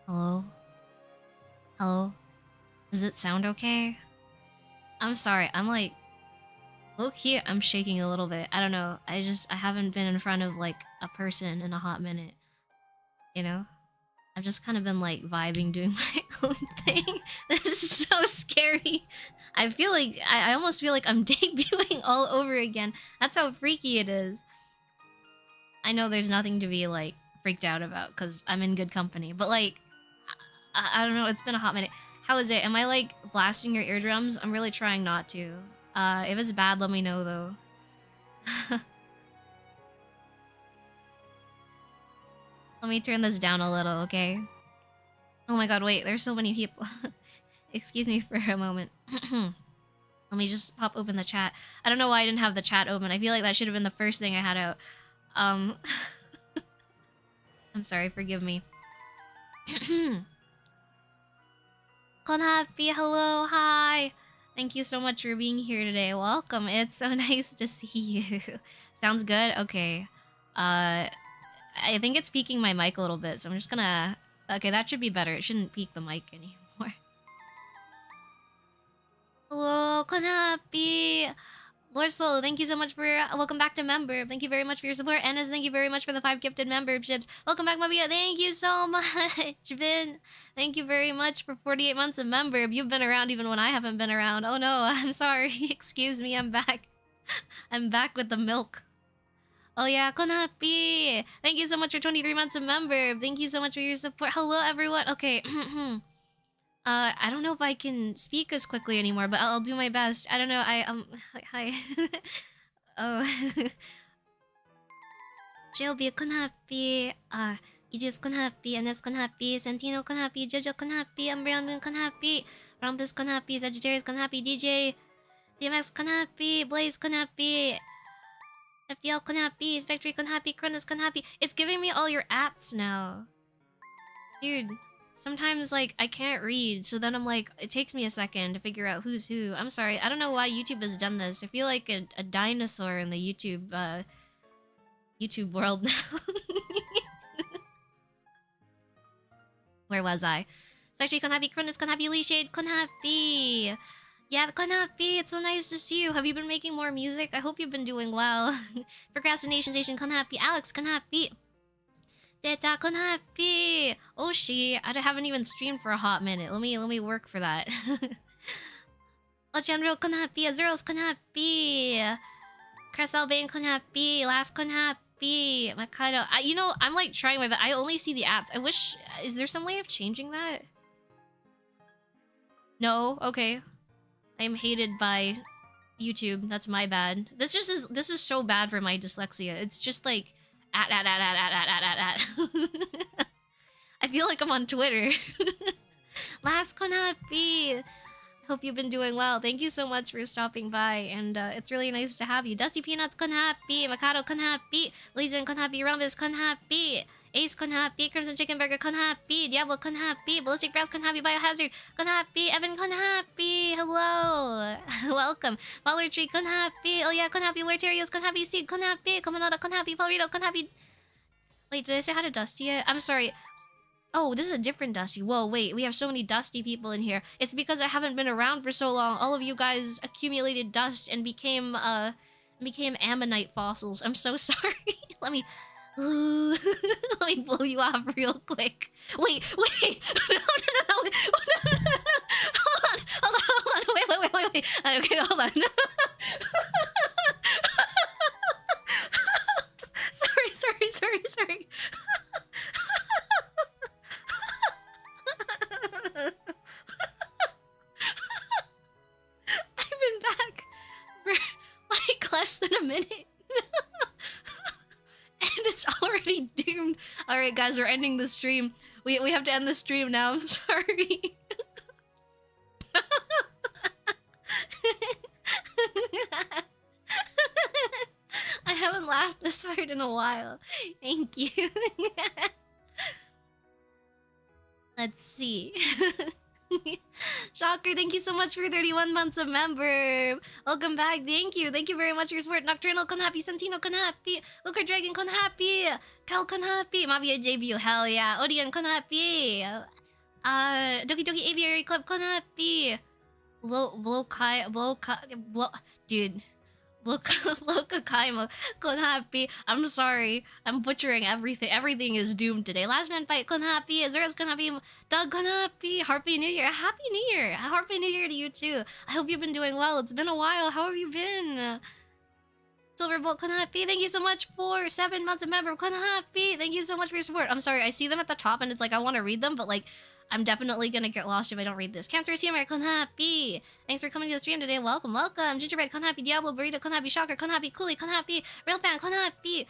Hello? Hello? Does it sound okay? I'm sorry, I'm like... Low-key, I'm shaking a little bit. I don't know. I haven't been in front of, like, a person in a hot minute. You know? I've just kind of been, like, vibing, doing my own thing. This is so scary. I feel like... I almost feel like I'm debuting all over again. That's how freaky it is. I know there's nothing to be, like, freaked out about, because I'm in good company. But, like... I don't know, it's been a hot minute. How is it? Am I, like, blasting your eardrums? I'm really trying not to. If it's bad, let me know, though. Let me turn this down a little, okay? Oh my god, wait, there's so many people. Excuse me for a moment. Let me just pop open the chat. I don't know why I didn't have the chat open. I feel like that should have been the first thing I had out. I'm sorry, forgive me. Konhappy, hello, hi! Thank you so much for being here today. Welcome, it's so nice to see you. Sounds good? Okay. I think it's peaking my mic a little bit, so I'm just gonna... Okay, that should be better. It shouldn't peak the mic anymore. Hello, Konhappy! Lord Soul, thank you so much for... welcome back to member. Thank you very much for your support. Ennis, thank you very much for the 5 gifted memberships. Welcome back, Mavia. Thank you so much, Vin. Thank you very much for 48 months of member. You've been around even when I haven't been around. Oh no, I'm sorry. Excuse me, I'm back. I'm back with the milk. Oh yeah, Konhappy! Thank you so much for 23 months of member. Thank you so much for your support. Hello, everyone. Okay. I don't know if I can speak as quickly anymore, but I'll do my best. I don't know, hi. Oh. Shelby, Konhappy, Aegis, Konhappy, Ines, Konhappy, Santino, Konhappy, Jojo, Konhappy, Umbreon Moon, Konhappy, Rumpus, Konhappy, Sagittarius, Konhappy, DJ, DMX, Konhappy, Blaze, Konhappy, FDL, Konhappy, Spectre, Konhappy, Cronus, Konhappy. It's giving me all your apps now. Dude. Sometimes, like, I can't read, so then I'm like, it takes me a second to figure out who's who. I'm sorry, I don't know why YouTube has done this. I feel like a dinosaur in the YouTube world now. Where was I? Spectre, Konhappy, Cronus, Konhappy, Lee Shade, Konhappy! Yeah, Konhappy, it's so nice to see you. Have you been making more music? I hope you've been doing well. Procrastination Station, Konhappy, Alex, Konhappy! Deta, Konhappy! Oshi, I haven't even streamed for a hot minute. Let me work for that. Ochanreal, Konhappy, Azuros, Konhappy! Cressel Bane, Konhappy, Last Konhappy, Makaido. You know, I'm like trying my best. I only see the apps. I wish... Is there some way of changing that? No? Okay. I am hated by YouTube. That's my bad. This is so bad for my dyslexia. It's just like... I feel like I'm on Twitter. Last Konhappy! Hope you've been doing well. Thank you so much for stopping by, and it's really nice to have you. Dusty Peanuts, Konhappy! Mikado, Konhappy! Lizen, Konhappy! Rumbus, Konhappy! Ace, Konhappy! Crimson Chicken Burger, Konhappy! Diablo, Konhappy! Ballistic Brass, Konhappy! Biohazard, Konhappy! Evan, Konhappy! Hello! Welcome! Baller Tree, Konhappy! Oh yeah, Konhappy! Lorterios, Konhappy! Seed, Konhappy! Komonoda, Konhappy! Palrito, Konhappy! Wait, did I say hi to Dusty yet? I'm sorry. Oh, this is a different Dusty. Whoa, wait, we have so many Dusty people in here. It's because I haven't been around for so long. All of you guys accumulated dust and became ammonite fossils. I'm so sorry. Let me blow you off real quick. Wait. No. Hold on. Wait. Okay, hold on. Sorry. I've been back for like less than a minute. And it's already doomed. Alright guys, we're ending the stream. We have to end the stream now, I'm sorry. I haven't laughed this hard in a while. Thank you. Let's see. Shocker, thank you so much for 31 months of member. Welcome back. Thank you. Thank you very much for your support. Nocturnal Konhappy, Santino Konhappy, Looker Dragon Konhappy, Cal Konhappy, Mavia JBU, hell yeah. Odian Konhappy. Doki Doki Aviary Club Konhappy. Dude. Blokakaimo Konhappy. I'm sorry. I'm butchering everything. Everything is doomed today. Last Man Fight Konhappy. Azura's Konhappy. Doug Konhappy. Happy New Year. Happy New Year. Happy New Year to you too. I hope you've been doing well. It's been a while. How have you been? Silverbolt Konhappy. Thank you so much for 7 months of member. Konhappy. Thank you so much for your support. I'm sorry. I see them at the top and it's like I want to read them, but like I'm definitely gonna get lost if I don't read this. Cancer is here, Konhappy. Thanks for coming to the stream today. Welcome, welcome. Gingerbread, Konhappy, Diablo, Burrito, Konhappy, Shocker, Konhappy, Cooley, Konhappy, Real Fan, Konhappy.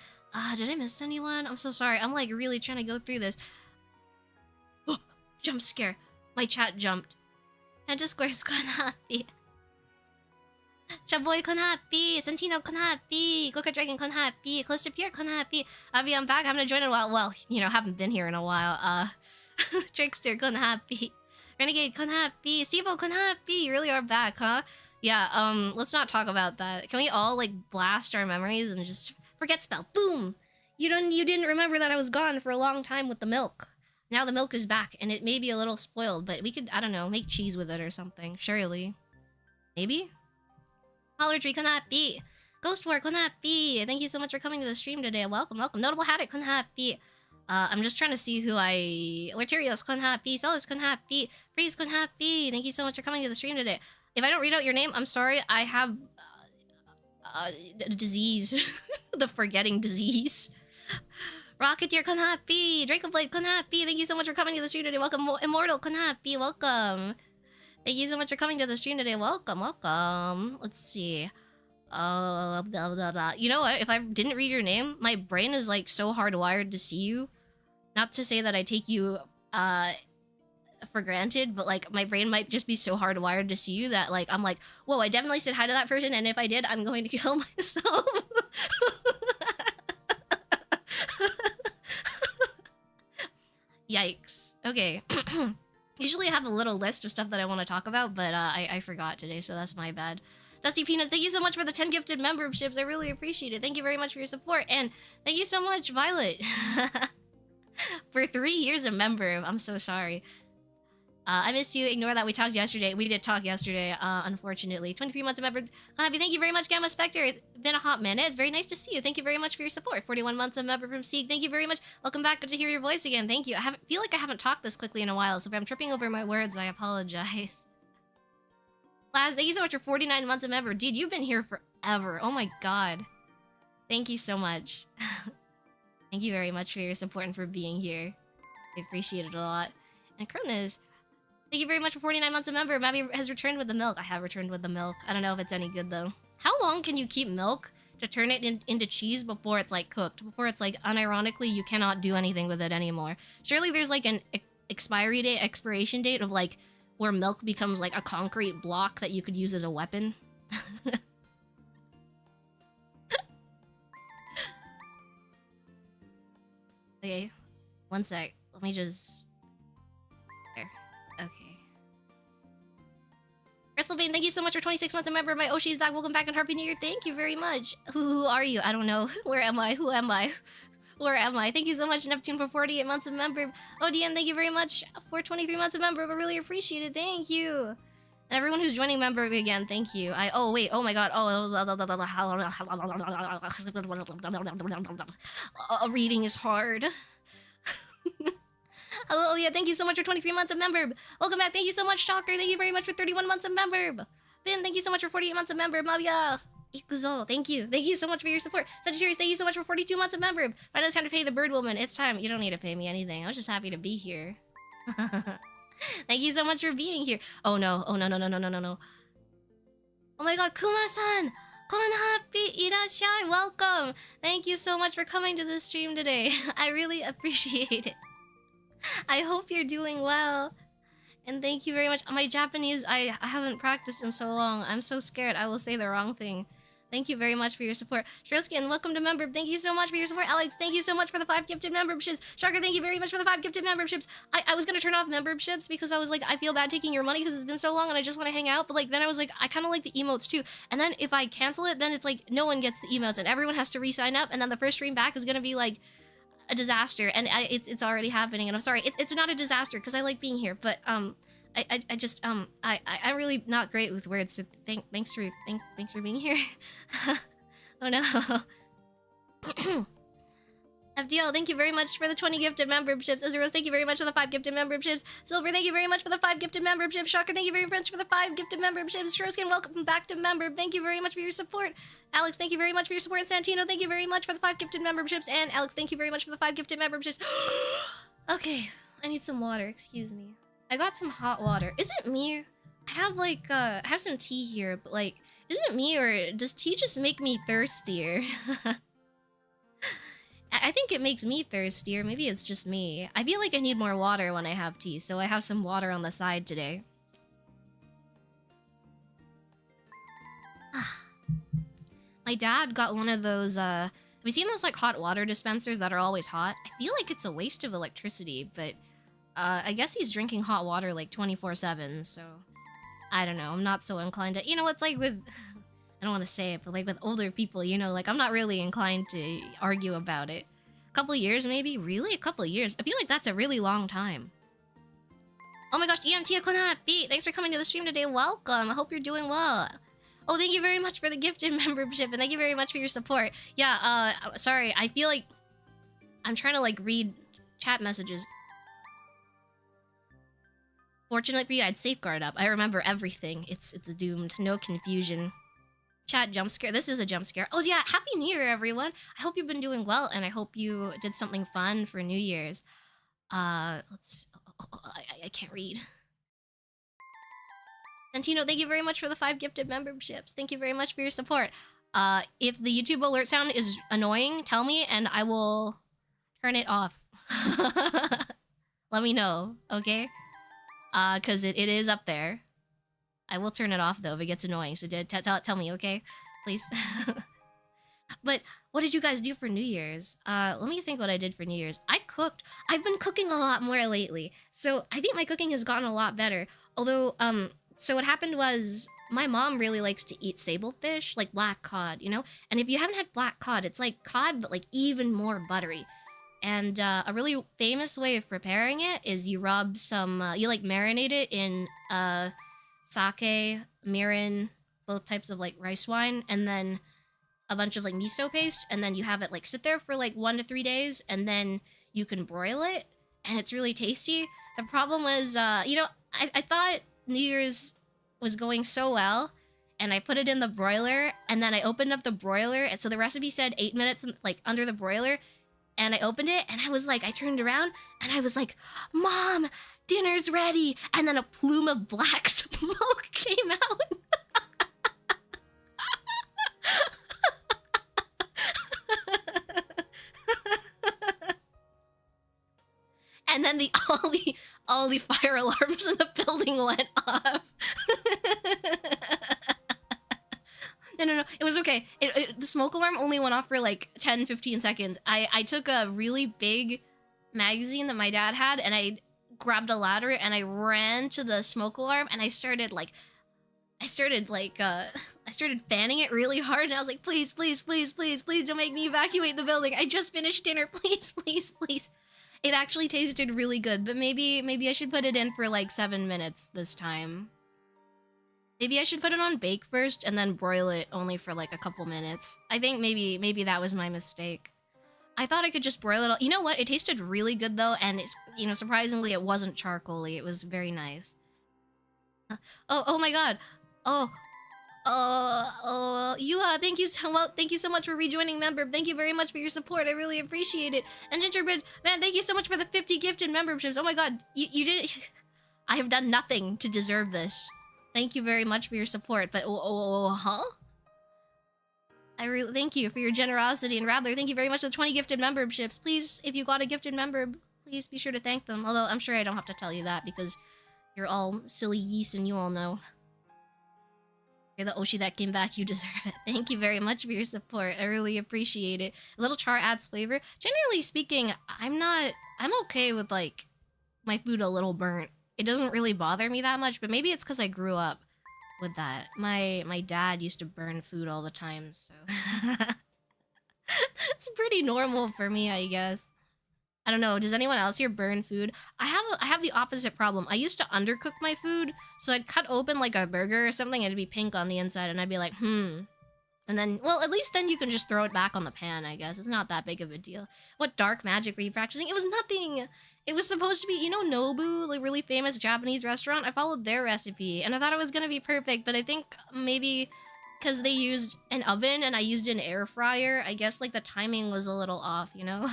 Did I miss anyone? I'm so sorry. I'm like really trying to go through this. Oh, jump scare. My chat jumped. Penta Squares, Konhappy. Chaboy, Konhappy. Santino, Konhappy. Goka Dragon, Konhappy. Close to Pierre, Konhappy. Avi, I'm back. I haven't joined in a while. Well, you know, haven't been here in a while. Trickster, Konhappy. Renegade, Konhappy. Stevo, Konhappy. You really are back, huh? Yeah, let's not talk about that. Can we all, like, blast our memories and just forget spell? Boom! You didn't remember that I was gone for a long time with the milk. Now the milk is back, and it may be a little spoiled, but we could, I don't know, make cheese with it or something. Surely. Maybe? Hollertree, Konhappy. Ghost War, Konhappy. Thank you so much for coming to the stream today. Welcome, welcome. Notable Haddock, Konhappy. I'm just trying to see who Laterios, Konhappy. Celis, Konhappy. Freeze, Konhappy. Thank you so much for coming to the stream today. If I don't read out your name, I'm sorry. I have disease. The forgetting disease. Rocketeer, Konhappy. Draco Blade, Konhappy. Thank you so much for coming to the stream today. Welcome, Immortal, Konhappy. Welcome. Thank you so much for coming to the stream today. Welcome, welcome. Let's see. Blah, blah, blah. You know what? If I didn't read your name, my brain is like so hardwired to see you. Not to say that I take you for granted, but like my brain might just be so hardwired to see you that like I'm like, whoa, I definitely said hi to that person, and if I did, I'm going to kill myself. Yikes. Okay. Usually I have a little list of stuff that I want to talk about, but I forgot today, so that's my bad. Dusty Peanuts, thank you so much for the 10 gifted memberships. I really appreciate it. Thank you very much for your support. And thank you so much, Violet, for 3 years of member. I'm so sorry. I missed you. Ignore that. We talked yesterday. We did talk yesterday, unfortunately. 23 months of member. Konhappy, thank you very much, Gamma Spectre. It's been a hot minute. It's very nice to see you. Thank you very much for your support. 41 months of member from Sieg. Thank you very much. Welcome back. Good to hear your voice again. Thank you. I feel like I haven't talked this quickly in a while, so if I'm tripping over my words, I apologize. Laz, thank you so much for 49 months of member. Dude, you've been here forever. Oh my god. Thank you so much. Thank you very much for your support and for being here. I appreciate it a lot. And Cronus, thank you very much for 49 months of member. Mavi has returned with the milk. I have returned with the milk. I don't know if it's any good though. How long can you keep milk to turn it into cheese before it's like cooked? Before it's like, unironically, you cannot do anything with it anymore. Surely there's like an expiration date of like, where milk becomes like a concrete block that you could use as a weapon. Okay, one sec. Let me just... There. Okay. Crystal Bane, thank you so much for 26 months of member. My Oshi's back. Welcome back and Happy New Year. Thank you very much. Who are you? I don't know. Where am I? Who am I? Where am I? Thank you so much, Neptune, for 48 months of member. Odian, thank you very much for 23 months of member. I really appreciate it. Thank you. And everyone who's joining member again, thank you. Oh, wait. Oh, my God. Reading is hard. Hello, yeah, thank you so much for 23 months of member. Welcome back. Thank you so much, Shocker. Thank you very much for 31 months of member. Ben, thank you so much for 48 months of member. Mavia. Ikuzo, thank you. Thank you so much for your support. Sagittarius, thank you so much for 42 months of member. Finally, it's time to pay the bird woman. It's time. You don't need to pay me anything. I was just happy to be here. Thank you so much for being here. Oh no. Oh no, no, no, no, no, no, no. Oh my god, Kuma-san! Konhappy, irashai, welcome! Thank you so much for coming to the stream today. I really appreciate it. I hope you're doing well. And thank you very much. My Japanese, I haven't practiced in so long. I'm so scared I will say the wrong thing. Thank you very much for your support. Shroskin, welcome to member. Thank you so much for your support. Alex, thank you so much for the 5 gifted memberships. Sharker, thank you very much for the 5 gifted memberships. I was gonna turn off memberships because I was like, I feel bad taking your money because it's been so long and I just want to hang out. But like, then I was like, I kind of like the emotes too. And then if I cancel it, then it's like no one gets the emotes and everyone has to re-sign up. And then the first stream back is gonna be like a disaster. And it's already happening. And I'm sorry, it's not a disaster because I like being here. But I just I'm really not great with words. So thanks for being here. Oh no. FDL, thank you very much for the 20 gifted memberships. Azuros, thank you very much for the 5 gifted memberships. Silver, thank you very much for the 5 gifted memberships. Shocker, thank you very much for the 5 gifted memberships. Shroskin, welcome back to member. Thank you very much for your support. Alex, thank you very much for your support. Santino, thank you very much for the 5 gifted memberships. And Alex, thank you very much for the 5 gifted memberships. Okay, I need some water. Excuse me. I got some hot water. Is it me? I have like I have some tea here, but like, is it me or does tea just make me thirstier? I think it makes me thirstier. Maybe it's just me. I feel like I need more water when I have tea, so I have some water on the side today. My dad got one of those, have you seen those like hot water dispensers that are always hot? I feel like it's a waste of electricity, but I guess he's drinking hot water like 24/7, so I don't know. I'm not so inclined to, you know, it's like with, I don't want to say it, but like with older people, you know, like I'm not really inclined to argue about it. A couple of years maybe? Really? A couple of years? I feel like that's a really long time. Oh my gosh, EMT Konapi! Thanks for coming to the stream today. Welcome. I hope you're doing well. Oh, thank you very much for the gifted membership, and thank you very much for your support. Yeah, sorry, I feel like I'm trying to like read chat messages. Fortunately for you, I had safeguard up. I remember everything. It's doomed. No confusion. Chat jump scare. This is a jump scare. Oh yeah, Happy New Year, everyone. I hope you've been doing well, and I hope you did something fun for New Year's. Let's... I can't read. Santino, thank you very much for the 5 gifted memberships. Thank you very much for your support. If the YouTube alert sound is annoying, tell me, and I will turn it off. Let me know, okay? Because it is up there. I will turn it off, though, if it gets annoying. So tell me, okay? Please. But what did you guys do for New Year's? Let me think what I did for New Year's. I cooked. I've been cooking a lot more lately. So I think my cooking has gotten a lot better. Although, so what happened was my mom really likes to eat sable fish, like black cod, you know? And if you haven't had black cod, it's like cod, but like even more buttery. And a really famous way of preparing it is you rub some, you like marinate it in sake, mirin, both types of like rice wine, and then a bunch of like miso paste, and then you have it like sit there for like 1 to 3 days, and then you can broil it, and it's really tasty. The problem was, you know, I thought New Year's was going so well, and I put it in the broiler, and then I opened up the broiler, and so the recipe said 8 minutes like under the broiler. And I opened it, and I was like, I turned around, and I was like, Mom, dinner's ready! And then a plume of black smoke came out. And then all the fire alarms in the building went off. No, it was okay. The smoke alarm only went off for like 10-15 seconds. I took a really big magazine that my dad had, and I grabbed a ladder, and I ran to the smoke alarm, and I started fanning it really hard, and I was like, please, please, please, please, please don't make me evacuate the building. I just finished dinner. Please, please, please. It actually tasted really good, but maybe I should put it in for like 7 minutes this time. Maybe I should put it on bake first and then broil it only for like a couple minutes. I think maybe that was my mistake. I thought I could just broil it all. You know what? It tasted really good though, and it's, you know, surprisingly it wasn't charcoaly. It was very nice. Oh my god. Thank you so much for rejoining member. Thank you very much for your support. I really appreciate it. And Gingerbread, man, thank you so much for the 50 gifted memberships. Oh my god, you did it. I have done nothing to deserve this. Thank you very much for your support, but huh? I really thank you for your generosity, and Rattler, thank you very much for the 20 gifted memberships. Please, if you got a gifted member, please be sure to thank them. Although I'm sure I don't have to tell you that because you're all silly yeast and you all know. You're the Oshi that came back. You deserve it. Thank you very much for your support. I really appreciate it. A little char adds flavor. Generally speaking, I'm okay with, like, my food a little burnt. It doesn't really bother me that much, but maybe it's because I grew up with that. My dad used to burn food all the time, so... It's pretty normal for me, I guess. I don't know. Does anyone else here burn food? I have the opposite problem. I used to undercook my food, so I'd cut open like a burger or something, and it'd be pink on the inside, and I'd be like, And then, well, at least then you can just throw it back on the pan, I guess. It's not that big of a deal. What dark magic were you practicing? It was nothing. It was supposed to be, you know, Nobu, like really famous Japanese restaurant? I followed their recipe, and I thought it was gonna be perfect, but I think maybe because they used an oven and I used an air fryer, I guess, like, the timing was a little off, you know?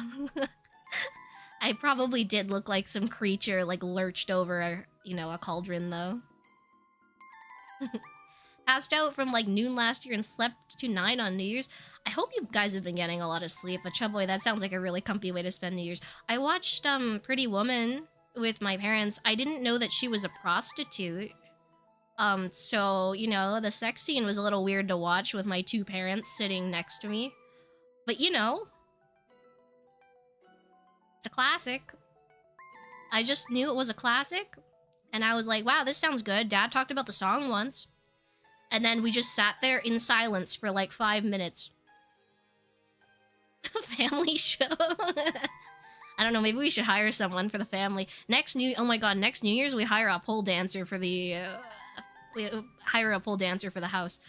I probably did look like some creature, like, lurched over, you know, a cauldron, though. Passed out from, like, noon last year and slept to 9 on New Year's. I hope you guys have been getting a lot of sleep. But, Chubboy, that sounds like a really comfy way to spend New Year's. I watched, Pretty Woman with my parents. I didn't know that she was a prostitute. So, you know, the sex scene was a little weird to watch with my 2 parents sitting next to me. But, you know... It's a classic. I just knew it was a classic, and I was like, wow, this sounds good. Dad talked about the song once. And then we just sat there in silence for like 5 minutes. Family show. I don't know, maybe we should hire someone for the family. Oh my god, next New Year's we hire a pole dancer for the... we hire a pole dancer for the house.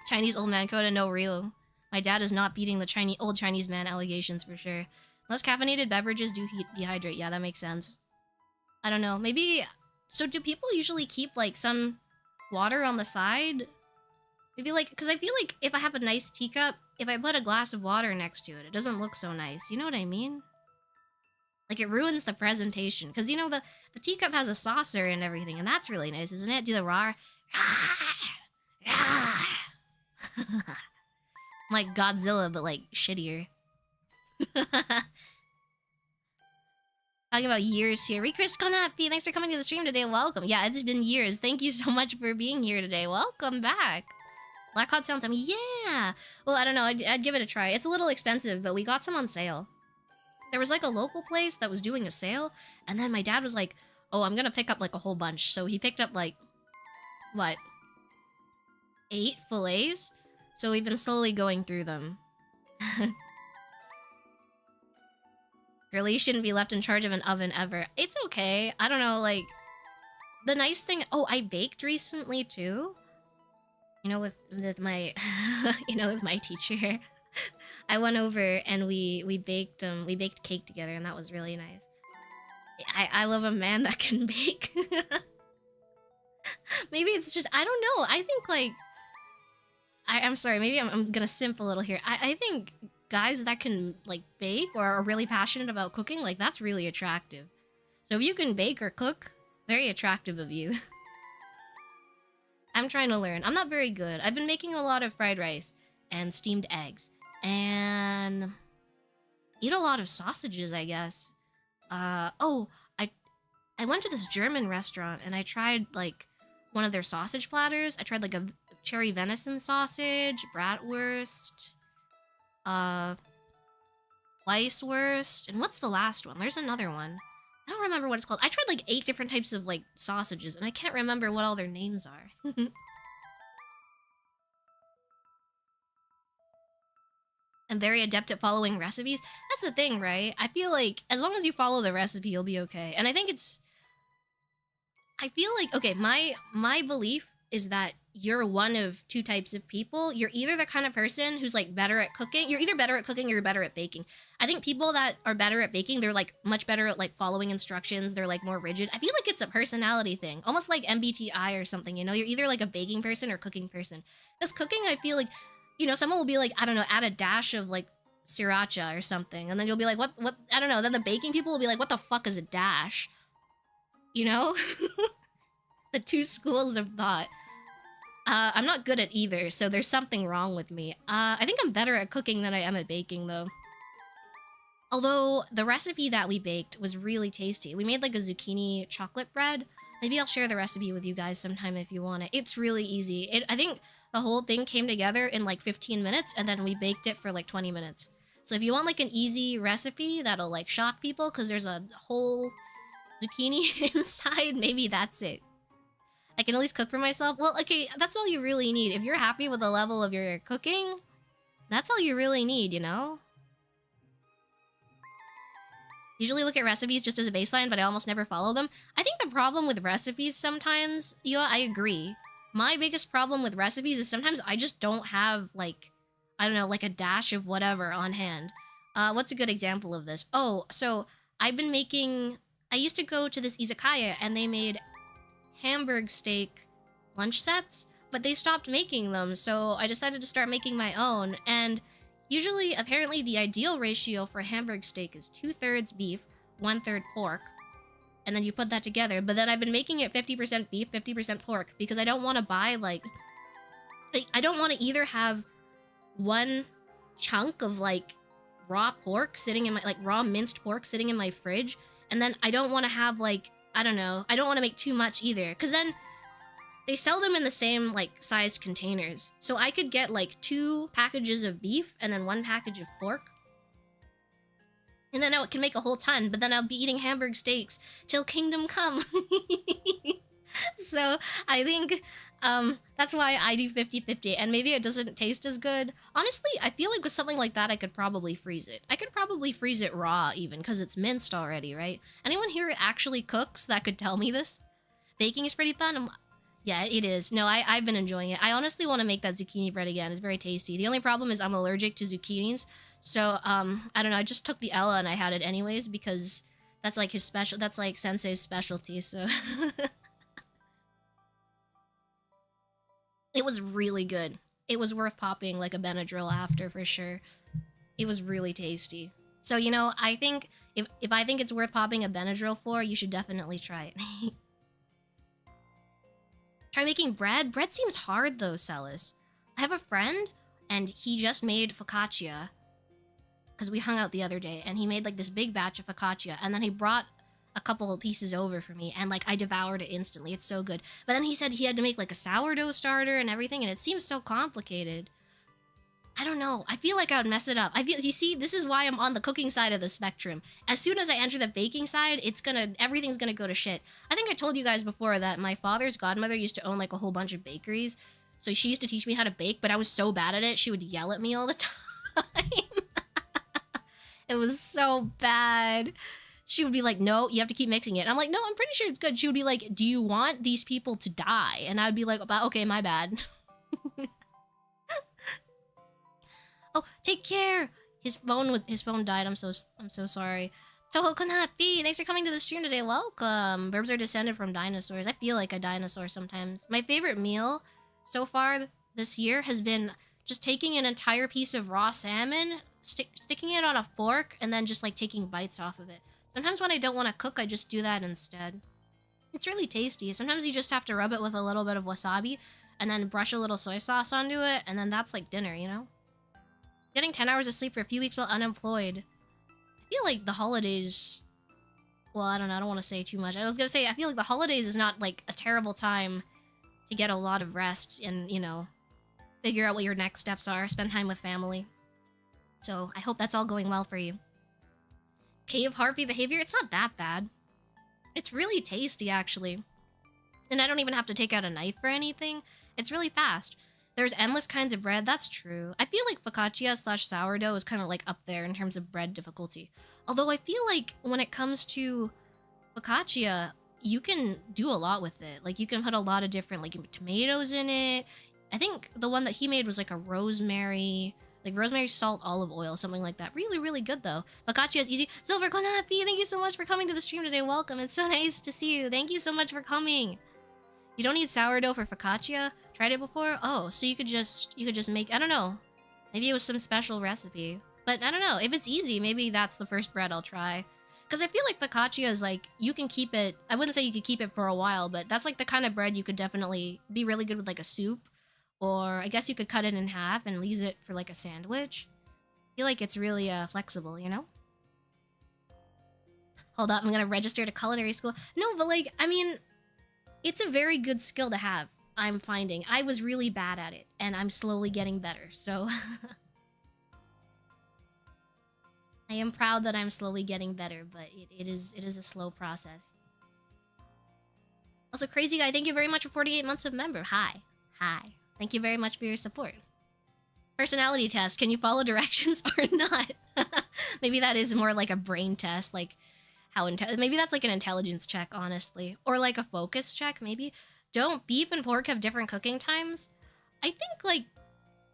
Chinese old man quota, no real. My dad is not beating the old Chinese man allegations for sure. Most caffeinated beverages do dehydrate. Yeah, that makes sense. I don't know. Maybe... So do people usually keep, like, some water on the side? Maybe, like... Because I feel like if I have a nice teacup, if I put a glass of water next to it, it doesn't look so nice. You know what I mean? Like, it ruins the presentation. Because, you know, the teacup has a saucer and everything, and that's really nice, isn't it? Do the raw... Like Godzilla, but like shittier. Talking about years here. Chris Konapi, thanks for coming to the stream today. Welcome. Yeah, it's been years. Thank you so much for being here today. Welcome back. Black Hot Sounds. Yeah. Well, I don't know. I'd give it a try. It's a little expensive, but we got some on sale. There was like a local place that was doing a sale, and then my dad was like, oh, I'm gonna pick up like a whole bunch. So he picked up like, what? 8 fillets? So we've been slowly going through them. Girlie, you shouldn't be left in charge of an oven ever. It's okay. I don't know, like... The nice thing... Oh, I baked recently, too. You know, with my... you know, with my teacher. I went over and we baked cake together, and that was really nice. I love a man that can bake. Maybe it's just... I don't know. I think, like... I'm sorry, maybe I'm gonna simp a little here. I think guys that can, like, bake or are really passionate about cooking, like, that's really attractive. So if you can bake or cook, very attractive of you. I'm trying to learn. I'm not very good. I've been making a lot of fried rice and steamed eggs. And... eat a lot of sausages, I guess. Oh, I went to this German restaurant and I tried, like, one of their sausage platters. I tried, like, a cherry venison sausage, bratwurst, Weisswurst, and what's the last one? There's another one. I don't remember what it's called. I tried like 8 different types of like sausages, and I can't remember what all their names are. I'm very adept at following recipes. That's the thing, right? I feel like as long as you follow the recipe, you'll be okay. And I think it's... I feel like, okay, my belief is that you're one of 2 types of people. You're either the kind of person who's like better at cooking. You're either better at cooking or you're better at baking. I think people that are better at baking, they're like much better at like following instructions. They're like more rigid. I feel like it's a personality thing, almost like MBTI or something, you know? You're either like a baking person or cooking person. Because cooking, I feel like, you know, someone will be like, I don't know, add a dash of like sriracha or something. And then you'll be like, what, I don't know. Then the baking people will be like, what the fuck is a dash? You know? The 2 schools of thought. I'm not good at either, so there's something wrong with me. I think I'm better at cooking than I am at baking, though. Although, the recipe that we baked was really tasty. We made, like, a zucchini chocolate bread. Maybe I'll share the recipe with you guys sometime if you want it. It's really easy. I think the whole thing came together in like 15 minutes, and then we baked it for like 20 minutes. So if you want like an easy recipe that'll like shock people because there's a whole zucchini inside, maybe that's it. I can at least cook for myself. Well, okay, that's all you really need. If you're happy with the level of your cooking, that's all you really need, you know? Usually look at recipes just as a baseline, but I almost never follow them. I think the problem with recipes sometimes, I agree. My biggest problem with recipes is sometimes I just don't have, like, I don't know, like a dash of whatever on hand. What's a good example of this? Oh, so I've been making... I used to go to this izakaya, and they made Hamburg steak lunch sets, but they stopped making them, so I decided to start making my own. And usually, apparently, the ideal ratio for Hamburg steak is 2/3 beef, 1/3 pork, and then you put that together. But then I've been making it 50% beef, 50% pork, because I don't want to buy, like, I don't want to either have one chunk of, like, raw pork sitting in my, like, raw minced pork sitting in my fridge, and then I don't want to have, like, I don't know, I don't want to make too much either, because then they sell them in the same, like, sized containers. So I could get, like, 2 packages of beef and then 1 package of pork. And then I can make a whole ton, but then I'll be eating Hamburg steaks till kingdom come. So I think that's why I do 50-50, and maybe it doesn't taste as good. Honestly, I feel like with something like that, I could probably freeze it. I could probably freeze it raw even, because it's minced already, right? Anyone here actually cooks that could tell me this? Baking is pretty fun. Yeah, it is. No, I've been enjoying it. I honestly want to make that zucchini bread again. It's very tasty. The only problem is I'm allergic to zucchinis. So, I don't know. I just took the Ella and I had it anyways because that's like his special... That's like Sensei's specialty, so... It was really good. It was worth popping like a Benadryl after, for sure. It was really tasty. So, you know, I think... If I think it's worth popping a Benadryl for, you should definitely try it. Try making bread? Bread seems hard though, Celis. I have a friend, and he just made focaccia. Because we hung out the other day, and he made like this big batch of focaccia, and then he brought a couple of pieces over for me, and like I devoured it instantly. It's so good. But then he said he had to make like a sourdough starter and everything, and it seems so complicated. I don't know. I feel like I would mess it up. You see, this is why I'm on the cooking side of the spectrum. As soon as I enter the baking side, everything's gonna go to shit. I think I told you guys before that my father's godmother used to own like a whole bunch of bakeries. So she used to teach me how to bake, but I was so bad at it, she would yell at me all the time. It was so bad. She would be like, no, you have to keep mixing it. And I'm like, no, I'm pretty sure it's good. She would be like, do you want these people to die? And I would be like, okay, my bad. Oh, take care. His phone died. I'm so sorry. Toho Konapi, thanks for coming to the stream today. Welcome. Burbs are descended from dinosaurs. I feel like a dinosaur sometimes. My favorite meal so far this year has been just taking an entire piece of raw salmon, sticking it on a fork, and then just like taking bites off of it. Sometimes when I don't want to cook, I just do that instead. It's really tasty. Sometimes you just have to rub it with a little bit of wasabi, and then brush a little soy sauce onto it, and then that's like dinner, you know? Getting 10 hours of sleep for a few weeks while unemployed. I feel like the holidays... Well, I don't know. I don't want to say too much. I was going to say, I feel like the holidays is not, like, a terrible time to get a lot of rest and, you know, figure out what your next steps are. Spend time with family. So, I hope that's all going well for you. Cave harpy behavior? It's not that bad. It's really tasty, actually. And I don't even have to take out a knife or anything. It's really fast. There's endless kinds of bread, that's true. I feel like focaccia/sourdough is kind of like up there in terms of bread difficulty. Although I feel like when it comes to focaccia, you can do a lot with it. Like you can put a lot of different like tomatoes in it. I think the one that he made was like a rosemary salt olive oil, something like that. Really, really good though. Focaccia is easy. Silver Konapi, thank you so much for coming to the stream today. Welcome. It's so nice to see you. Thank you so much for coming. You don't need sourdough for focaccia? Tried it before? Oh, so you could just make, I don't know. Maybe it was some special recipe. But I don't know, if it's easy, maybe that's the first bread I'll try. Because I feel like focaccia is like, you can keep it, I wouldn't say you could keep it for a while, but that's like the kind of bread you could definitely be really good with like a soup. Or I guess you could cut it in half and use it for like a sandwich. I feel like it's really flexible, you know? Hold up, I'm gonna register to culinary school. No, but like, I mean... It's a very good skill to have, I'm finding. I was really bad at it, and I'm slowly getting better, so... I am proud that I'm slowly getting better, but it is a slow process. Also, Crazy Guy, thank you very much for 48 months of member. Hi. Hi. Thank you very much for your support. Personality test. Can you follow directions or not? Maybe that is more like a brain test, like how maybe that's like an intelligence check, honestly, or like a focus check. Maybe. Don't beef and pork have different cooking times? I think like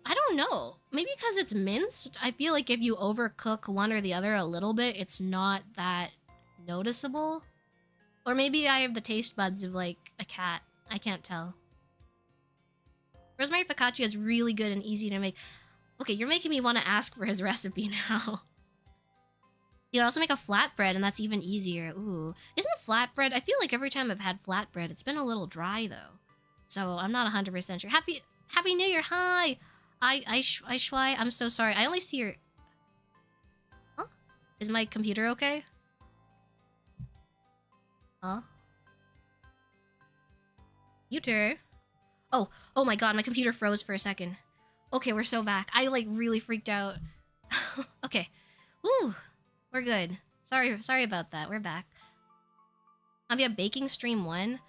I don't know. Maybe because it's minced. I feel like if you overcook one or the other a little bit, it's not that noticeable. Or maybe I have the taste buds of like a cat. I can't tell. Rosemary focaccia is really good and easy to make. Okay, you're making me want to ask for his recipe now. You can also make a flatbread, and that's even easier. Ooh. Isn't flatbread... I feel like every time I've had flatbread, it's been a little dry, though. So, I'm not 100% sure. Happy New Year! Hi! I Shwai, I'm so sorry. I only see your... Huh? Is my computer okay? Huh? Computer? Oh my god, my computer froze for a second. Okay, we're so back. I, like, really freaked out. Okay. Ooh, we're good. Sorry about that. We're back. Have you a baking stream 1?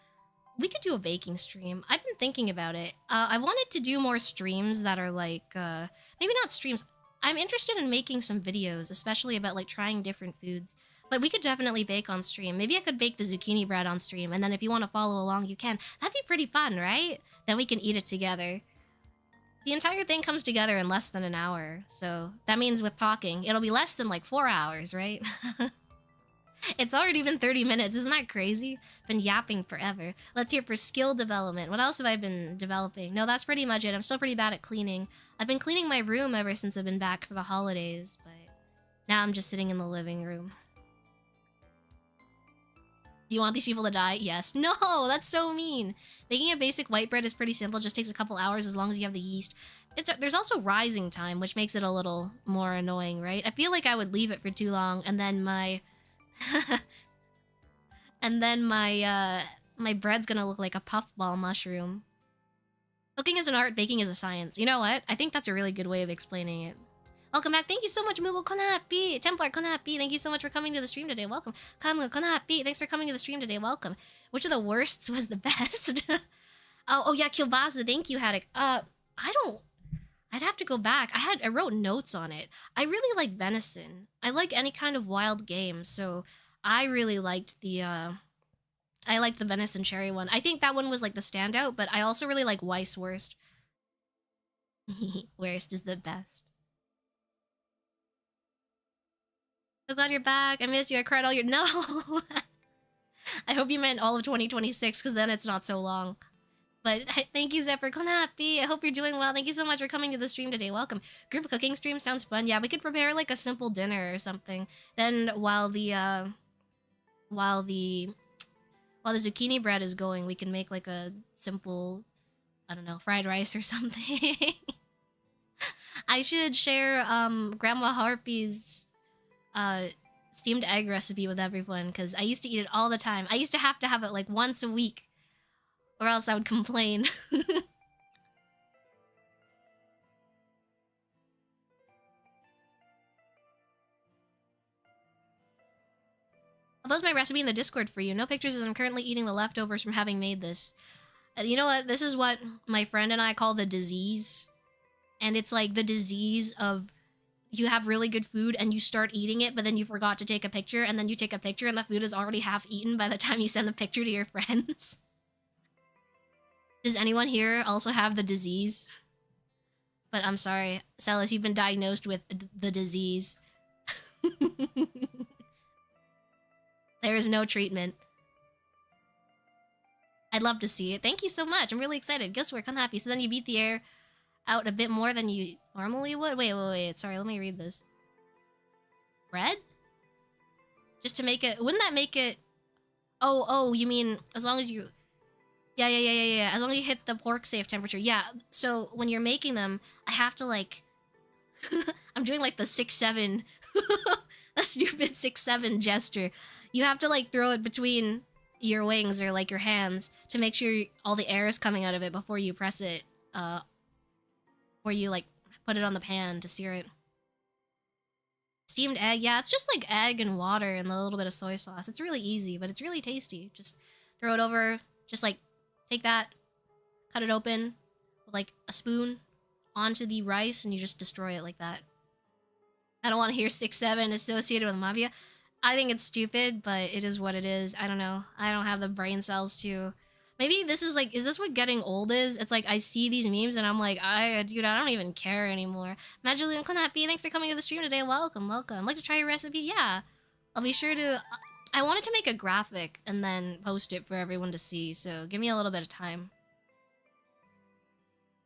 We could do a baking stream. I've been thinking about it. I wanted to do more streams that are, like, maybe not streams. I'm interested in making some videos, especially about, like, trying different foods. But we could definitely bake on stream. Maybe I could bake the zucchini bread on stream, and then if you want to follow along, you can. That'd be pretty fun, right? Then we can eat it together. The entire thing comes together in less than an hour, so that means with talking, it'll be less than like 4 hours, right? It's already been 30 minutes, isn't that crazy? Been yapping forever. Let's hear for skill development. What else have I been developing? No, that's pretty much it. I'm still pretty bad at cleaning. I've been cleaning my room ever since I've been back for the holidays, but now I'm just sitting in the living room. Do you want these people to die? Yes. No, that's so mean. Making a basic white bread is pretty simple. Just takes a couple hours as long as you have the yeast. There's also rising time, which makes it a little more annoying, right? I feel like I would leave it for too long, and then my... my bread's gonna look like a puffball mushroom. Cooking is an art, baking is a science. You know what? I think that's a really good way of explaining it. Welcome back. Thank you so much, Moogle Konapi. Templar Konapi, thank you so much for coming to the stream today. Welcome. Kanlu Konapi, thanks for coming to the stream today. Welcome. Which of the worsts was the best? oh yeah, Kielbasa, thank you, Haddock. I'd have to go back. I wrote notes on it. I really like venison. I like any kind of wild game, so I really liked the venison cherry one. I think that one was like the standout, but I also really like Weisswurst. Worst is the best. So glad you're back. I missed you. I cried all year. No! I hope you meant all of 2026, because then it's not so long. But thank you, Zephyr Konapi. I hope you're doing well. Thank you so much for coming to the stream today. Welcome. Group cooking stream sounds fun. Yeah, we could prepare like a simple dinner or something. Then while the zucchini bread is going, we can make like a simple, I don't know, fried rice or something. I should share Grandma Harpy's steamed egg recipe with everyone, because I used to eat it all the time. I used to have it like once a week, or else I would complain. I'll post my recipe in the Discord for you. No pictures as I'm currently eating the leftovers from having made this. You know what? This is what my friend and I call the disease. And it's like the disease of you have really good food and you start eating it, but then you forgot to take a picture, and then you take a picture and the food is already half eaten by the time you send the picture to your friends. Does anyone here also have the disease? But I'm sorry, Celis, you've been diagnosed with the disease. There is no treatment. I'd love to see it. Thank you so much. I'm really excited. Guess we're happy. So then you beat the air out a bit more than you normally would? Wait. Sorry, let me read this. Bread? Just to make it... Wouldn't that make it... Oh, you mean as long as you... Yeah. As long as you hit the pork safe temperature. Yeah, so when you're making them, I have to like... I'm doing like the 6-7... a stupid 6-7 gesture. You have to like throw it between your wings or like your hands to make sure all the air is coming out of it before you press it, before you like put it on the pan to sear it. Steamed egg, yeah, it's just like egg and water and a little bit of soy sauce. It's really easy, but it's really tasty. Just throw it over, just like take that, cut it open with like a spoon onto the rice, and you just destroy it like that. I don't want to hear 6-7 associated with mafia. I think it's stupid, but it is what it is. I don't know. I don't have the brain cells to. Maybe this is like, is this what getting old is? It's like I see these memes and I'm like, dude, I don't even care anymore. Magdalene Happy, thanks for coming to the stream today. Welcome, welcome. Like to try your recipe? Yeah. I'll be sure to. I wanted to make a graphic and then post it for everyone to see, so give me a little bit of time.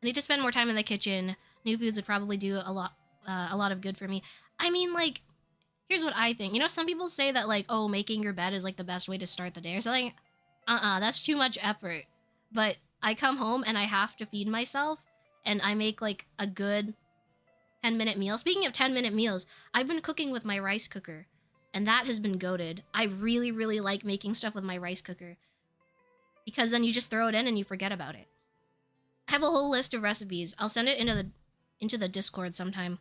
I need to spend more time in the kitchen. New foods would probably do a lot of good for me. I mean, like, here's what I think. You know, some people say that, like, oh, making your bed is, like, the best way to start the day or something. That's too much effort. But I come home and I have to feed myself, and I make, like, a good 10-minute meal. Speaking of 10-minute meals, I've been cooking with my rice cooker, and that has been goated. I really, really like making stuff with my rice cooker, because then you just throw it in and you forget about it. I have a whole list of recipes. I'll send it into the Discord sometime.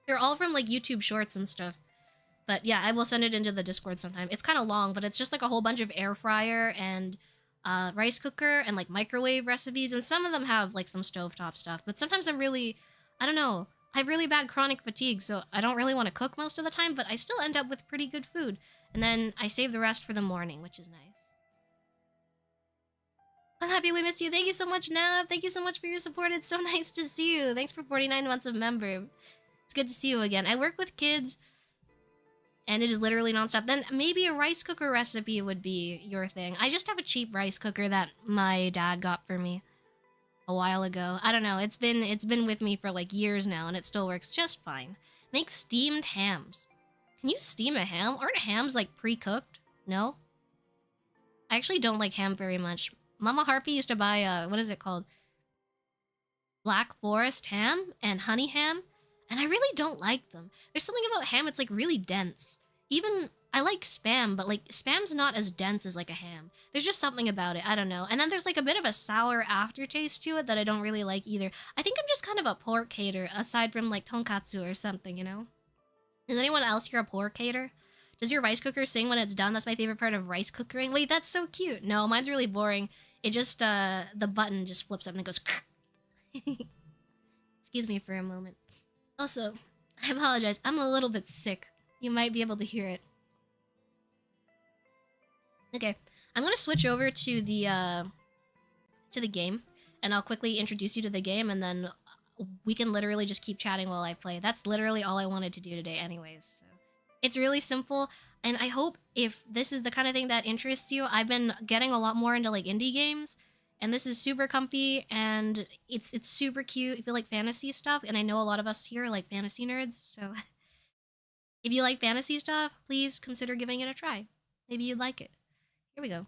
They're all from, like, YouTube Shorts and stuff. But yeah, I will send it into the Discord sometime. It's kind of long, but it's just like a whole bunch of air fryer and rice cooker and like microwave recipes. And some of them have like some stovetop stuff. But sometimes I don't know. I have really bad chronic fatigue, so I don't really want to cook most of the time, but I still end up with pretty good food. And then I save the rest for the morning, which is nice. I'm happy we missed you. Thank you so much, Nav. Thank you so much for your support. It's so nice to see you. Thanks for 49 months of member. It's good to see you again. I work with kids, and it is literally nonstop. Then maybe a rice cooker recipe would be your thing. I just have a cheap rice cooker that my dad got for me a while ago. I don't know. It's been with me for like years now, and it still works just fine. Make steamed hams. Can you steam a ham? Aren't hams like pre-cooked? No? I actually don't like ham very much. Mama Harpy used to buy what is it called? Black Forest ham and honey ham, and I really don't like them. There's something about ham, it's like really dense. Even, I like Spam, but like Spam's not as dense as like a ham. There's just something about it, I don't know. And then there's like a bit of a sour aftertaste to it that I don't really like either. I think I'm just kind of a pork hater, aside from like tonkatsu or something, you know? Is anyone else here a pork hater? Does your rice cooker sing when it's done? That's my favorite part of rice cookering. Wait, that's so cute. No, mine's really boring. It just, the button just flips up and it goes Excuse me for a moment. Also, I apologize. I'm a little bit sick. You might be able to hear it. Okay, I'm gonna switch over to the game, and I'll quickly introduce you to the game, and then we can literally just keep chatting while I play. That's literally all I wanted to do today anyways. So it's really simple, and I hope if this is the kind of thing that interests you, I've been getting a lot more into like indie games, and this is super comfy, and it's super cute if you like fantasy stuff, and I know a lot of us here are like fantasy nerds, so if you like fantasy stuff, please consider giving it a try. Maybe you'd like it. Here we go.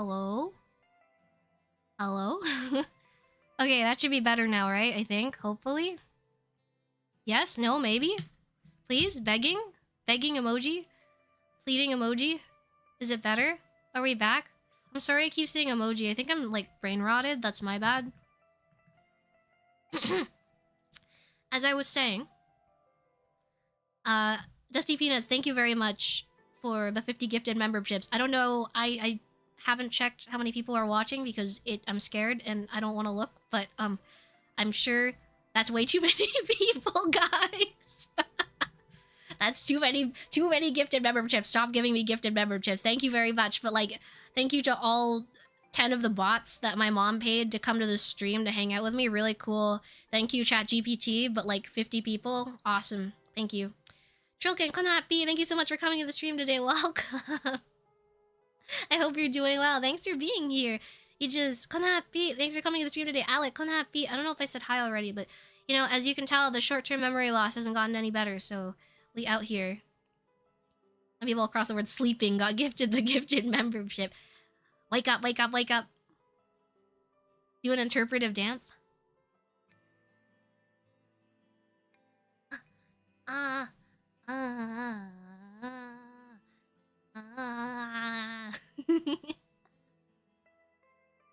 Hello? Hello? Okay, that should be better now, right? I think, hopefully. Yes? No? Maybe? Please? Begging? Begging emoji? Pleading emoji? Is it better? Are we back? I'm sorry I keep saying emoji. I think I'm, like, brain rotted. That's my bad. As I was saying, Dusty Peanuts, thank you very much for the 50 gifted memberships. I don't know, I haven't checked how many people are watching because I'm scared and I don't want to look, but I'm sure that's way too many people, guys. That's too many gifted memberships. Stop giving me gifted memberships. Thank you very much, but like, thank you to all 10 of the bots that my mom paid to come to the stream to hang out with me. Really cool. Thank you, ChatGPT, but like 50 people. Awesome. Thank you. Trilkin, Konapi, thank you so much for coming to the stream today. Welcome. I hope you're doing well. Thanks for being here. You just, Konapi, thanks for coming to the stream today. Alec, Konapi. I don't know if I said hi already, but you know, as you can tell, the short-term memory loss hasn't gotten any better, so we out here. And people across the world sleeping got gifted the gifted membership. Wake up, wake up, wake up. Do an interpretive dance.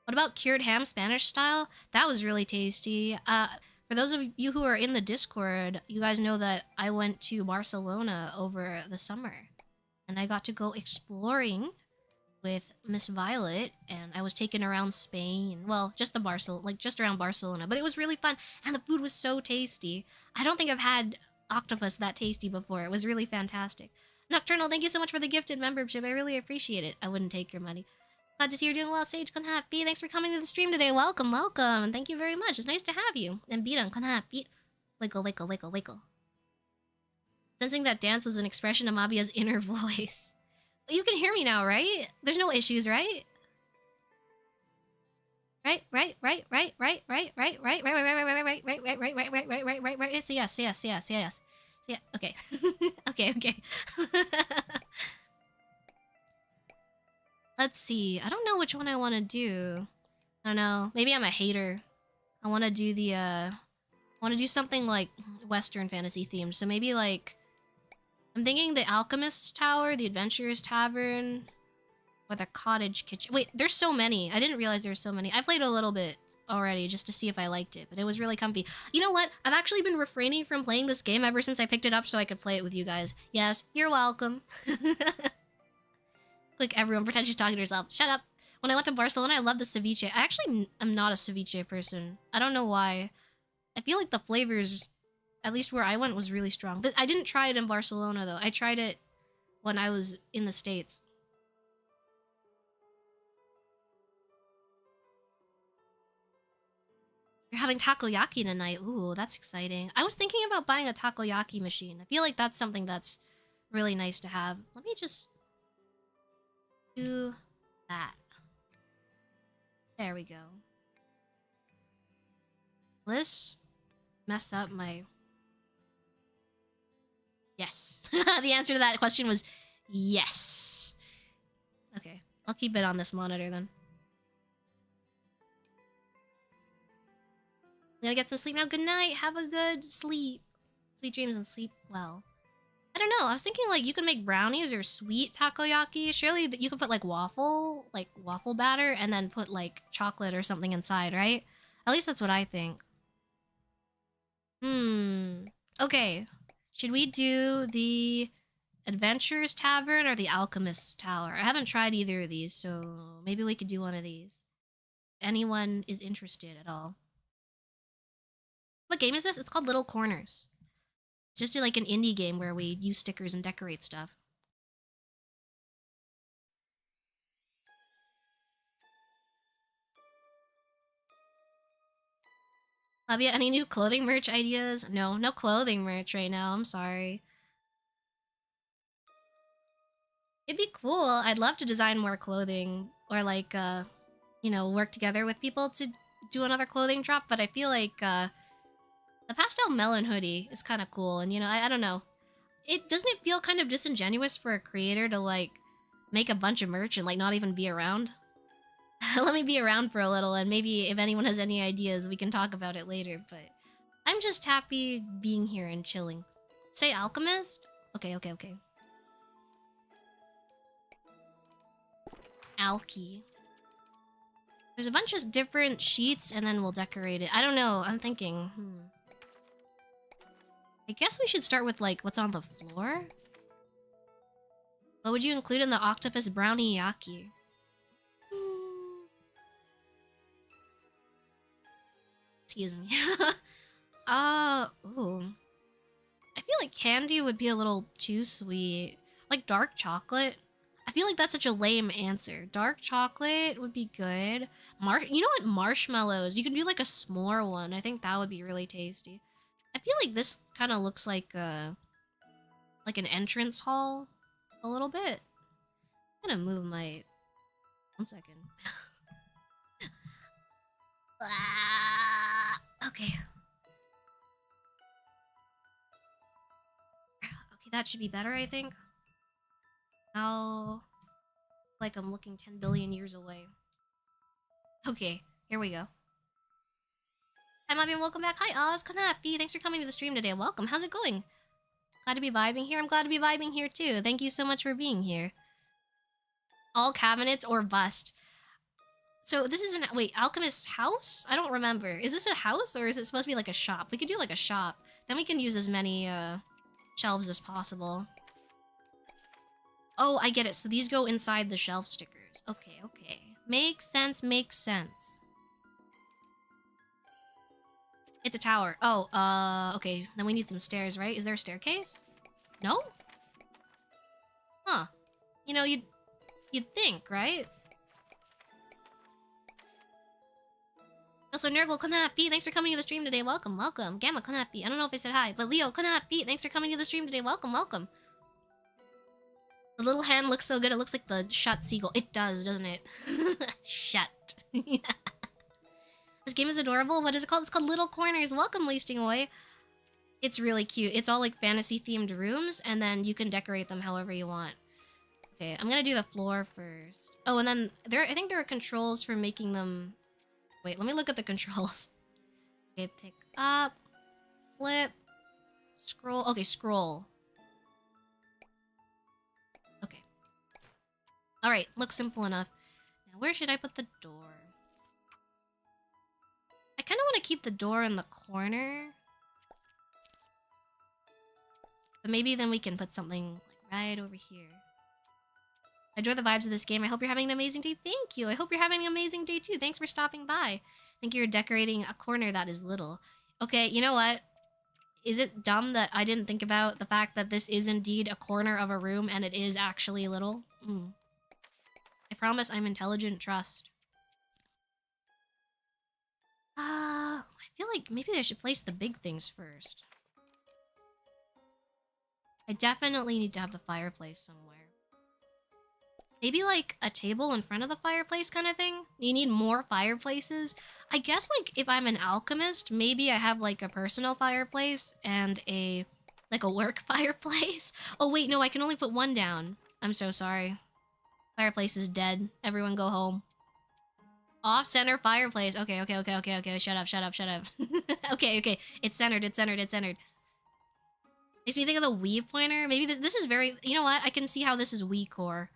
What about cured ham Spanish style? That was really tasty. For those of you who are in the Discord, you guys know that I went to Barcelona over the summer. And I got to go exploring with Miss Violet, and I was taken around Spain. Well, just just around Barcelona, but it was really fun, and the food was so tasty. I don't think I've had octopus that tasty before. It was really fantastic. Nocturnal, thank you so much for the gifted membership. I really appreciate it. I wouldn't take your money. Glad to see you're doing well, Sage. Happy. Thanks for coming to the stream today. Welcome, welcome, and thank you very much. It's nice to have you. And Biran, happy. Wiggle, wiggle, wiggle, wiggle. Sensing that dance was an expression of Mabia's inner voice. You can hear me now, right? There's no issues, right? Right. Yes, yes. Yeah, okay. Okay. Let's see. I don't know which one I want to do. I don't know. Maybe I'm a hater. I want to do something like Western fantasy themed. So maybe like, I'm thinking the Alchemist's Tower, the Adventurer's Tavern, or the Cottage Kitchen. Wait, there's so many. I didn't realize there's so many. I played a little bit already just to see if I liked it, but it was really comfy. You know what? I've actually been refraining from playing this game ever since I picked it up so I could play it with you guys. Yes, you're welcome. Like everyone, pretend she's talking to herself. Shut up. When I went to Barcelona, I loved the ceviche. I actually am not a ceviche person. I don't know why. I feel like the flavors, at least where I went, was really strong. I didn't try it in Barcelona, though. I tried it when I was in the States. You're having takoyaki tonight. Ooh, that's exciting. I was thinking about buying a takoyaki machine. I feel like that's something that's really nice to have. Let me just do that. There we go. Let's mess up my... Yes. The answer to that question was yes. Okay, I'll keep it on this monitor then. I'm gonna get some sleep now. Good night. Have a good sleep. Sweet dreams and sleep well. I don't know. I was thinking like you could make brownies or sweet takoyaki. Surely you could put like waffle batter and then put like chocolate or something inside, right? At least that's what I think. Okay. Should we do the Adventurer's Tavern or the Alchemist's Tower? I haven't tried either of these, so maybe we could do one of these. If anyone is interested at all. What game is this? It's called Little Corners. It's just like an indie game where we use stickers and decorate stuff. Flavia, any new clothing merch ideas? No clothing merch right now. I'm sorry. It'd be cool. I'd love to design more clothing or like, you know, work together with people to do another clothing drop. But I feel like the Pastel Melon hoodie is kind of cool. And, you know, I don't know. Doesn't it feel kind of disingenuous for a creator to like make a bunch of merch and like not even be around? Let me be around for a little, and maybe if anyone has any ideas, we can talk about it later, but I'm just happy being here and chilling. Say alchemist? Okay, okay, okay. Alky. There's a bunch of different sheets, and then we'll decorate it. I don't know, I'm thinking, I guess we should start with, like, what's on the floor? What would you include in the octopus brownie yaki? Excuse me. Ooh. I feel like candy would be a little too sweet. Like dark chocolate. I feel like that's such a lame answer. Dark chocolate would be good. You know what? Marshmallows. You can do like a s'more one. I think that would be really tasty. I feel like this kind of looks like an entrance hall a little bit. I'm gonna move my... One second. Okay. Okay, that should be better, I think. Now, like I'm looking 10 billion years away. Okay, here we go. Hi, Mobby, and welcome back. Hi, Oz, Kanapi. Thanks for coming to the stream today. Welcome. How's it going? Glad to be vibing here. I'm glad to be vibing here, too. Thank you so much for being here. All cabinets or bust. So this is wait, Alchemist's house? I don't remember. Is this a house or is it supposed to be like a shop? We could do like a shop. Then we can use as many shelves as possible. Oh, I get it. So these go inside the shelf stickers. Okay, okay. Makes sense, makes sense. It's a tower. Oh, okay. Then we need some stairs, right? Is there a staircase? No? Huh. You know, you'd think, right? Also, Nurgle Konapi, thanks for coming to the stream today. Welcome, welcome. Gamma Konapi, I don't know if I said hi, but Leo Konapi, thanks for coming to the stream today. Welcome, welcome. The little hand looks so good. It looks like the shut seagull. It does, doesn't it? Shut. This game is adorable. What is it called? It's called Little Corners. Welcome, Wasting Away. It's really cute. It's all like fantasy-themed rooms, and then you can decorate them however you want. Okay, I'm gonna do the floor first. Oh, and then I think there are controls for making them... Wait, let me look at the controls. Okay, pick up, flip, scroll. Okay, scroll. Okay. Alright, looks simple enough. Now, where should I put the door? I kind of want to keep the door in the corner. But maybe then we can put something like right over here. I enjoy the vibes of this game. I hope you're having an amazing day. Thank you. I hope you're having an amazing day too. Thanks for stopping by. I think you're decorating a corner that is little. Okay, you know what? Is it dumb that I didn't think about the fact that this is indeed a corner of a room and it is actually little? I promise I'm intelligent. Trust. I feel like maybe I should place the big things first. I definitely need to have the fireplace somewhere. Maybe like a table in front of the fireplace kind of thing? You need more fireplaces? I guess like if I'm an alchemist, maybe I have like a personal fireplace and a work fireplace. Oh wait, no, I can only put one down. I'm so sorry. Fireplace is dead. Everyone go home. Off-center fireplace. Okay, okay, okay, okay, okay. Shut up, shut up, shut up. Okay, okay. It's centered, it's centered, it's centered. Makes me think of the Wii pointer. Maybe this is very... You know what? I can see how this is Wii core.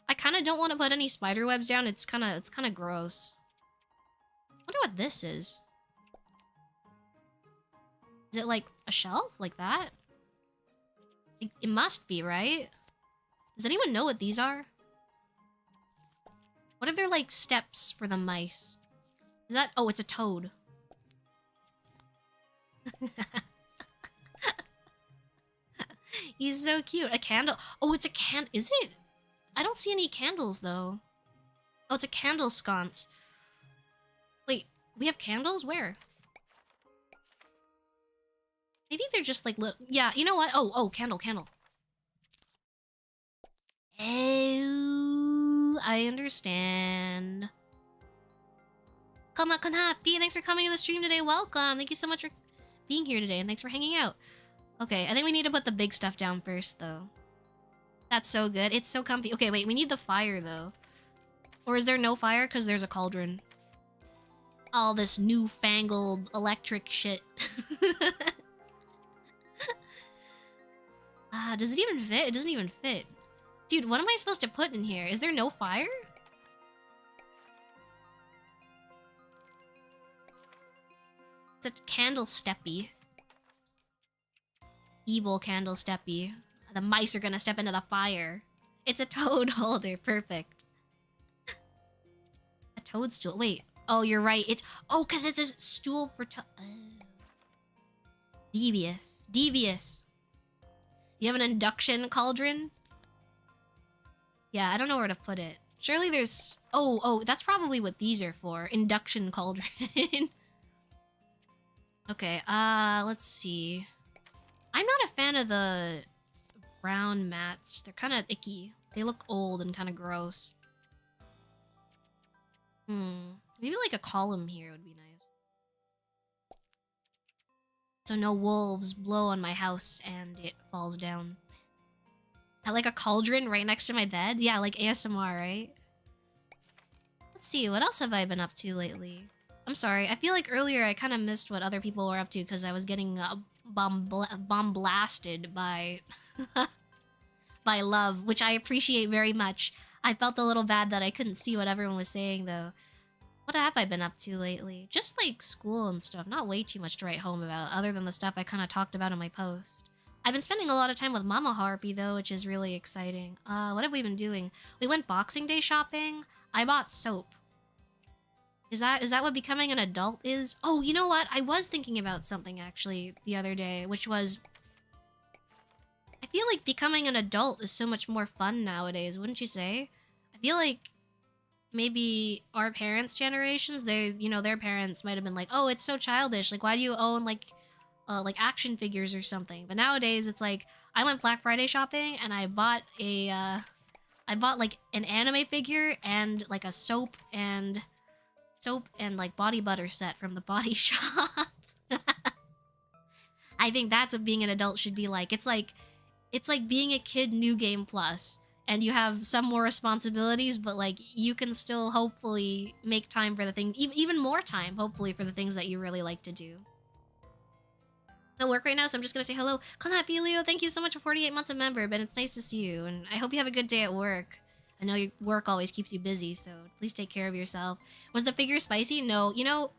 I kind of don't want to put any spider webs down. It's kind of gross. I wonder what this is. Is it like a shelf like that? It must be, right? Does anyone know what these are? What if they're like steps for the mice? Is that... Oh, it's a toad. He's so cute. A candle. Oh, it's a can... Is it? I don't see any candles, though. Oh, it's a candle sconce. Wait, we have candles? Where? Maybe they're just like little... Yeah, you know what? Oh, candle, candle. Oh, I understand. Come on, Kanapi, thanks for coming to the stream today. Welcome. Thank you so much for being here today, and thanks for hanging out. Okay, I think we need to put the big stuff down first, though. That's so good. It's so comfy. Okay, wait, we need the fire, though. Or is there no fire because there's a cauldron? All this newfangled electric shit. Does it even fit? It doesn't even fit. Dude, what am I supposed to put in here? Is there no fire? It's a candle steppy. Evil candle steppy. The mice are gonna step into the fire. It's a toad holder. Perfect. A toadstool. Wait. Oh, you're right. It's... Oh, because it's a stool for Devious. Devious. You have an induction cauldron? Yeah, I don't know where to put it. Surely there's... Oh, that's probably what these are for. Induction cauldron. Okay, let's see. I'm not a fan of the brown mats. They're kind of icky. They look old and kind of gross. Maybe like a column here would be nice. So no wolves blow on my house and it falls down. I like a cauldron right next to my bed. Yeah, like ASMR, right? Let's see, what else have I been up to lately? I'm sorry, I feel like earlier I kind of missed what other people were up to because I was getting bomb blasted by by love, which I appreciate very much. I felt a little bad that I couldn't see what everyone was saying though. What have I been up to lately? Just like school and stuff, not way too much to write home about other than the stuff I kind of talked about in my post. I've been spending a lot of time with Mama Harpy though, which is really exciting. What have we been doing? We went Boxing Day shopping. I bought soap. Is that what becoming an adult is? Oh, you know what? I was thinking about something actually the other day, which was... I feel like becoming an adult is so much more fun nowadays, wouldn't you say? I feel like maybe our parents' generations, their parents might have been like, oh, it's so childish. Like, why do you own like action figures or something? But nowadays, it's like, I went Black Friday shopping and I bought like an anime figure and like a soap and like body butter set from the Body Shop. I think that's what being an adult should be like. It's like being a kid New Game Plus, and you have some more responsibilities, but like you can still hopefully make time for the thing, even more time, hopefully, for the things that you really like to do. I work right now, so I'm just gonna say hello. Conapilio, thank you so much for 48 months a member, but it's nice to see you, and I hope you have a good day at work. I know your work always keeps you busy, so please take care of yourself. Was the figure spicy? No. You know,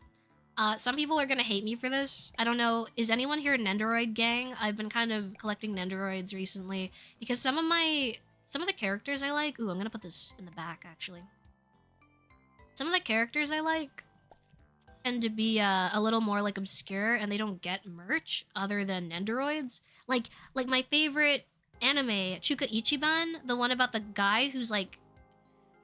some people are gonna hate me for this. I don't know. Is anyone here a Nendoroid gang? I've been kind of collecting Nendoroids recently because some of the characters I like... Ooh, I'm gonna put this in the back, actually. Some of the characters I like tend to be a little more like obscure, and they don't get merch other than Nendoroids. Like my favorite anime, Chuka Ichiban, the one about the guy who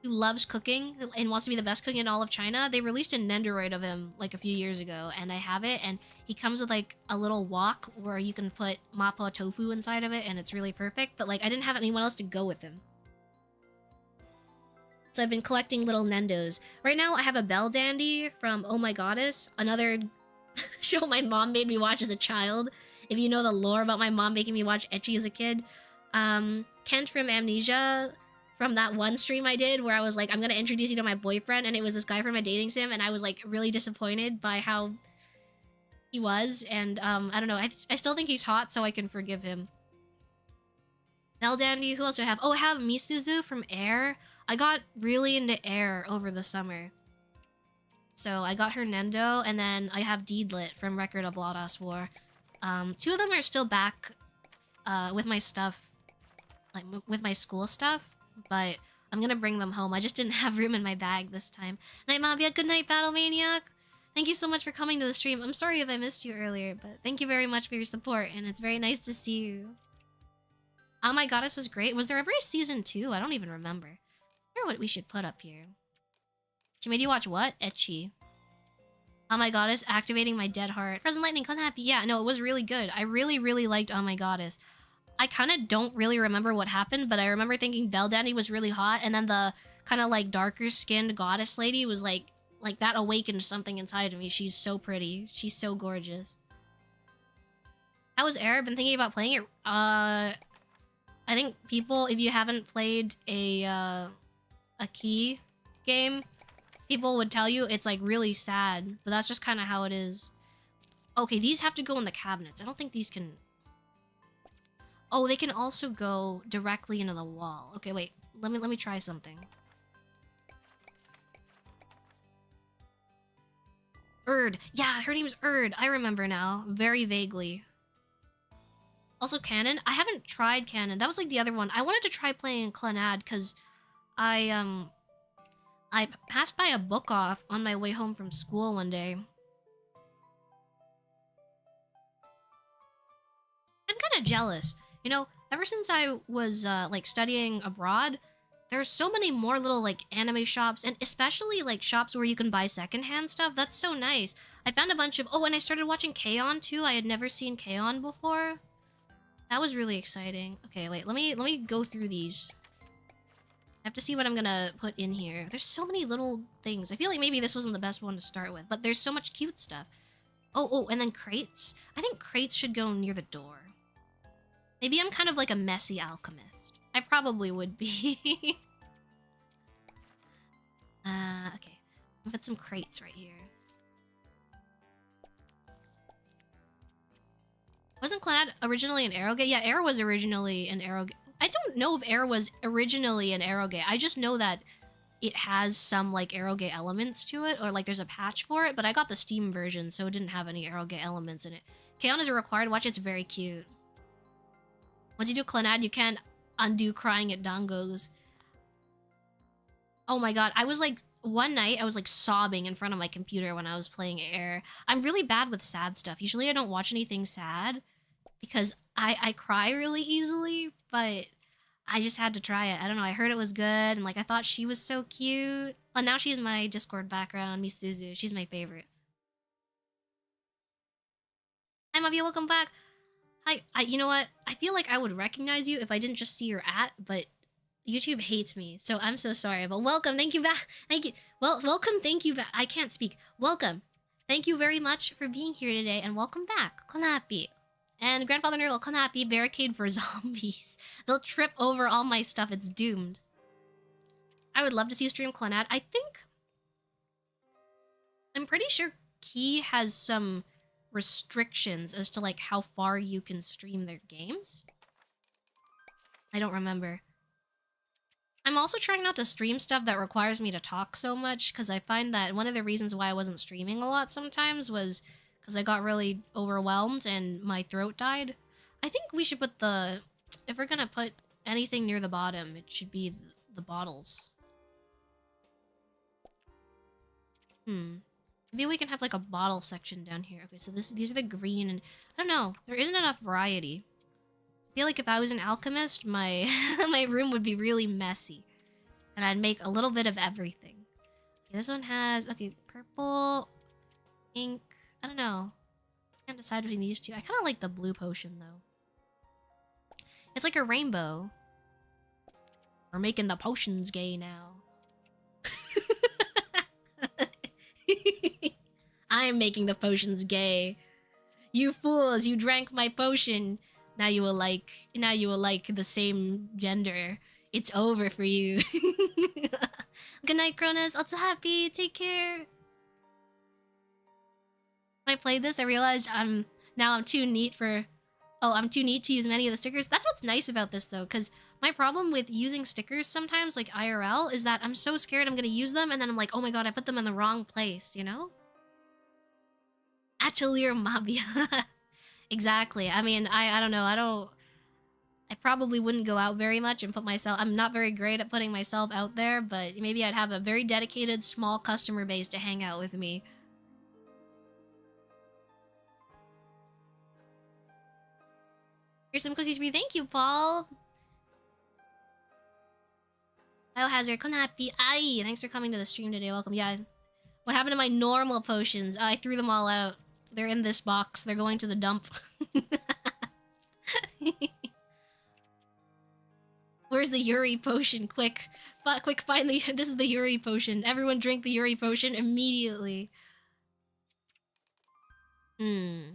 loves cooking and wants to be the best cook in all of China. They released a Nendoroid of him like a few years ago, and I have it, and he comes with like a little wok where you can put mappa tofu inside of it, and it's really perfect, but like I didn't have anyone else to go with him. So I've been collecting little Nendos. Right now I have a Bell Dandy from Oh My Goddess, another show my mom made me watch as a child. If you know the lore about my mom making me watch ecchi as a kid. Kent from Amnesia, from that one stream I did where I was like, I'm gonna introduce you to my boyfriend, and it was this guy from a dating sim, and I was like really disappointed by how he was, and I don't know, I still think he's hot, so I can forgive him. Bell Dandy, who else do I have? Oh, I have Misuzu from Air. I got really into Air over the summer. So I got her Nendo, and then I have Deedlit from Record of Lodos War. Two of them are still back with my stuff, like with my school stuff, but I'm gonna bring them home. I just didn't have room in my bag this time. Night Mavia, good night, Battle Maniac. Thank you so much for coming to the stream. I'm sorry if I missed you earlier, but thank you very much for your support, and it's very nice to see you. Oh My Goddess was great. Was there ever a season 2? I don't even remember. I wonder what we should put up here. She made you watch what? Ecchi. Oh My Goddess, activating my dead heart. Frozen Lightning, Clan Happy. Yeah, no, it was really good. I really, really liked Oh My Goddess. I kind of don't really remember what happened, but I remember thinking Bell Dandy was really hot, and then the kind of like darker skinned goddess lady was like that awakened something inside of me. She's so pretty. She's so gorgeous. How was Air? Been thinking about playing it. I think people, if you haven't played a key game, people would tell you it's like really sad, but that's just kind of how it is. Okay, these have to go in the cabinets. I don't think these can... Oh, they can also go directly into the wall. Okay, wait. Let me try something. Erd. Yeah, her name's Erd. I remember now. Very vaguely. Also, Canon. I haven't tried Canon. That was like the other one. I wanted to try playing Clannad because I passed by a book off on my way home from school one day. I'm kind of jealous. You know, ever since I was like studying abroad, there's so many more little like anime shops, and especially like shops where you can buy secondhand stuff. That's so nice. I found a bunch of... Oh, and I started watching K-On! Too. I had never seen K-On! Before. That was really exciting. Okay, wait, let me go through these. I have to see what I'm gonna put in here. There's so many little things. I feel like maybe this wasn't the best one to start with, but there's so much cute stuff. Oh, and then crates. I think crates should go near the door. Maybe I'm kind of like a messy alchemist. I probably would be. Okay. I'll put some crates right here. Wasn't Clannad originally an Arrowgate? Yeah, Arrow was originally an Arrowgate. I don't know if Arrow was originally an Arrowgate. I just know that it has some, like, Arrowgate elements to it, or, like, there's a patch for it, but I got the Steam version, so it didn't have any Arrowgate elements in it. K-On! Is a required watch. It's very cute. Once you do Clannad, you can't undo crying at dongos. Oh my god, I was, like... One night, I was, like, sobbing in front of my computer when I was playing Air. I'm really bad with sad stuff. Usually I don't watch anything sad because I cry really easily, but I just had to try it. I don't know, I heard it was good, and, like, I thought she was so cute. Well, now she's my Discord background, Miss Suzu. She's my favorite. Hi, Mavia, welcome back. Hi, you know what? I feel like I would recognize you if I didn't just see your but... YouTube hates me, so I'm so sorry. But welcome, thank you back. Thank you. Well, welcome, thank you back. I can't speak. Welcome. Thank you very much for being here today, and welcome back. Konapi. And Grandfather Nurgle, Konapi, barricade for zombies. They'll trip over all my stuff. It's doomed. I would love to see you stream Clannad. I think... I'm pretty sure Key has some restrictions as to, like, how far you can stream their games. I don't remember. I'm also trying not to stream stuff that requires me to talk so much, because I find that one of the reasons why I wasn't streaming a lot sometimes was because I got really overwhelmed and my throat died. I think we should put the... If we're gonna put anything near the bottom, it should be the bottles. Maybe we can have like a bottle section down here. Okay, so these are the green, and I don't know. There isn't enough variety. I feel like if I was an alchemist, my my room would be really messy. And I'd make a little bit of everything. Okay, this one has... Okay, purple, pink... I don't know. I can't decide between these two. I kind of like the blue potion, though. It's like a rainbow. We're making the potions gay now. I'm making the potions gay. You fools, you drank my potion. Now you will like the same gender. It's over for you. Good night, Cronus. Also happy. Take care. When I played this, I realized I'm too neat for... Oh, I'm too neat to use many of the stickers. That's what's nice about this, though, because my problem with using stickers sometimes, like IRL, is that I'm so scared I'm gonna use them, and then I'm like, oh my god, I put them in the wrong place, you know? Atelier Mavia. Exactly. I mean, I don't know. I probably wouldn't go out very much and put myself... I'm not very great at putting myself out there, but maybe I'd have a very dedicated, small customer base to hang out with me. Here's some cookies for you. Thank you, Paul. Biohazard, Konapi, Ai. Thanks for coming to the stream today. Welcome. Yeah. What happened to my normal potions? I threw them all out. They're in this box. They're going to the dump. Where's the Yuri potion? Quick. Quick, find the... This is the Yuri potion. Everyone drink the Yuri potion immediately. They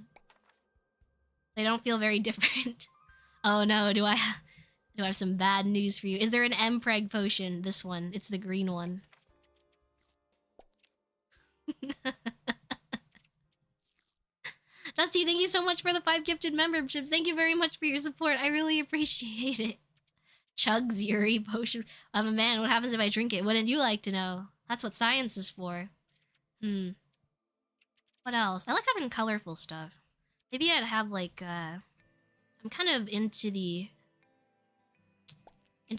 don't feel very different. Oh no, do I have some bad news for you? Is there an Mpreg potion? This one. It's the green one. Dusty, thank you so much for the 5 gifted memberships. Thank you very much for your support. I really appreciate it. Chugs Yuri potion. I'm a man. What happens if I drink it? Wouldn't you like to know? That's what science is for. What else? I like having colorful stuff. Maybe I'd have like I'm kind of into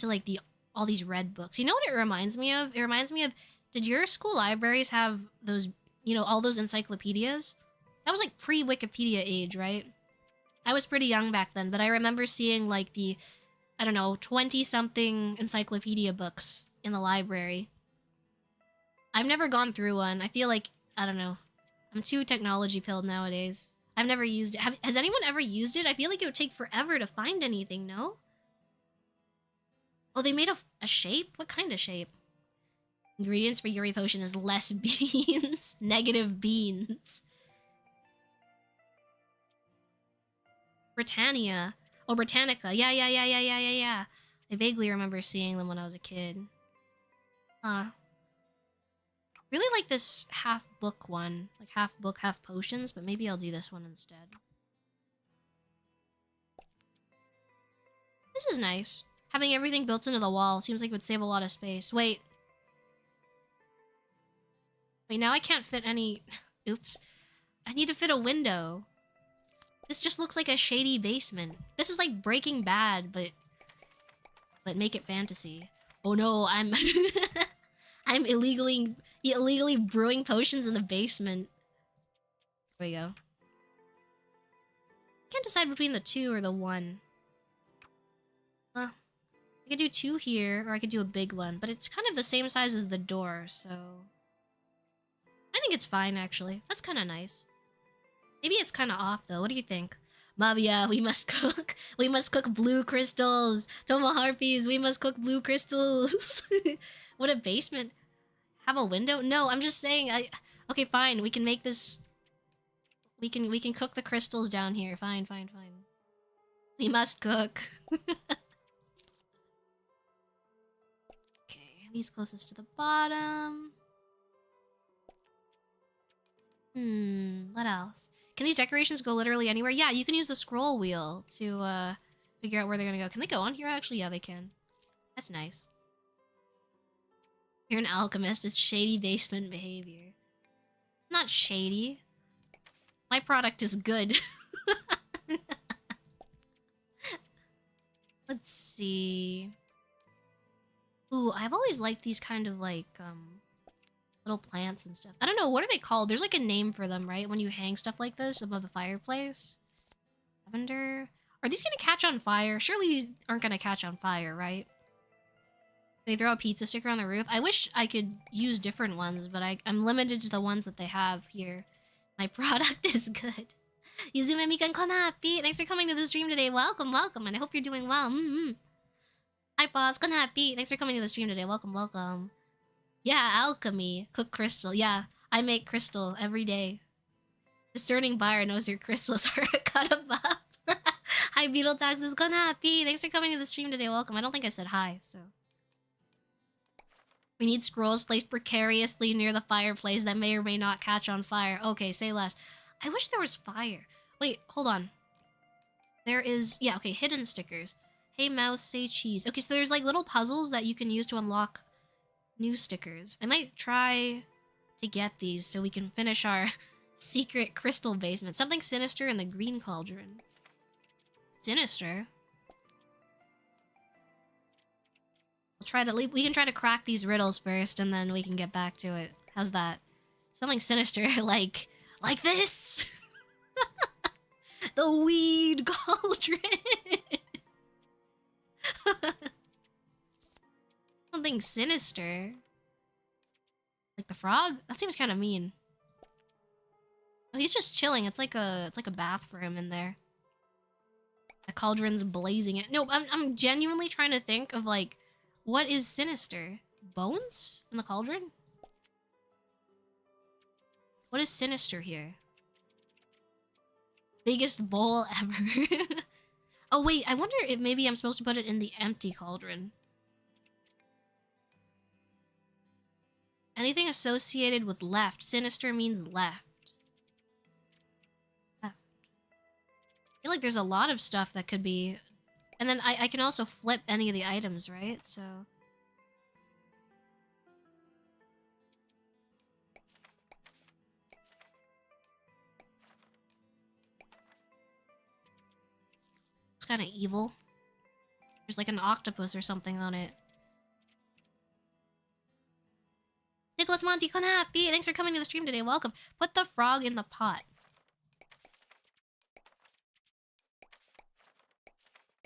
like all these red books. You know what it reminds me of? It reminds me of, did your school libraries have those, you know, all those encyclopedias? That was like pre-Wikipedia age, right? I was pretty young back then, but I remember seeing like the, I don't know, 20-something encyclopedia books in the library. I've never gone through one. I feel like, I don't know, I'm too technology-pilled nowadays. I've never used it. Has anyone ever used it? I feel like it would take forever to find anything, no? Oh, they made a shape? What kind of shape? Ingredients for Yuri Potion is less beans. Negative beans. Britannia. Oh, Britannica. Yeah. I vaguely remember seeing them when I was a kid. Really like this half book one. Like half book, half potions, but maybe I'll do this one instead. This is nice. Having everything built into the wall seems like it would save a lot of space. Wait, now I can't fit any... Oops. I need to fit a window. This just looks like a shady basement. This is like Breaking Bad, but make it fantasy. Oh no, I'm I'm illegally brewing potions in the basement. There we go. Can't decide between the 2 or the 1. I could do 2 here, or I could do a big one, but it's kind of the same size as the door, so I think it's fine actually. That's kind of nice. Maybe it's kind of off, though. What do you think? Mavia, we must cook. We must cook blue crystals. Tomo Harpies, we must cook blue crystals. What a basement. Have a window? No, I'm just saying. Okay, fine. We can make this. We can cook the crystals down here. Fine. We must cook. Okay, these closest to the bottom. What else? Can these decorations go literally anywhere? Yeah, you can use the scroll wheel to figure out where they're gonna go. Can they go on here? Actually, yeah, they can. That's nice. You're an alchemist. It's shady basement behavior. Not shady. My product is good. Let's see. Ooh, I've always liked these kind of like, little plants and stuff. I don't know, what are they called? There's like a name for them, right? When you hang stuff like this above the fireplace. Lavender. Are these gonna catch on fire? Surely these aren't gonna catch on fire, right? They throw a pizza sticker on the roof. I wish I could use different ones, but I'm limited to the ones that they have here. My product is good. Yuzume Mikan Konapi, thanks for coming to the stream today. Welcome, and I hope you're doing well. Hi, boss. Konapi, thanks for coming to the stream today. Welcome. Yeah, alchemy. Cook crystal. Yeah, I make crystal every day. Discerning buyer knows your crystals are a cut above. Hi, Beetle Taxes. Konapi, thanks for coming to the stream today. Welcome. I don't think I said hi, so... We need scrolls placed precariously near the fireplace that may or may not catch on fire. Okay, say less. I wish there was fire. Wait, hold on. There is... Yeah, okay, hidden stickers. Hey, mouse, say cheese. Okay, so there's like little puzzles that you can use to unlock new stickers. I might try to get these so we can finish our secret crystal basement. Something sinister in the green cauldron. Sinister? We can try to crack these riddles first, and then we can get back to it. How's that? Something sinister, like this. The weed cauldron. Something sinister. Like the frog? That seems kind of mean. Oh, he's just chilling. It's like a bath for him in there. The cauldron's blazing it. No, I'm genuinely trying to think of like, what is sinister? Bones in the cauldron? What is sinister here? Biggest bowl ever. Oh wait, I wonder if maybe I'm supposed to put it in the empty cauldron. Anything associated with left. Sinister means left. Left. I feel like there's a lot of stuff that could be... And then I can also flip any of the items, right? So... It's kind of evil. There's like an octopus or something on it. Nicholas Monty, happy. Thanks for coming to the stream today. Welcome. Put the frog in the pot.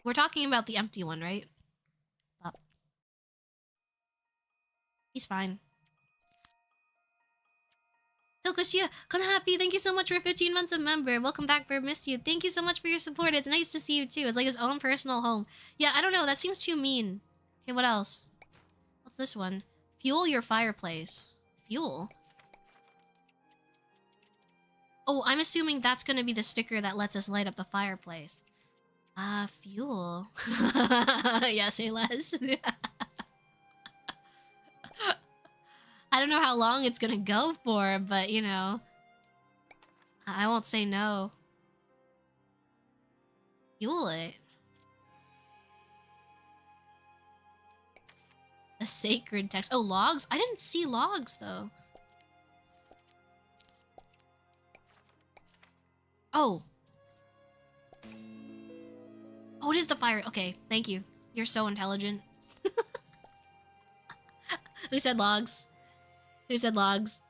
We're talking about the empty one, right? Up. He's fine. Tokushia, happy. Thank you so much for 15 months of member. Welcome back, Bird. Missed you. Thank you so much for your support. It's nice to see you too. It's like his own personal home. Yeah, I don't know. That seems too mean. Okay, what else? What's this one? Fuel your fireplace. Fuel? Oh, I'm assuming that's gonna be the sticker that lets us light up the fireplace. Fuel. Yeah, say less. I don't know how long it's gonna go for, but you know, I won't say no. Fuel it. A sacred text. Oh, logs? I didn't see logs, though. Oh. Oh, it is the fire. Okay, thank you. You're so intelligent. Who said logs? Who said logs?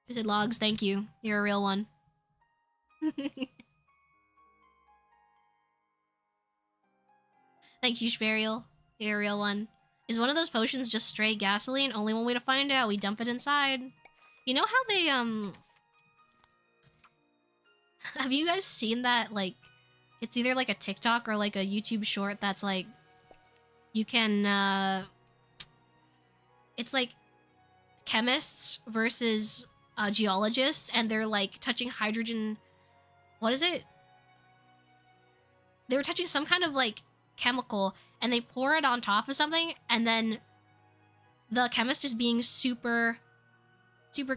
Who said logs? Thank you. You're a real one. Thank you, Shverial. You're a real one. Is one of those potions just straight gasoline? Only one way to find out. We dump it inside. You know how they, have you guys seen that, like... It's either like a TikTok or like a YouTube short that's like... You can, It's like... chemists versus geologists, and they're like touching hydrogen... What is it? They were touching some kind of like chemical, and they pour it on top of something, and then the chemist is being super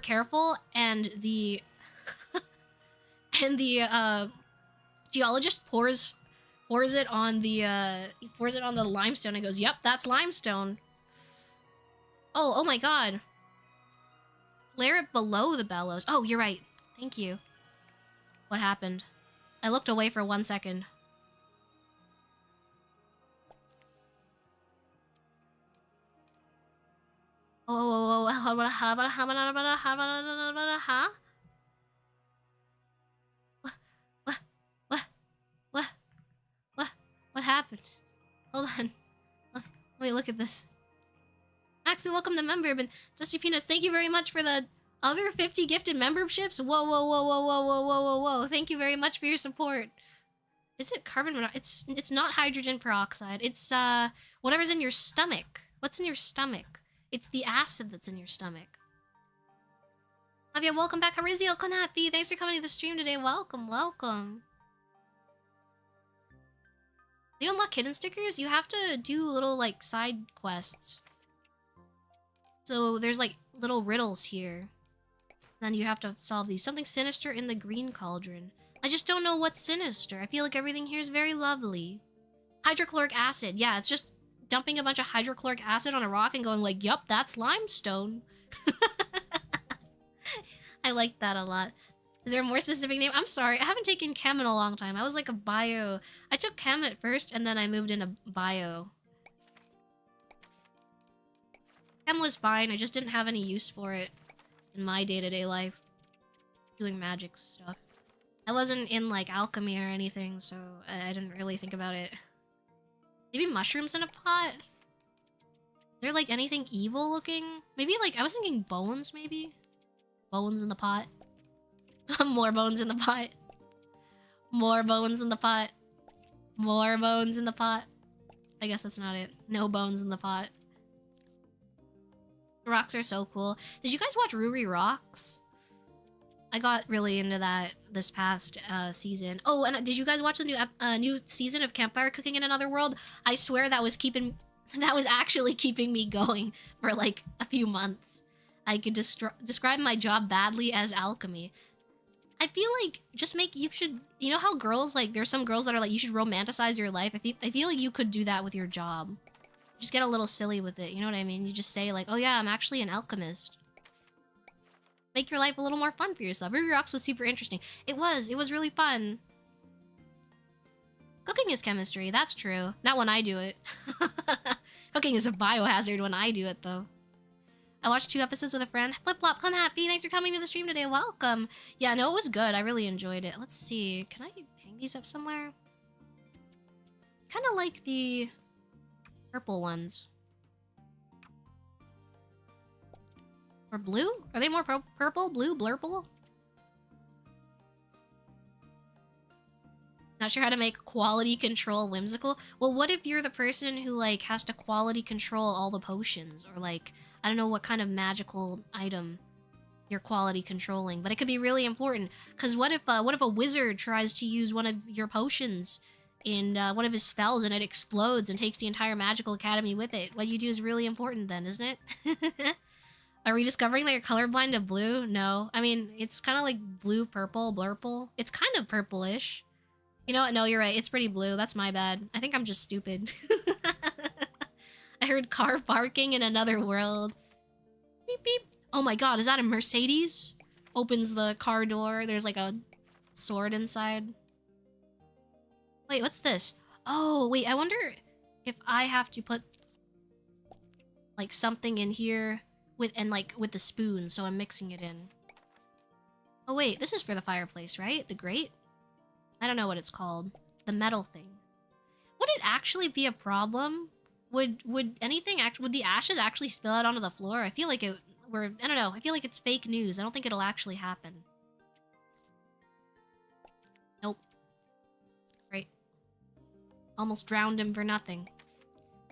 careful, and the and the geologist pours it on the limestone and goes, "Yep, that's limestone." Oh my god. Layer it below the bellows. Oh, you're right. Thank you. What happened? I looked away for 1 second. Oh, huh? What happened? Hold on. Let me look at this. Maxie, welcome to member. And Dusty Peanuts, thank you very much for the other 50 gifted memberships. Whoa. Thank you very much for your support. Is it carbon monoxide? It's not hydrogen peroxide. It's whatever's in your stomach. What's in your stomach? It's the acid that's in your stomach. Avia, welcome back. Harizio Konapi, thanks for coming to the stream today. Welcome. Do you unlock hidden stickers? You have to do little, like, side quests. So there's, like, little riddles here. Then you have to solve these. Something sinister in the green cauldron. I just don't know what's sinister. I feel like everything here is very lovely. Hydrochloric acid. Yeah, it's just dumping a bunch of hydrochloric acid on a rock and going like, yup, that's limestone. I like that a lot. Is there a more specific name? I'm sorry, I haven't taken chem in a long time. I was like a bio. I took chem at first and then I moved into bio. Chem was fine, I just didn't have any use for it in my day-to-day life. Doing magic stuff. I wasn't in like alchemy or anything, so I didn't really think about it. Maybe mushrooms in a pot? Is there like anything evil looking? Maybe like, I was thinking bones maybe? Bones in the pot. More bones in the pot. More bones in the pot. More bones in the pot. I guess that's not it. No bones in the pot. The rocks are so cool. Did you guys watch Ruri Rocks? I got really into that this past season. Oh, and did you guys watch the new season of Campfire Cooking in Another World? I swear that was keeping That was actually keeping me going for like a few months. I could describe my job badly as alchemy. I feel like you should, you know how girls, like, there's some girls that are like, you should romanticize your life. I feel like you could do that with your job. Just get a little silly with it, you know what I mean? You just say like, oh yeah, I'm actually an alchemist. Make your life a little more fun for yourself. Ruby Rocks was super interesting. It was really fun. Cooking is chemistry, that's true. Not when I do it. Cooking is a biohazard when I do it, though. I watched 2 episodes with a friend. Flip Flop, come happy. Thanks for coming to the stream today. Welcome. Yeah, no, it was good. I really enjoyed it. Let's see. Can I hang these up somewhere? Kind of like the purple ones. Or blue? Are they more purple? Blue? Blurple? Not sure how to make quality control whimsical. Well, what if you're the person who, like, has to quality control all the potions? Or, like, I don't know what kind of magical item you're quality controlling. But it could be really important. Because what if a wizard tries to use one of your potions in one of his spells and it explodes and takes the entire magical academy with it? What you do is really important then, isn't it? Are we discovering that you're colorblind to blue? No. I mean, it's kind of like blue-purple, blurple. It's kind of purplish. You know what? No, you're right. It's pretty blue. That's my bad. I think I'm just stupid. I heard car parking in another world. Beep, beep. Oh my god, is that a Mercedes? Opens the car door. There's like a sword inside. Wait, what's this? Oh, wait, I wonder if I have to put like something in here with the spoon, so I'm mixing it in. Oh wait, this is for the fireplace, right? The grate? I don't know what it's called. The metal thing. Would it actually be a problem? Would the ashes actually spill out onto the floor? I feel like I don't know. I feel like it's fake news. I don't think it'll actually happen. Nope. Right. Almost drowned him for nothing.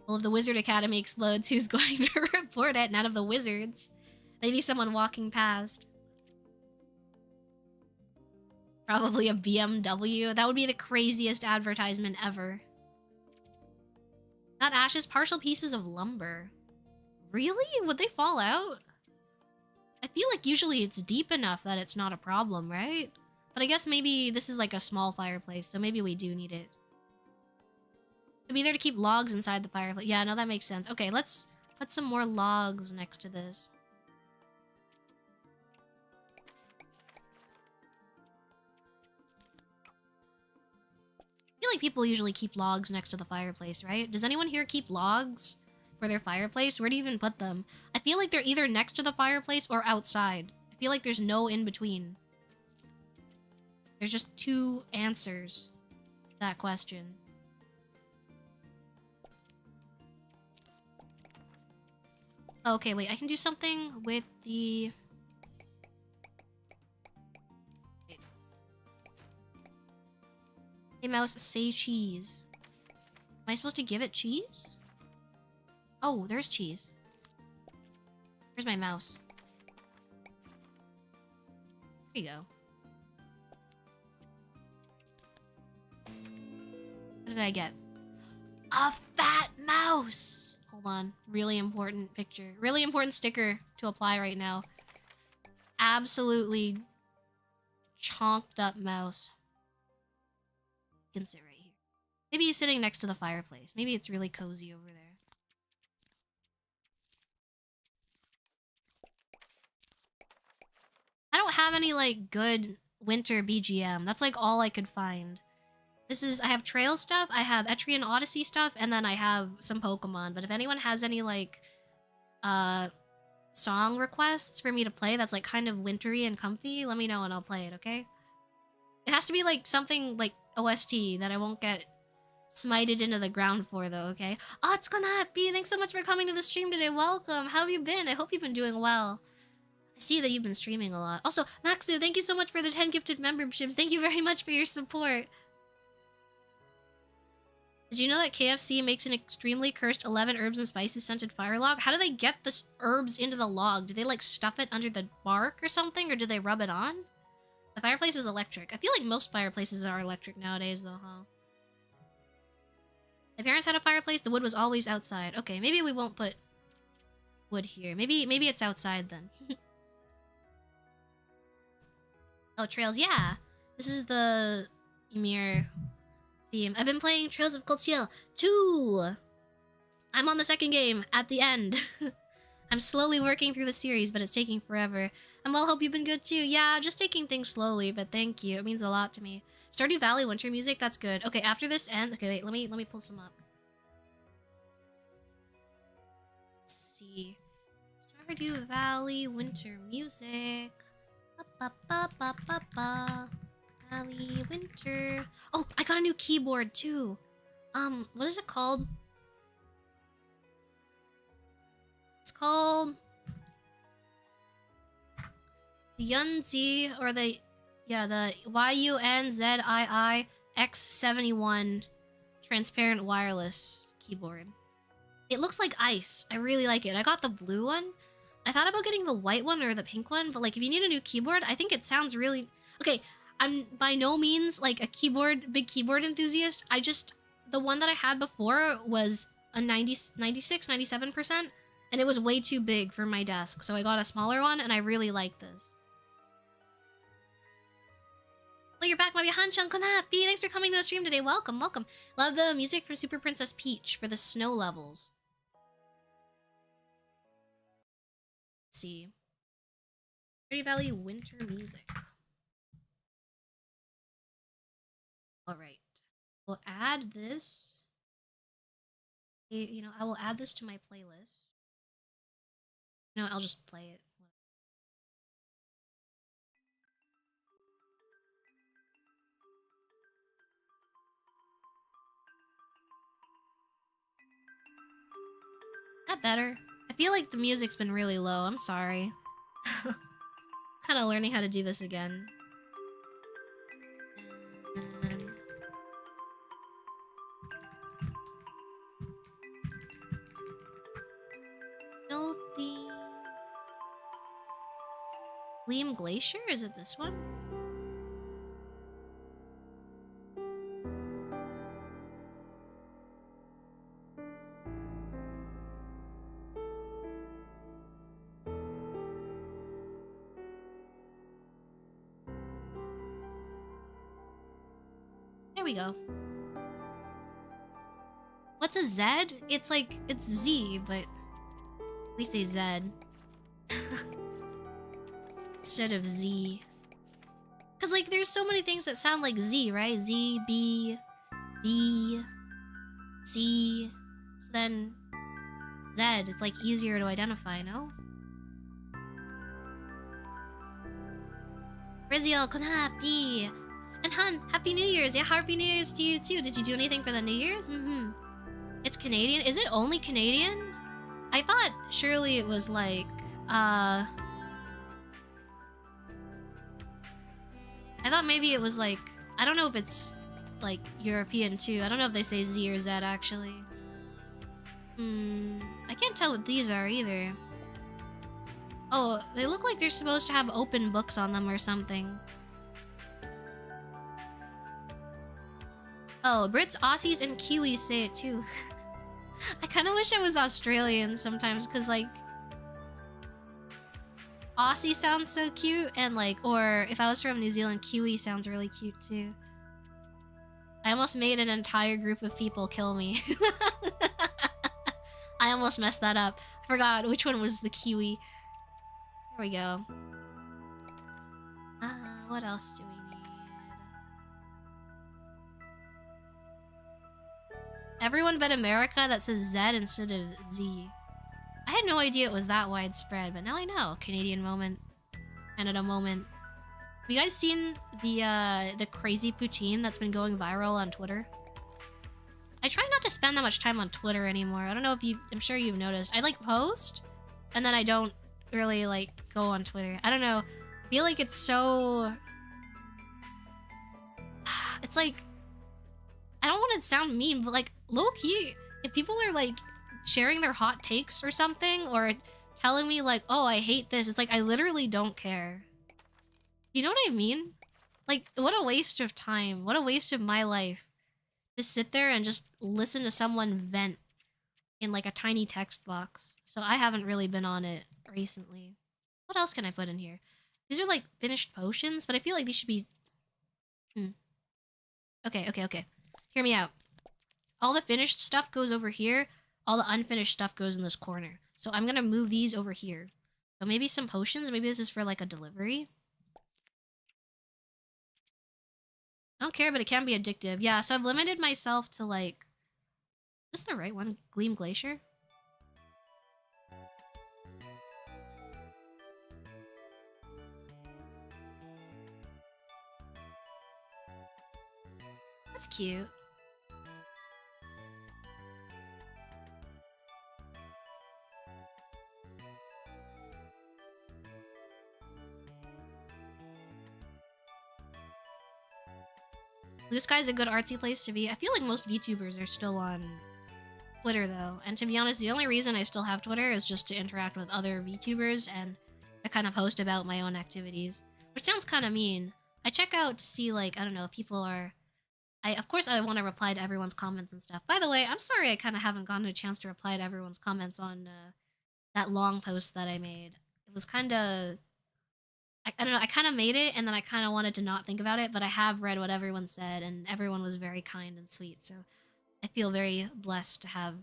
Well, if the Wizard Academy explodes, who's going to report it? None of the wizards. Maybe someone walking past. Probably a BMW. That would be the craziest advertisement ever. Not ashes, partial pieces of lumber. Really? Would they fall out? I feel like usually it's deep enough that it's not a problem, right? But I guess maybe this is like a small fireplace, so maybe we do need it. It'd be there to keep logs inside the fireplace. Yeah, no, that makes sense. Okay, let's put some more logs next to this. I feel like people usually keep logs next to the fireplace, right? Does anyone here keep logs for their fireplace? Where do you even put them? I feel like they're either next to the fireplace or outside. I feel like there's no in between. There's just 2 answers to that question. Okay, wait, I can do something with the... Hey, mouse, say cheese. Am I supposed to give it cheese? Oh, there's cheese. Where's my mouse? There you go. What did I get? A fat mouse! Hold on. Really important picture. Really important sticker to apply right now. Absolutely chonked up mouse. You can sit right here. Maybe he's sitting next to the fireplace. Maybe it's really cozy over there. I don't have any, like, good winter BGM. That's, like, all I could find. I have Trail stuff, I have Etrian Odyssey stuff, and then I have some Pokemon. But if anyone has any, like, song requests for me to play that's, like, kind of wintry and comfy, let me know and I'll play it, okay? It has to be, like, something, like, OST that I won't get smited into the ground for, though, okay? Oh, it's gonna happy! Thanks so much for coming to the stream today. Welcome! How have you been? I hope you've been doing well. I see that you've been streaming a lot. Also, Maxu, thank you so much for the 10 gifted memberships. Thank you very much for your support. Did you know that KFC makes an extremely cursed 11 herbs and spices scented fire log? How do they get the herbs into the log? Do they, like, stuff it under the bark or something? Or do they rub it on? The fireplace is electric. I feel like most fireplaces are electric nowadays, though, huh? My parents had a fireplace. The wood was always outside. Okay, maybe we won't put wood here. Maybe it's outside then. Oh, Trails, yeah. This is the Ymir theme. I've been playing Trails of Cold Steel 2. I'm on the second game at the end. I'm slowly working through the series, but it's taking forever. And well, hope you've been good too. Yeah, just taking things slowly, but thank you. It means a lot to me. Stardew Valley winter music, that's good. Okay, after this end, okay, wait, let me pull some up. Let's see. Stardew Valley winter music. Ba ba ba ba ba. Valley winter. Oh, I got a new keyboard too. What is it called? It's called the Yunzi, or the YUNZII X71 transparent wireless keyboard. It looks like ice. I really like it. I got the blue one. I thought about getting the white one or the pink one, but like if you need a new keyboard, I think it sounds really... Okay, I'm by no means like a big keyboard enthusiast. The one that I had before was a 96, 97%, and it was way too big for my desk. So I got a smaller one, and I really like this. Well, you're back, my Hanchan Konapi. Thanks for coming to the stream today. Welcome, welcome. Love the music from Super Princess Peach for the snow levels. Let's see. Stardew Valley winter music. Alright. We'll add this. You know, I will add this to my playlist. No, I'll just play it. That better? I feel like the music's been really low. I'm sorry. Kind of learning how to do this again. And... no theme. Liam Glacier? Is it this one? There we go. What's a Z? It's like, it's Z, but we say Z. Instead of Z. Because, like, there's so many things that sound like Z, right? Z, B, B, C. So then, Z, it's, like, easier to identify, no? Riziel, Konapi. And Han, Happy New Year's. Yeah, Happy New Year's to you, too. Did you do anything for the New Year's? It's Canadian. Is it only Canadian? I thought surely it was, like, I thought maybe it was like... I don't know if it's like European too. I don't know if they say Z or Z actually. I can't tell what these are either. Oh, they look like they're supposed to have open books on them or something. Oh, Brits, Aussies, and Kiwis say it too. I kind of wish I was Australian sometimes, because like... Aussie sounds so cute, and like, or if I was from New Zealand, Kiwi sounds really cute too. I almost made an entire group of people kill me. I almost messed that up. I forgot which one was the Kiwi. There we go. What else do we need? Everyone but America that says Z instead of Z. I had no idea it was that widespread, but now I know. Canadian moment. Canada moment. Have you guys seen the crazy poutine that's been going viral on Twitter? I try not to spend that much time on Twitter anymore. I don't know if you... I'm sure you've noticed. I like post, and then I don't really like go on Twitter. I don't know. I feel like it's so... It's like... I don't want to sound mean, but like, low-key, if people are like sharing their hot takes or something, or telling me like, oh, I hate this, it's like, I literally don't care. You know what I mean? Like, what a waste of time. What a waste of my life. Just sit there and just listen to someone vent in like a tiny text box. So I haven't really been on it recently. What else can I put in here? These are like finished potions, but I feel like these should be... Okay. Hear me out. All the finished stuff goes over here. All the unfinished stuff goes in this corner. So I'm gonna move these over here. So maybe some potions? Maybe this is for like a delivery? I don't care, but it can be addictive. Yeah, so I've limited myself to like... Is this the right one? Gleam Glacier? That's cute. Blue Sky's a good artsy place to be. I feel like most VTubers are still on Twitter though, and to be honest, the only reason I still have Twitter is just to interact with other VTubers and I kind of post about my own activities, which sounds kind of mean. I check out to see like, I don't know, if people are... Of course I want to reply to everyone's comments and stuff. By the way, I'm sorry I kind of haven't gotten a chance to reply to everyone's comments on that long post that I made. It was kind of... I don't know, I kind of made it and then I kind of wanted to not think about it, but I have read what everyone said and everyone was very kind and sweet, so I feel very blessed to have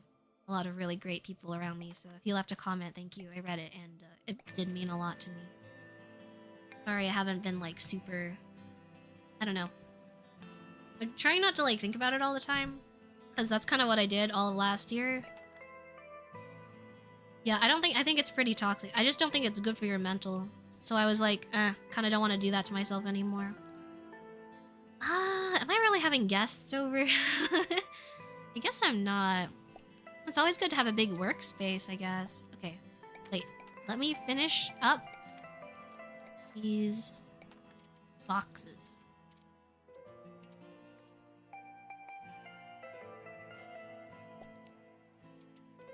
a lot of really great people around me. So if you left a comment, thank you. I read it and it did mean a lot to me. Sorry I haven't been like super... I don't know. I'm trying not to like think about it all the time, because that's kind of what I did all of last year. Yeah, I think it's pretty toxic. I just don't think it's good for your mental. So I was like, kind of don't want to do that to myself anymore. Am I really having guests over? I guess I'm not. It's always good to have a big workspace, I guess. Okay, wait. Let me finish up these boxes.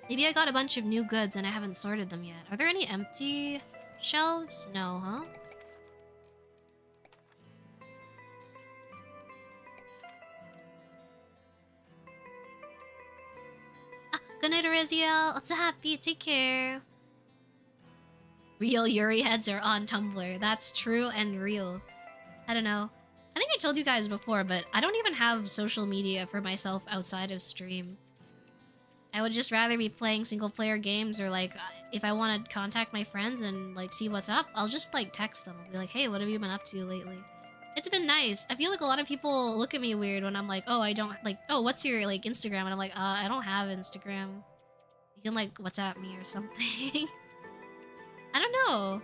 Maybe I got a bunch of new goods and I haven't sorted them yet. Are there any empty shelves? No, huh? Good night, Ariziel. It's a happy. Take care. Real Yuri heads are on Tumblr. That's true and real. I don't know. I think I told you guys before, but I don't even have social media for myself outside of stream. I would just rather be playing single-player games, or like, if I want to contact my friends and like see what's up, I'll just like text them. I'll be like, hey, what have you been up to lately? It's been nice. I feel like a lot of people look at me weird when I'm like, oh, I don't like, oh, what's your like Instagram? And I'm like, I don't have Instagram. You can like WhatsApp me or something. I don't know.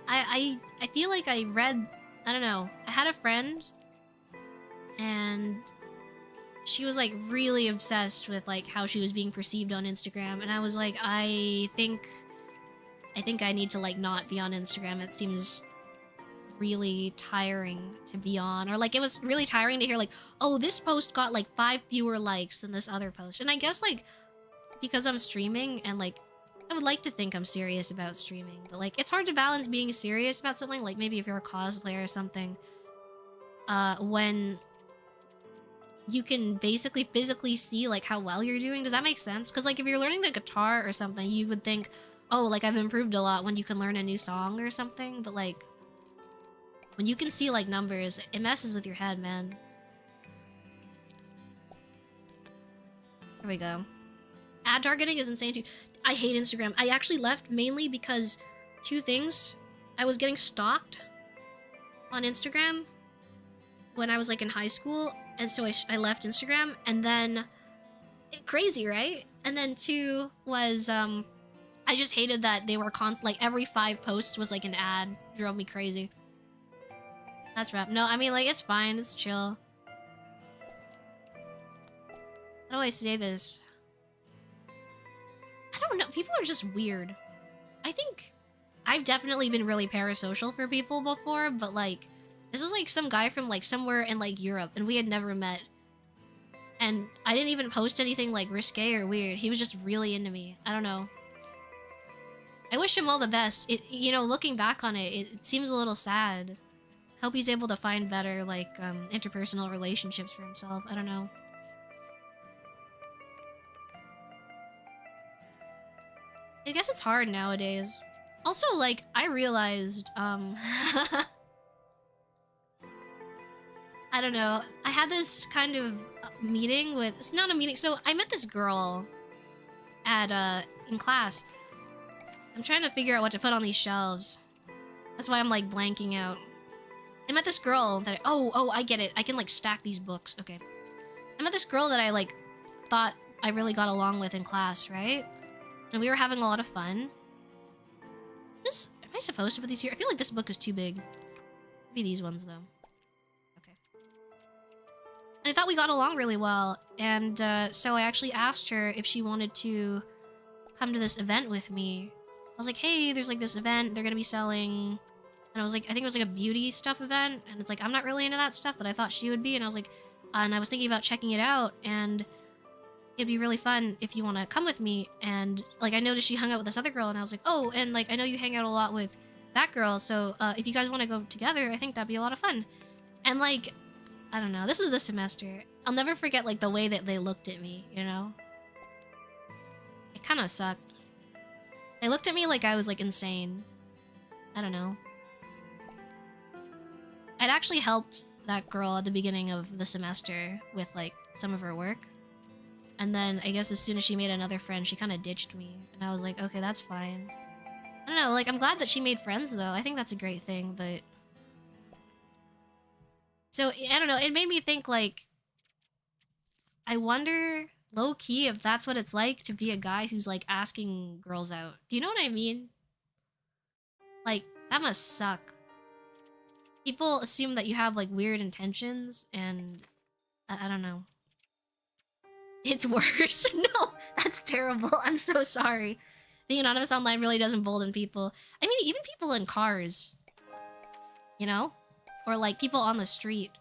I feel like I read, I don't know. I had a friend and she was like really obsessed with like how she was being perceived on Instagram, and I was like, I think I need to like not be on Instagram. It seems really tiring to be on. Or like it was really tiring to hear like, oh, this post got like 5 fewer likes than this other post. And I guess like because I'm streaming and like I would like to think I'm serious about streaming, but like it's hard to balance being serious about something, like maybe if you're a cosplayer or something, when you can basically physically see like how well you're doing. Does that make sense? Because like if you're learning the guitar or something, you would think, oh, like I've improved a lot when you can learn a new song or something, but like when you can see like numbers, it messes with your head, man. There we go. Ad targeting is insane too. I hate Instagram. I actually left mainly because 2 things. I was getting stalked on Instagram when I was like in high school, and so I left Instagram, and then crazy, right? And then 2 was I just hated that they were like every 5 posts was like an ad. Drove me crazy. That's rap. No, I mean like it's fine, it's chill. How do I say this? I don't know. People are just weird. I think I've definitely been really parasocial for people before, but like this was like some guy from like somewhere in like Europe, and we had never met. And I didn't even post anything like risque or weird. He was just really into me. I don't know. I wish him all the best. You know, looking back on it, it seems a little sad. Hope he's able to find better, like, interpersonal relationships for himself. I don't know. I guess it's hard nowadays. Also, like, I realized, I don't know. I had this kind of meeting with... It's not a meeting. So, I met this girl at, in class. I'm trying to figure out what to put on these shelves. That's why I'm, like, blanking out. I met this girl that oh, I get it. I can, like, stack these books. Okay. I met this girl that I, like, thought I really got along with in class, right? And we were having a lot of fun. Am I supposed to put these here? I feel like this book is too big. Maybe these ones, though. Okay. And I thought we got along really well. And, so I actually asked her if she wanted to come to this event with me. I was like, hey, there's, like, this event. They're gonna be selling... And I was like, I think it was, like, a beauty stuff event. And it's like, I'm not really into that stuff, but I thought she would be. And I was like... and I was thinking about checking it out. And... it'd be really fun if you want to come with me. And, like, I noticed she hung out with this other girl, and I was like, oh, and, like, I know you hang out a lot with that girl, so, if you guys want to go together, I think that'd be a lot of fun. And, like, I don't know, this is this semester. I'll never forget, like, the way that they looked at me, you know? It kind of sucked. They looked at me like I was, like, insane. I don't know. I'd actually helped that girl at the beginning of the semester with, like, some of her work. And then, I guess as soon as she made another friend, she kind of ditched me. And I was like, okay, that's fine. I don't know, like, I'm glad that she made friends, though. I think that's a great thing, but... So, I don't know, it made me think, like... I wonder, low-key, if that's what it's like to be a guy who's, like, asking girls out. Do you know what I mean? Like, that must suck. People assume that you have, like, weird intentions, and... I don't know. It's worse. No, that's terrible. I'm so sorry. Being anonymous online really does embolden people. I mean, even people in cars. You know? Or, like, people on the street.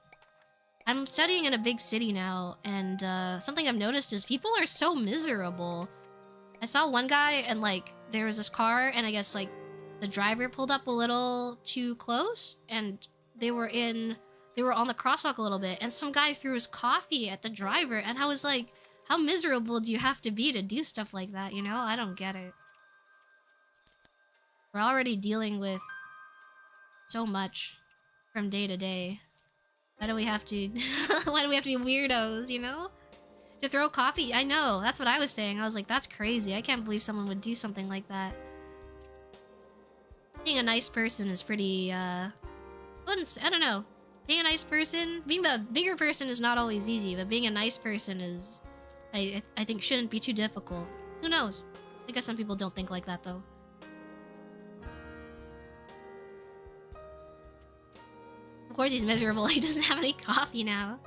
I'm studying in a big city now, and, something I've noticed is people are so miserable. I saw one guy, and, like, there was this car, and I guess, like, the driver pulled up a little too close, and they were on the crosswalk a little bit, and some guy threw his coffee at the driver, and I was like... How miserable do you have to be to do stuff like that, you know? I don't get it. We're already dealing with so much from day to day. Why do we have to... Why do we have to be weirdos, you know? To throw coffee? I know, that's what I was saying. I was like, that's crazy. I can't believe someone would do something like that. Being a nice person is pretty, I don't know. Being a nice person... Being the bigger person is not always easy, but being a nice person is... I think shouldn't be too difficult. Who knows? I guess some people don't think like that, though. Of course he's miserable. He doesn't have any coffee now.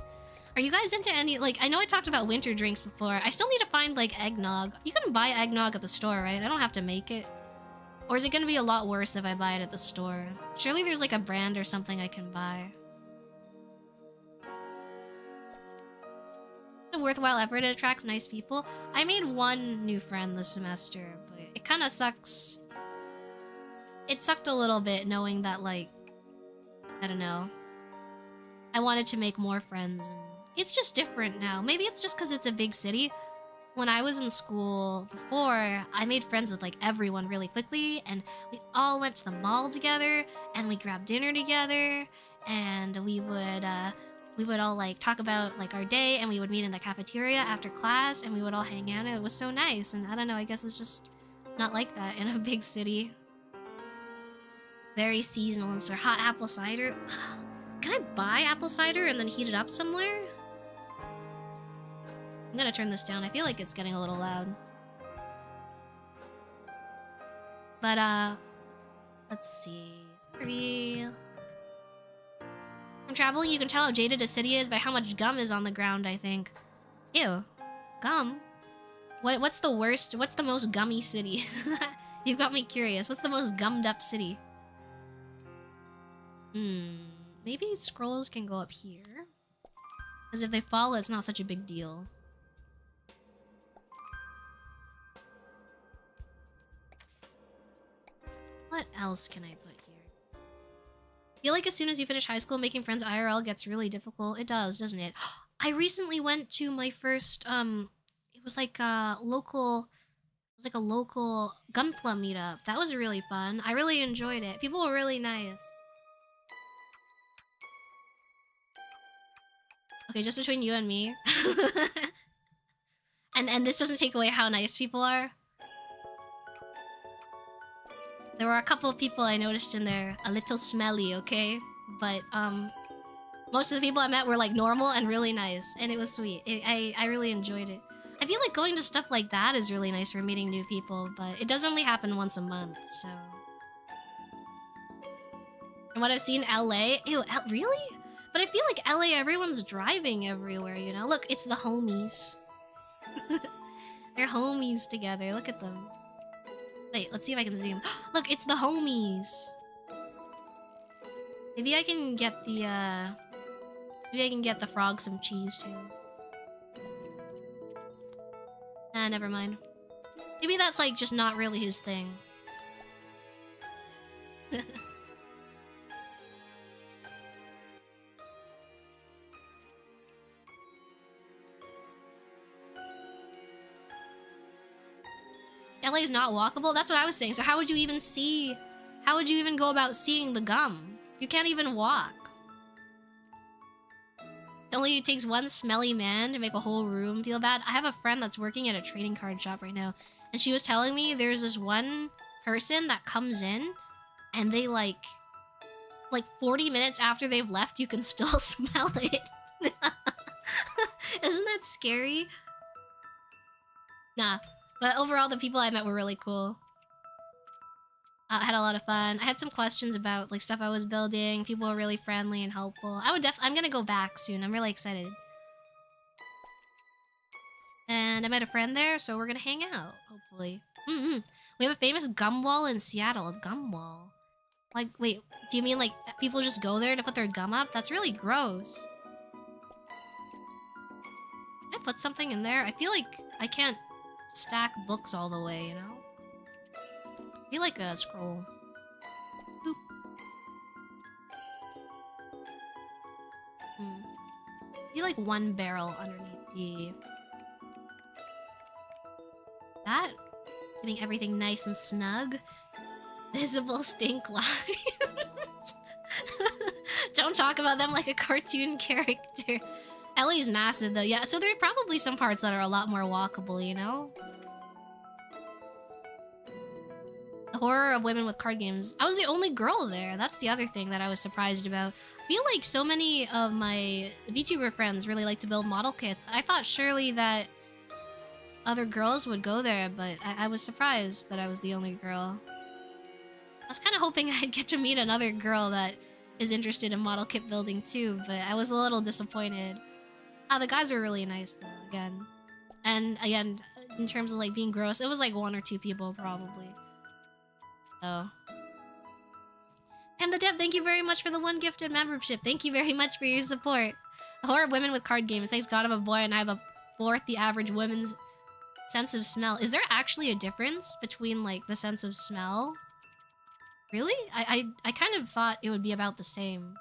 Are you guys into any... Like, I know I talked about winter drinks before. I still need to find, like, eggnog. You can buy eggnog at the store, right? I don't have to make it. Or is it gonna be a lot worse if I buy it at the store? Surely there's, like, a brand or something I can buy. A worthwhile effort. It attracts nice people. I made one new friend this semester, but it kind of sucks. It sucked a little bit knowing that, like, I don't know. I wanted to make more friends. And it's just different now. Maybe it's just because it's a big city. When I was in school before, I made friends with, like, everyone really quickly, and we all went to the mall together, and we grabbed dinner together, and we would all, like, talk about, like, our day, and we would meet in the cafeteria after class, and we would all hang out, and it was so nice. And I don't know, I guess it's just not like that in a big city. Very seasonal and stuff. Hot apple cider. Can I buy apple cider and then heat it up somewhere? I'm gonna turn this down. I feel like it's getting a little loud. But, let's see. Sorry. From traveling, you can tell how jaded a city is by how much gum is on the ground, I think. Ew. Gum? What's the worst? What's the most gummy city? You've got me curious. What's the most gummed up city? Maybe scrolls can go up here. Because if they fall, it's not such a big deal. What else can I put here? Feel like as soon as you finish high school, making friends IRL gets really difficult. It does, doesn't it? I recently went to my first it was like a local Gunpla meetup. That was really fun. I really enjoyed it. People were really nice. Okay, just between you and me. and this doesn't take away how nice people are. There were a couple of people I noticed in there a little smelly, okay? But most of the people I met were like normal and really nice, and it was sweet. I really enjoyed it. I feel like going to stuff like that is really nice for meeting new people, but it does only happen once a month, so. And what I've seen LA, ew, really? But I feel like LA, everyone's driving everywhere, you know? Look, it's the homies. They're homies together, look at them. Wait, let's see if I can zoom. Look, it's the homies. Maybe I can get the, maybe I can get the frog some cheese, too. Nah, never mind. Maybe that's, like, just not really his thing. LA is not walkable? That's what I was saying. So how would you even see... How would you even go about seeing the gum? You can't even walk. It only takes one smelly man to make a whole room feel bad. I have a friend that's working at a trading card shop right now, and she was telling me there's this one person that comes in, and they like 40 minutes after they've left, you can still smell it. Isn't that scary? Nah, but overall the people I met were really cool. I had a lot of fun. I had some questions about like stuff I was building. People were really friendly and helpful. I'm gonna go back soon. I'm really excited. And I met a friend there, so we're gonna hang out, hopefully. We have a famous gum wall in Seattle. A gum wall. Like, wait, do you mean like people just go there to put their gum up? That's really gross. Can I put something in there? I feel like I can't stack books all the way, you know? I feel like a scroll. Boop. I feel like one barrel underneath the... That? Getting everything nice and snug. Visible stink lines. Don't talk about them like a cartoon character. Ellie's massive though, yeah. So there are probably some parts that are a lot more walkable, you know? The horror of women with card games. I was the only girl there. That's the other thing that I was surprised about. I feel like so many of my VTuber friends really like to build model kits. I thought surely that other girls would go there, but I was surprised that I was the only girl. I was kind of hoping I'd get to meet another girl that is interested in model kit building too, but I was a little disappointed. The guys were really nice though, again. And again, in terms of like being gross, it was like 1 or 2 people probably. So. And the Dev, thank you very much for the 1 gifted membership. Thank you very much for your support. The horror of women with card games. Thanks God I'm a boy and I have a 4th the average woman's sense of smell. Is there actually a difference between like the sense of smell? Really? I kind of thought it would be about the same.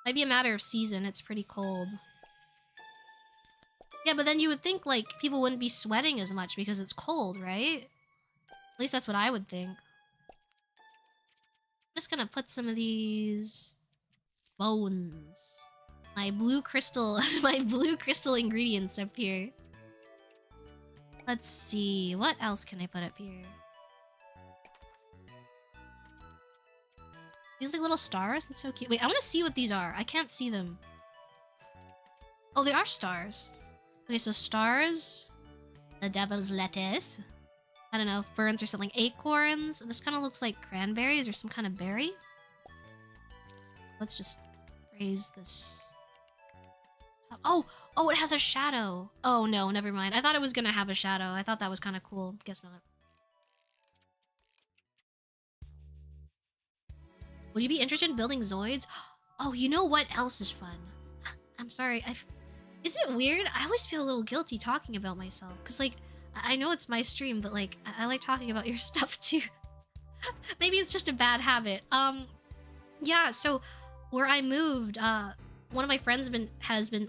Might be a matter of season. It's pretty cold. Yeah, but then you would think like people wouldn't be sweating as much because it's cold, right? At least that's what I would think. I'm just gonna put some of these bones. My blue crystal, my blue crystal ingredients up here. Let's see, what else can I put up here? These like little stars, that's so cute. Wait, I want to see what these are. I can't see them. Oh, they are stars. Okay, so stars. The devil's lettuce. I don't know, ferns or something. Acorns. This kind of looks like cranberries or some kind of berry. Let's just raise this. Oh, it has a shadow. Oh no, never mind. I thought it was gonna have a shadow. I thought that was kind of cool. Guess not. Would you be interested in building Zoids? Oh, you know what else is fun? I'm sorry. Is it weird? I always feel a little guilty talking about myself. Because, like, I know it's my stream, but, like, I like talking about your stuff, too. Maybe it's just a bad habit. Yeah, so where I moved, one of my friends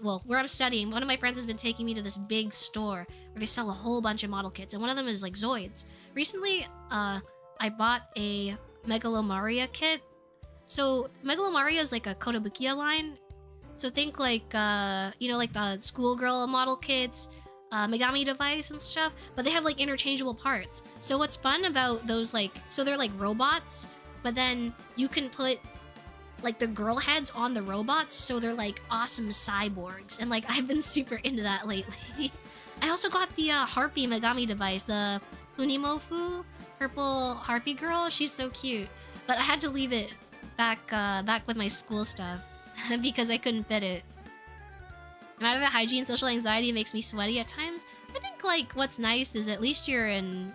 well, where I'm studying, one of my friends has been taking me to this big store where they sell a whole bunch of model kits, and one of them is like Zoids. Recently, I bought a Megalomaria kit. So Megalomaria is like a Kotobukiya line. So think like, you know, like the schoolgirl model kits, Megami device and stuff, but they have like interchangeable parts. So what's fun about those, like, so they're like robots, but then you can put like the girl heads on the robots, so they're like awesome cyborgs, and like I've been super into that lately. I also got the Harpy Megami device, the Funimofu purple Harpy girl. She's so cute, but I had to leave it back with my school stuff because I couldn't fit it. No matter the hygiene, social anxiety makes me sweaty at times. I think like what's nice is at least you're in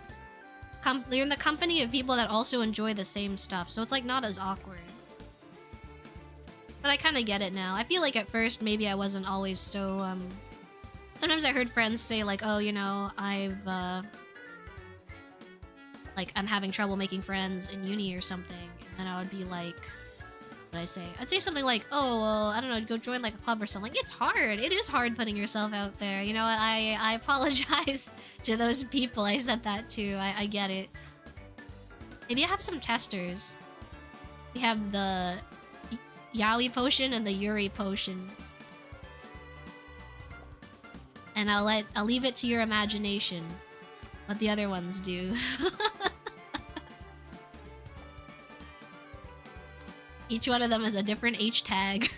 the company of people that also enjoy the same stuff, so it's like not as awkward. But I kind of get it now. I feel like at first maybe I wasn't always so sometimes I heard friends say like, oh, you know, like I'm having trouble making friends in uni or something, and then I would be like, what would I say? I'd say something like, oh, well, I don't know, go join like a club or something. Like, it's hard. It is hard putting yourself out there. You know, I apologize to those people I said that to. I get it. Maybe I have some testers. We have the Yaoi potion and the Yuri potion. And I'll leave it to your imagination what the other ones do. Each one of them is a different H tag.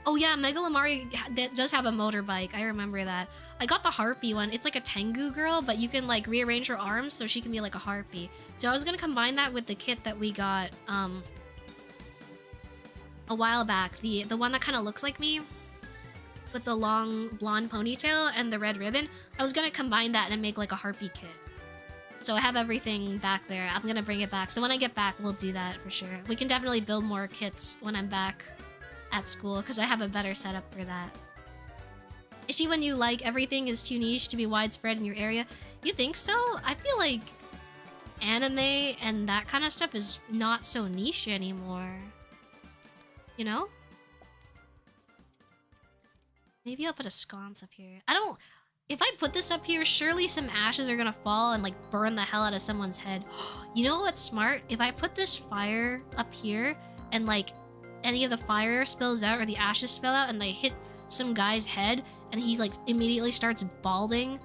Oh yeah, Megalomari does have a motorbike. I remember that. I got the Harpy one. It's like a Tengu girl, but you can like rearrange her arms so she can be like a Harpy. So I was gonna combine that with the kit that we got a while back. The one that kind of looks like me with the long blonde ponytail and the red ribbon. I was gonna combine that and make like a Harpy kit. So I have everything back there. I'm gonna bring it back. So when I get back, we'll do that for sure. We can definitely build more kits when I'm back at school, because I have a better setup for that. Issue when you like everything is too niche to be widespread in your area. You think so? I feel like anime and that kind of stuff is not so niche anymore. You know? Maybe I'll put a sconce up here. If I put this up here, surely some ashes are gonna fall and like burn the hell out of someone's head. You know what's smart? If I put this fire up here and like any of the fire spills out or the ashes spill out and they hit some guy's head and he's like immediately starts balding,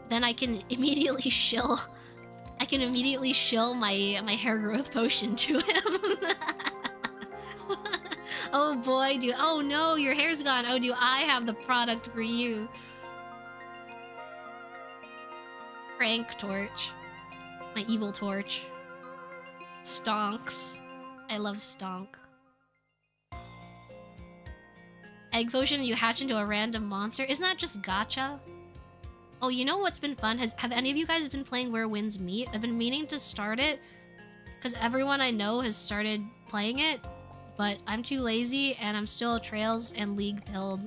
then I can immediately shill my hair growth potion to him. Oh boy, oh no, your hair's gone. Oh, do I have the product for you? Prank torch. My evil torch. Stonks. I love stonk. Egg potion, you hatch into a random monster. Isn't that just gacha? Oh, you know what's been fun? Have any of you guys been playing Where Winds Meet? I've been meaning to start it because everyone I know has started playing it, but I'm too lazy and I'm still Trails and League pilled.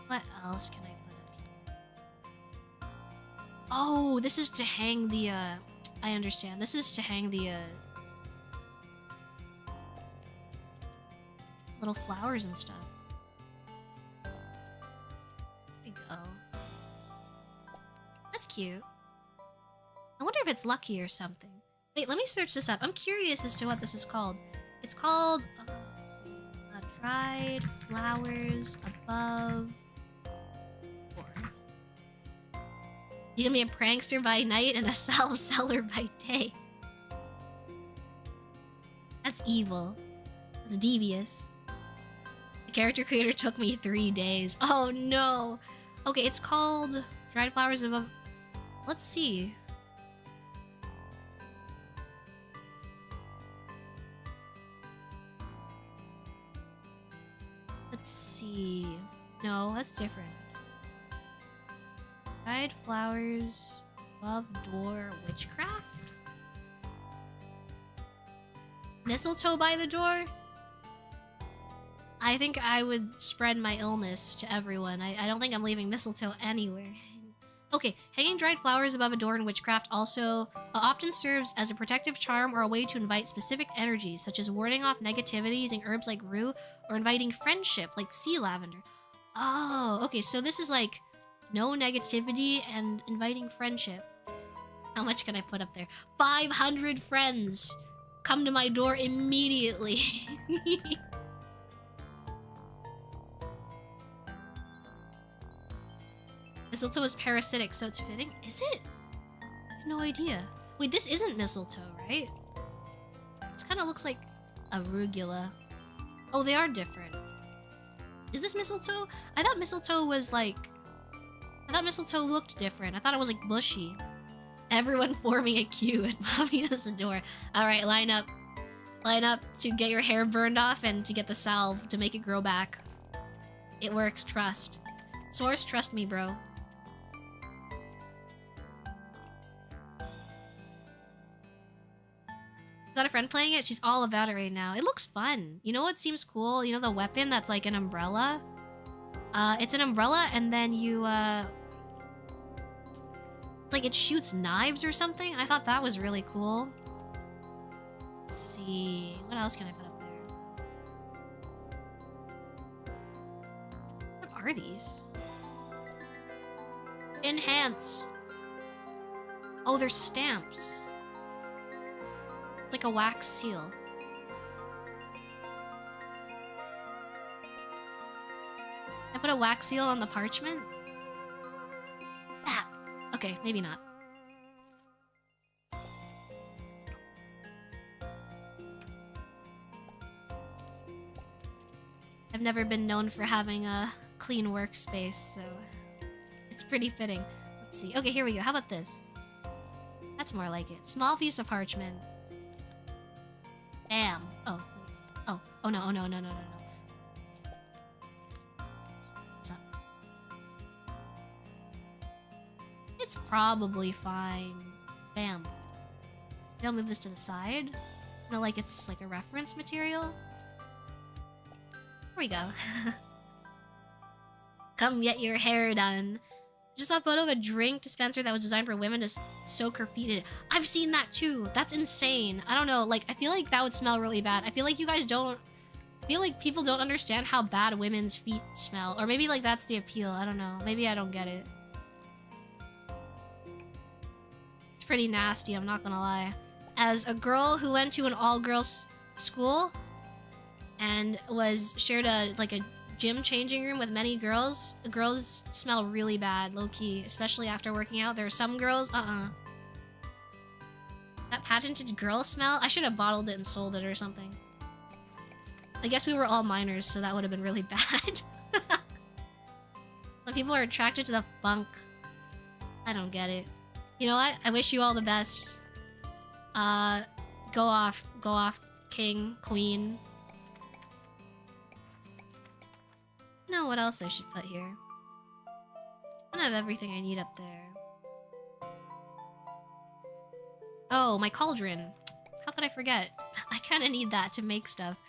What else can I put up here? Oh, this is to hang the, I understand. This is to hang the, little flowers and stuff. There we go. That's cute. I wonder if it's lucky or something. Wait, let me search this up. I'm curious as to what this is called. It's called, let's see, dried flowers above. You can be a prankster by night and a salve seller by day. That's evil. It's devious. The character creator took me 3 days. Oh no! Okay, it's called Dried Flowers Above... Let's see. Let's see. No, that's different. Dried flowers above door witchcraft? Mistletoe by the door? I think I would spread my illness to everyone. I don't think I'm leaving mistletoe anywhere. Okay, hanging dried flowers above a door in witchcraft also often serves as a protective charm or a way to invite specific energies, such as warding off negativity using herbs like rue or inviting friendship like sea lavender. Oh, okay, so this is like no negativity and inviting friendship. How much can I put up there? 500 friends! Come to my door immediately. Mistletoe is parasitic, so it's fitting. Is it? I have no idea. Wait, this isn't mistletoe, right? This kind of looks like arugula. Oh, they are different. Is this mistletoe? I thought mistletoe was like... I thought mistletoe looked different. I thought it was like bushy. Everyone forming a queue at Mommy's door. Alright, line up. Line up to get your hair burned off and to get the salve to make it grow back. It works, trust. Source, trust me, bro. Got a friend playing it? She's all about it right now. It looks fun. You know what seems cool? You know the weapon that's like an umbrella? It's an umbrella and then you, it's like it shoots knives or something? I thought that was really cool. Let's see... What else can I put up there? What are these? Enhance! Oh, they're stamps. It's like a wax seal. I put a wax seal on the parchment? Ah! Okay, maybe not. I've never been known for having a clean workspace, so it's pretty fitting. Let's see. Okay, here we go. How about this? That's more like it. Small piece of parchment. Bam. Oh. Oh. Oh no, oh no, no, no, no, no. What's up? It's probably fine. Bam. Maybe I'll move this to the side. Not like it's like a reference material. Here we go. Come get your hair done. Just saw a photo of a drink dispenser that was designed for women to soak her feet in it. I've seen that too. That's insane. I don't know. Like, I feel like that would smell really bad. I feel like you guys don't... I feel like people don't understand how bad women's feet smell. Or maybe, like, that's the appeal. I don't know. Maybe I don't get it. It's pretty nasty, I'm not gonna lie. As a girl who went to an all-girls school and shared a gym changing room with many girls, girls smell really bad, low-key, especially after working out. There are some girls, That patented girl smell? I should have bottled it and sold it or something. I guess we were all minors, so that would have been really bad. Some people are attracted to the funk. I don't get it. You know what? I wish you all the best. Go off, king, queen. Know what else I should put here? I have everything I need up there. Oh, my cauldron. How could I forget? I kind of need that to make stuff.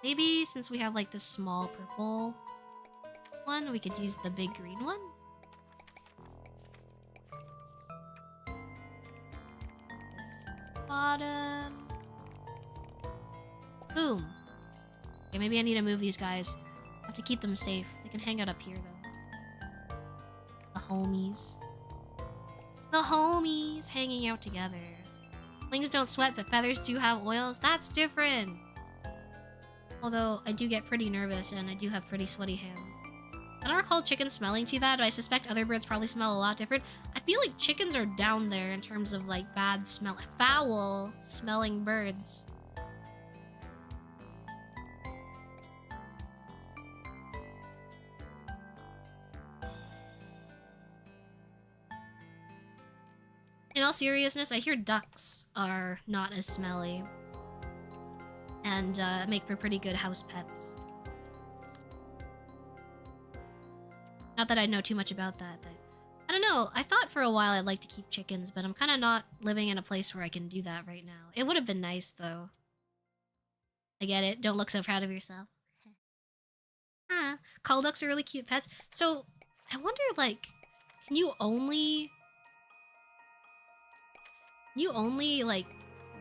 Maybe since we have like this small purple one, we could use the big green one? This bottom. Boom. Okay, maybe I need to move these guys. I have to keep them safe. They can hang out up here, though. The homies. The homies hanging out together. Wings don't sweat, but feathers do have oils. That's different! Although, I do get pretty nervous, and I do have pretty sweaty hands. I don't recall chickens smelling too bad, but I suspect other birds probably smell a lot different. I feel like chickens are down there in terms of, like, bad smell. Foul-smelling birds. In all seriousness, I hear ducks are not as smelly. And make for pretty good house pets. Not that I know too much about that, but... I don't know, I thought for a while I'd like to keep chickens, but I'm kind of not living in a place where I can do that right now. It would have been nice, though. I get it, don't look so proud of yourself. Call ducks are really cute pets. So, I wonder, like... Can you only like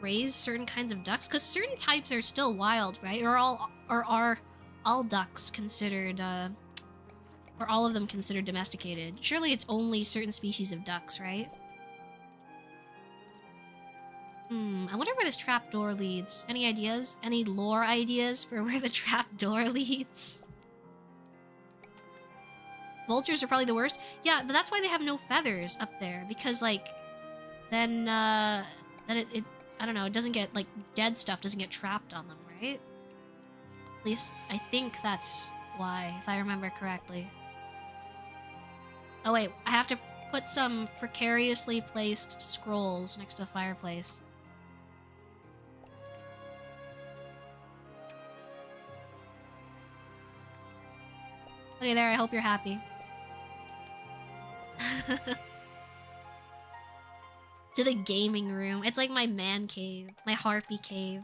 raise certain kinds of ducks? Because certain types are still wild, right? Or are all ducks considered or all of them considered domesticated? Surely it's only certain species of ducks, right? I wonder where this trapdoor leads. Any ideas? Any lore ideas for where the trapdoor leads? Vultures are probably the worst. Yeah, but that's why they have no feathers up there. Because, like, then it I don't know, it doesn't get, like, dead stuff doesn't get trapped on them, right? At least, I think that's why, if I remember correctly. Oh wait, I have to put some precariously placed scrolls next to the fireplace. Okay, there, I hope you're happy. To the gaming room. It's like my man cave, my harpy cave.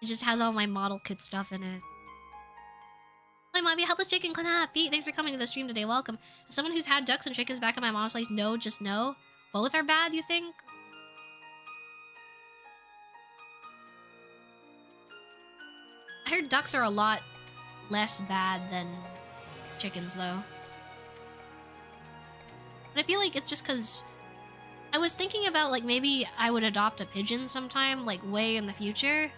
It just has all my model kit stuff in it. Hi, Mommy, helpless chicken, clap. Pete, thanks for coming to the stream today. Welcome. As someone who's had ducks and chickens back at my mom's place, no, just no. Both are bad, you think? I heard ducks are a lot less bad than chickens, though. But I feel like it's just because I was thinking about, like, maybe I would adopt a pigeon sometime, like, way in the future.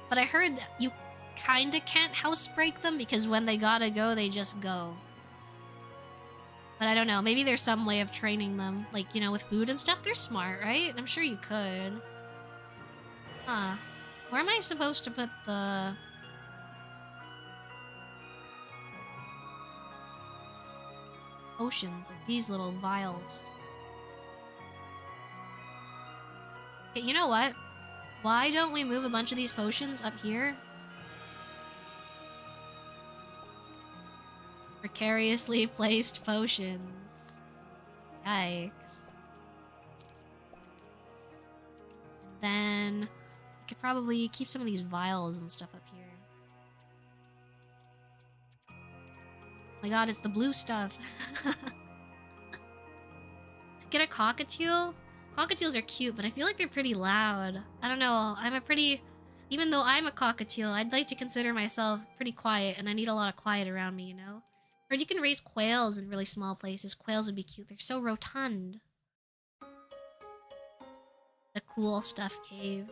But I heard you kinda can't housebreak them because when they gotta go, they just go. But I don't know, maybe there's some way of training them. Like, you know, with food and stuff, they're smart, right? I'm sure you could. Huh. Where am I supposed to put the... potions? Like these little vials. Okay, you know what? Why don't we move a bunch of these potions up here? Precariously placed potions. Yikes. Then I could probably keep some of these vials and stuff up here. Oh my god, it's the blue stuff. Get a cockatiel? Cockatiels are cute, but I feel like they're pretty loud. I don't know, even though I'm a cockatiel, I'd like to consider myself pretty quiet, and I need a lot of quiet around me, you know? Or you can raise quails in really small places. Quails would be cute. They're so rotund. The cool stuff cave.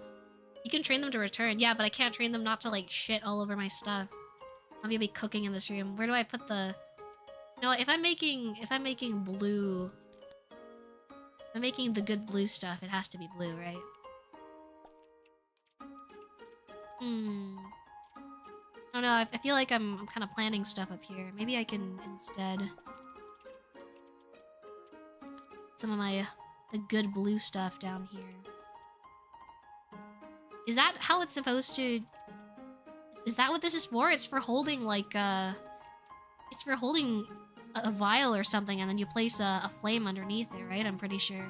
You can train them to return. Yeah, but I can't train them not to, like, shit all over my stuff. I'm gonna be cooking in this room. Where do I put the... No, if I'm making blue... If I'm making the good blue stuff, it has to be blue, right? I don't know, I feel like I'm kind of planning stuff up here. Maybe I can instead... some of the good blue stuff down here. Is that how it's supposed to... Is that what this is for? It's for holding, like, it's for holding a vial or something, and then you place a flame underneath it, right? I'm pretty sure.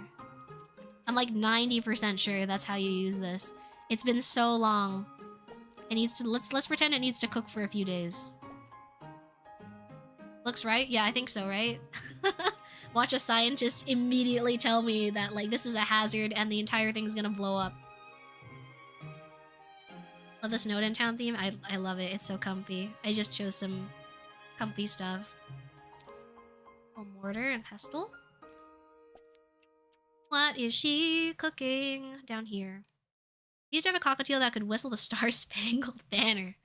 I'm like 90% sure that's how you use this. It's been so long. It needs to... Let's pretend it needs to cook for a few days. Looks right? Yeah, I think so, right? Watch a scientist immediately tell me that, like, this is a hazard and the entire thing's gonna blow up. Love the Snowed in Town theme. I love it. It's so comfy. I just chose some comfy stuff. Oh, mortar and pestle. What is she cooking down here? You used to have a cockatiel that could whistle the Star-Spangled Banner.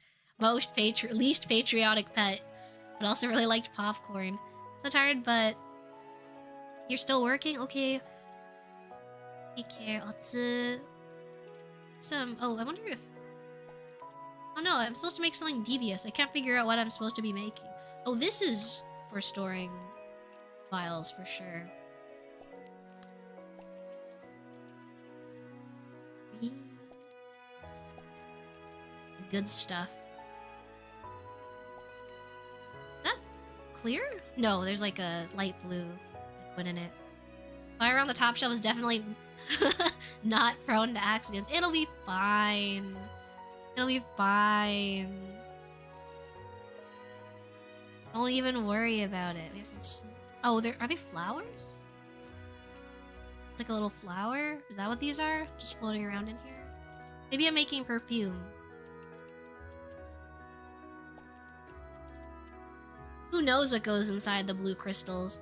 Least patriotic pet. But also really liked popcorn. So tired, but... You're still working? Okay. Take care. Oh, I wonder if... Oh no, I'm supposed to make something devious. I can't figure out what I'm supposed to be making. Oh, this is for storing files for sure. Good stuff. Is that clear? No, there's like a light blue liquid in it. Fire on the top shelf is definitely not prone to accidents. It'll be fine. It'll be fine. Don't even worry about it. Oh, are they flowers? It's like a little flower. Is that what these are? Just floating around in here? Maybe I'm making perfume. Who knows what goes inside the blue crystals?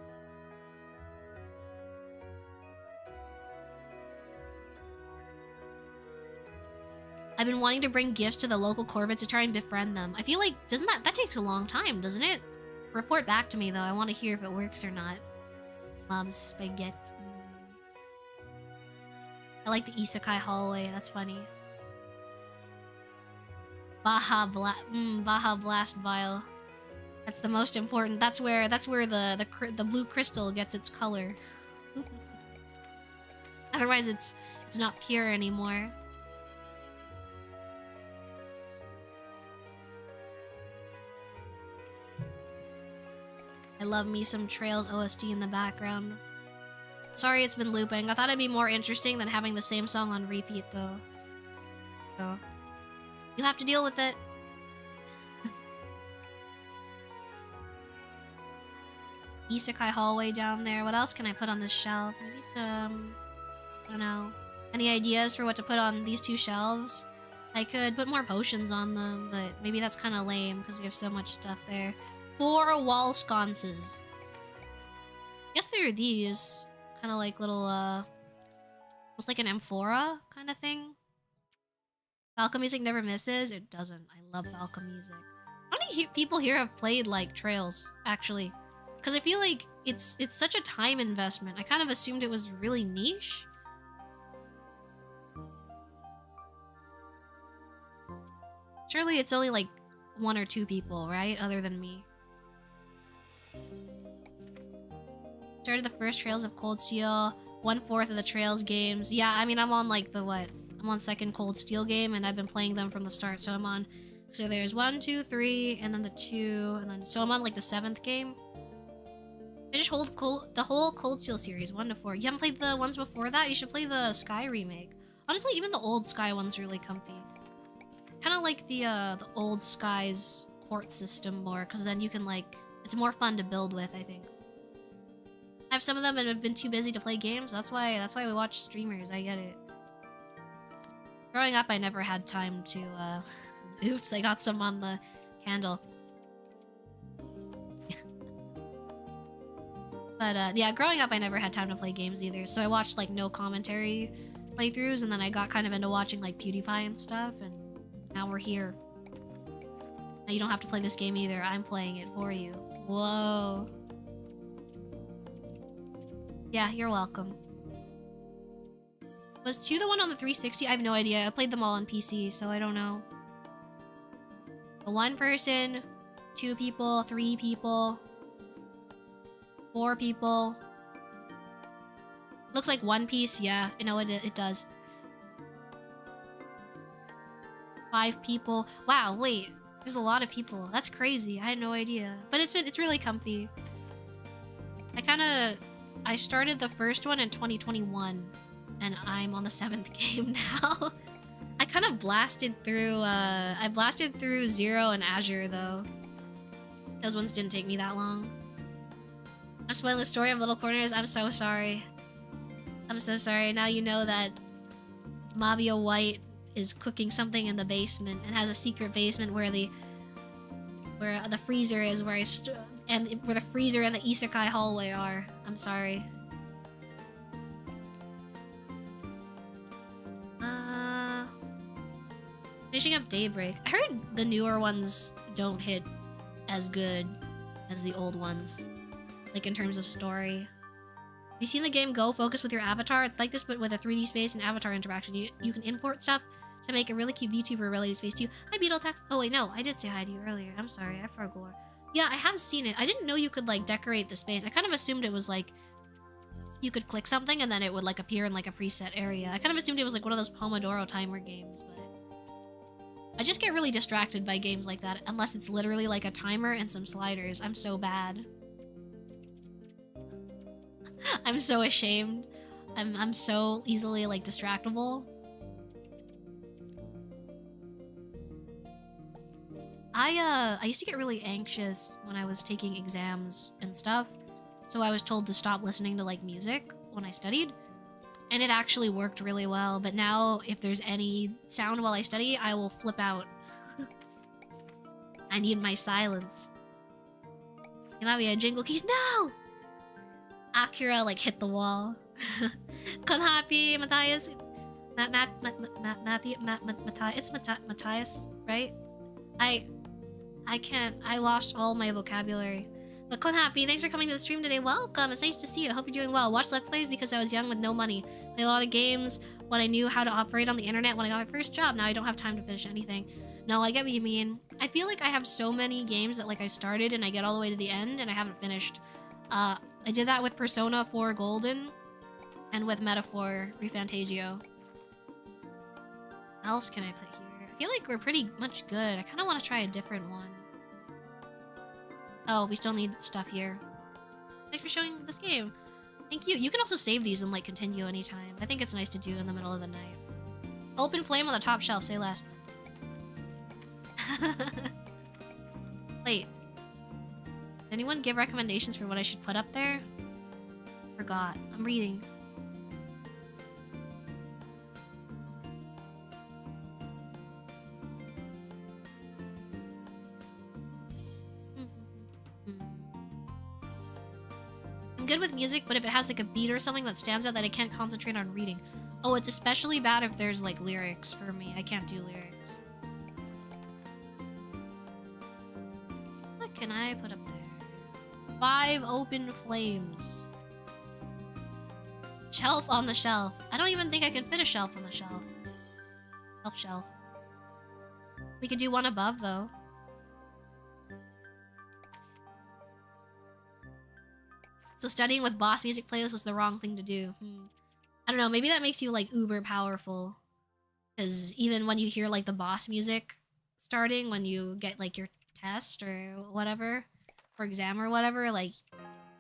I've been wanting to bring gifts to the local Corvids to try and befriend them. I feel like, doesn't that takes a long time, doesn't it? Report back to me though, I want to hear if it works or not. Mom's spaghetti. I like the isekai hallway, that's funny. Baja Blast Vial. That's the most important. That's where the blue crystal gets its color. Otherwise it's not pure anymore. I love me some Trails OST in the background. Sorry it's been looping. I thought it'd be more interesting than having the same song on repeat though. So you have to deal with it. Isekai hallway down there. What else can I put on this shelf? Maybe some... I don't know. Any ideas for what to put on these two shelves? I could put more potions on them, but maybe that's kind of lame because we have so much stuff there. 4 wall sconces. I guess there are these. Kind of like little, almost like an amphora kind of thing. Falcon music never misses. It doesn't. I love Falcon music. How many people here have played, like, Trails, actually? Because I feel like it's such a time investment. I kind of assumed it was really niche. Surely it's only, like, 1 or 2 people, right? Other than me. Started the first Trails of Cold Steel, 1/4 of the Trails games. Yeah, I mean, I'm on like the what? I'm on 2nd Cold Steel game, and I've been playing them from the start. So I'm on. So there's 1, 2, 3, and then the 2, and then so I'm on like the 7th game. I just hold the whole Cold Steel series, 1 to 4. You haven't played the ones before that? You should play the Sky remake. Honestly, even the old Sky one's really comfy. Kind of like the old Sky's court system more, because then you can like it's more fun to build with. I think. I have some of them and have been too busy to play games. That's why we watch streamers. I get it. Growing up, I never had time to. Oops, I got some on the candle. But yeah, growing up, I never had time to play games either. So I watched like no commentary playthroughs, and then I got kind of into watching like PewDiePie and stuff, and now we're here. Now you don't have to play this game either. I'm playing it for you. Whoa. Yeah, you're welcome. Was 2 the one on the 360? I have no idea. I played them all on PC, so I don't know. A 1 person, 2 people, 3 people, 4 people. Looks like One Piece. Yeah, I know it does. 5 people. Wow, wait. There's a lot of people. That's crazy. I had no idea. But it's really comfy. I started the first one in 2021, and I'm on the 7th game now. I kind of blasted through, I blasted through Zero and Azure, though. Those ones didn't take me that long. I'm spoiling the story of Little Corners. I'm so sorry. I'm so sorry. Now you know that Mavia White is cooking something in the basement and has a secret basement where the freezer is, where where the freezer and the isekai hallway are. I'm sorry. Finishing up Daybreak. I heard the newer ones don't hit as good as the old ones. Like in terms of story. Have you seen the game Go Focus with your avatar? It's like this but with a 3D space and avatar interaction. You can import stuff to make a really cute VTuber related space too. Hi Beetletax. Oh wait, no, I did say hi to you earlier. I'm sorry, I forgot. Yeah, I have seen it. I didn't know you could like decorate the space. I kind of assumed it was like you could click something and then it would like appear in like a preset area. I kind of assumed it was like one of those Pomodoro timer games, but I just get really distracted by games like that unless it's literally like a timer and some sliders. I'm so bad. I'm so ashamed. I'm so easily like distractible. I used to get really anxious when I was taking exams and stuff, so I was told to stop listening to like music when I studied. And it actually worked really well, but now if there's any sound while I study, I will flip out. I need my silence. Mavia, jingle keys, no! Akira, like, hit the wall. Konhapi, Matthias... Matthias, it's Matthias, right? I can't, I lost all my vocabulary. But Konhapi, thanks for coming to the stream today. Welcome, it's nice to see you. I hope you're doing well. Watch Let's Plays because I was young with no money. Played a lot of games when I knew how to operate on the internet when I got my first job. Now I don't have time to finish anything. No, I get what you mean. I feel like I have so many games that like I started and I get all the way to the end and I haven't finished. I did that with Persona 4 Golden and with Metaphor Refantasio. What else can I put here? I feel like we're pretty much good. I kind of want to try a different one. Oh, we still need stuff here. Thanks for showing this game. Thank you. You can also save these and like continue anytime. I think it's nice to do in the middle of the night. Open flame on the top shelf, say less. Wait. Did anyone give recommendations for what I should put up there? Forgot. I'm reading. I'm good with music, but if it has like a beat or something that stands out that I can't concentrate on reading. Oh, it's especially bad if there's like lyrics for me. I can't do lyrics. What can I put up there? 5 open flames. Shelf on the shelf. I don't even think I can fit a shelf on the shelf. Shelf. We could do one above though. So studying with boss music playlist was the wrong thing to do. I don't know, maybe that makes you like uber powerful. Because even when you hear like the boss music starting, when you get like your test or whatever, for exam or whatever, like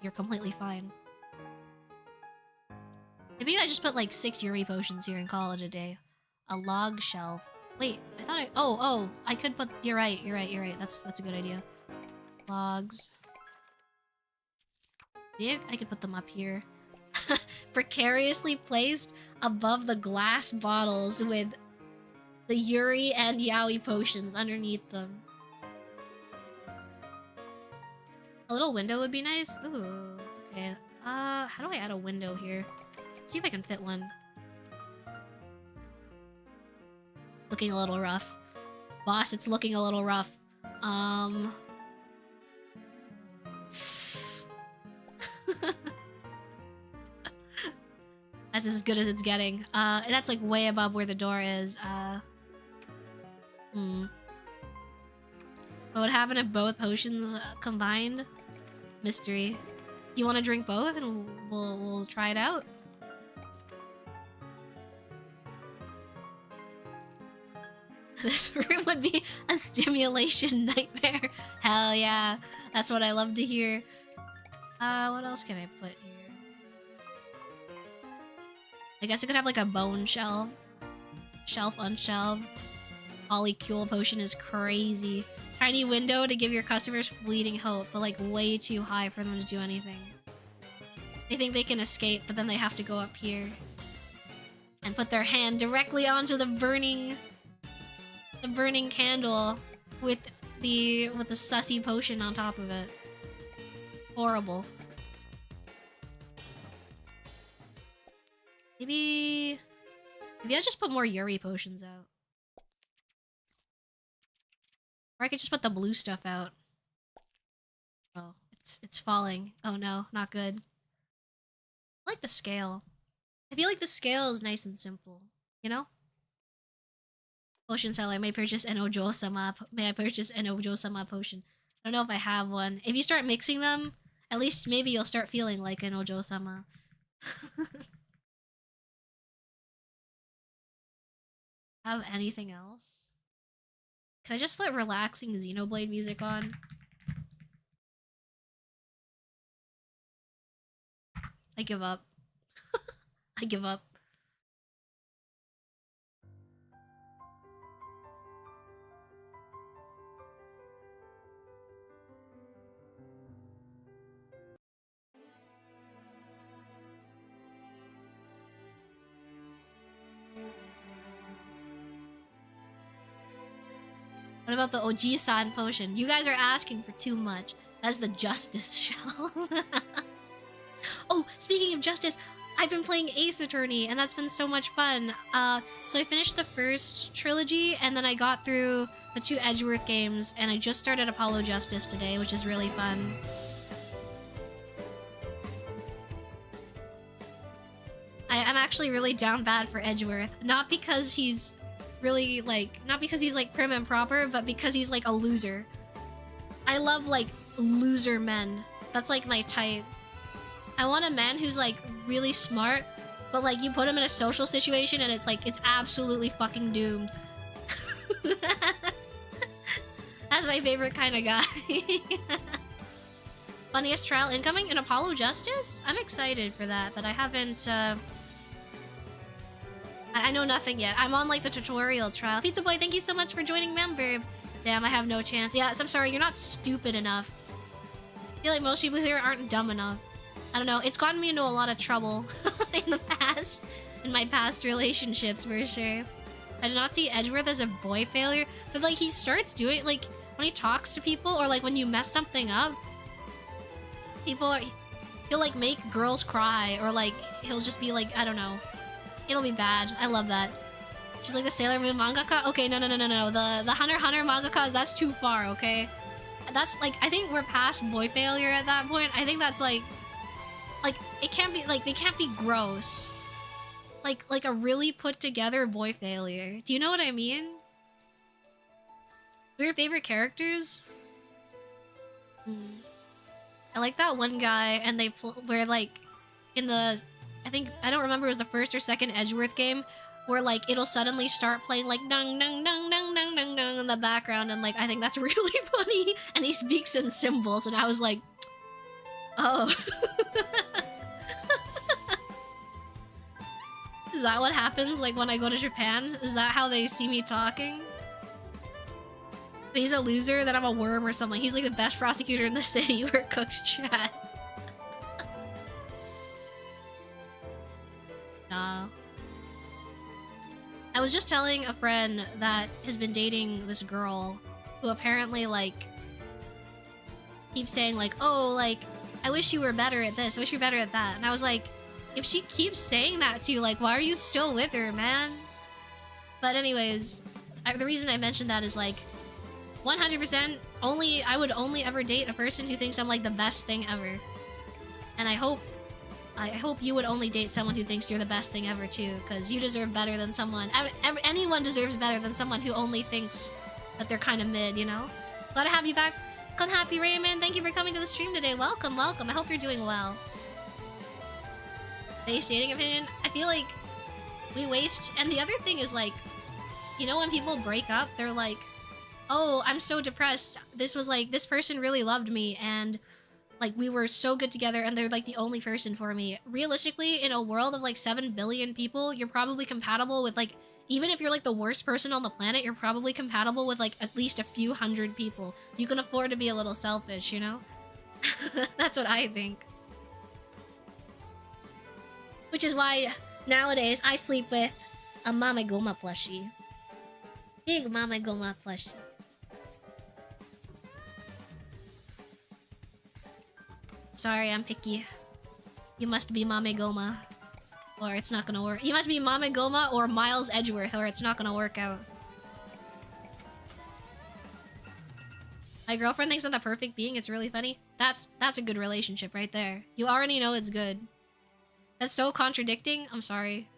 you're completely fine. Maybe I just put like 6 Yuri potions here and call it a day. A log shelf. Wait, I thought I... Oh, I could put... You're right. That's a good idea. Logs. Yeah, I could put them up here. Precariously placed above the glass bottles with the Yuri and Yaoi potions underneath them. A little window would be nice. Ooh, okay. How do I add a window here? Let's see if I can fit one. Looking a little rough. Boss, it's looking a little rough. That's as good as it's getting. That's like way above where the door is. What would happen if both potions combined? Mystery. Do you want to drink both and we'll try it out? This room would be a stimulation nightmare. Hell yeah. That's what I love to hear. What else can I put here? I guess I could have like a bone shelf. Shelf, unshelf. Polycule potion is crazy. Tiny window to give your customers fleeting hope, but like way too high for them to do anything. They think they can escape, but then they have to go up here. And put their hand directly onto the burning candle with the sussy potion on top of it. Horrible. Maybe I just put more Yuri potions out. Or I could just put the blue stuff out. Oh, it's falling. Oh no, not good. I like the scale. I feel like the scale is nice and simple, you know? Potion seller, may purchase an Ojo-sama. May I purchase an Ojo-sama potion? I don't know if I have one. If you start mixing them, at least maybe you'll start feeling like an Ojo-sama. Have anything else? Can I just put relaxing Xenoblade music on? I give up. I give up. What about the Oji-san potion? You guys are asking for too much. That's the Justice Shell. Oh, speaking of Justice, I've been playing Ace Attorney, and that's been so much fun. So I finished the first trilogy, and then I got through the 2 Edgeworth games, and I just started Apollo Justice today, which is really fun. I'm actually really down bad for Edgeworth. Not because he's really, like... Not because he's, like, prim and proper, but because he's, like, a loser. I love, like, loser men. That's, like, my type. I want a man who's, like, really smart, but, like, you put him in a social situation and it's, like, it's absolutely fucking doomed. That's my favorite kind of guy. Funniest trial incoming in Apollo Justice? I'm excited for that, but I haven't, I know nothing yet. I'm on, like, the tutorial trial. Pizza Boy, thank you so much for joining member. Damn, I have no chance. Yeah, so I'm sorry, you're not stupid enough. I feel like most people here aren't dumb enough. I don't know, it's gotten me into a lot of trouble in the past. In my past relationships, for sure. I did not see Edgeworth as a boy failure, but, like, he starts doing, like, when he talks to people, or, like, when you mess something up, he'll, like, make girls cry, or, like, he'll just be, like, I don't know. It'll be bad. I love that. She's like the Sailor Moon mangaka? Okay, no. The Hunter x Hunter mangaka, that's too far, okay? That's, like, I think we're past boy failure at that point. I think that's, like, it can't be, like, they can't be gross. Like a really put together boy failure. Do you know what I mean? What are your favorite characters? I like that one guy, and where, like, in the, I don't remember, it was the first or second Edgeworth game, where, like, it'll suddenly start playing, like, dung dung dung dung dung dung dung in the background, and, like, I think that's really funny, and he speaks in symbols, and I was like, oh. Is that what happens, like, when I go to Japan? Is that how they see me talking? If he's a loser, then I'm a worm or something. He's, like, the best prosecutor in the city where cooks chat. Nah. I was just telling a friend that has been dating this girl who apparently, like, keeps saying, like, oh, like, I wish you were better at this, I wish you were better at that. And I was like, if she keeps saying that to you, like, why are you still with her, man? But anyways, the reason I mentioned that is, like, 100% I would only ever date a person who thinks I'm, like, the best thing ever. And I hope you would only date someone who thinks you're the best thing ever, too, because you deserve better than someone. Anyone deserves better than someone who only thinks that they're kind of mid, you know? Glad to have you back. Come happy Raymond, thank you for coming to the stream today. Welcome, welcome. I hope you're doing well. Base dating opinion? I feel like we waste... And the other thing is, like, you know, when people break up, they're like, oh, I'm so depressed. This was, like, this person really loved me, and, like, we were so good together, and they're, like, the only person for me. Realistically, in a world of, like, 7 billion people, you're probably compatible with, like, even if you're, like, the worst person on the planet, you're probably compatible with, like, at least a few hundred people. You can afford to be a little selfish, you know? That's what I think. Which is why, nowadays, I sleep with a Mama Goma plushie. Big Mama Goma plushie. Sorry, I'm picky. You must be Mame Goma, or it's not gonna work. You must be Mame Goma or Miles Edgeworth, or it's not gonna work out. My girlfriend thinks I'm the perfect being. It's really funny. That's a good relationship right there. You already know it's good. That's so contradicting. I'm sorry.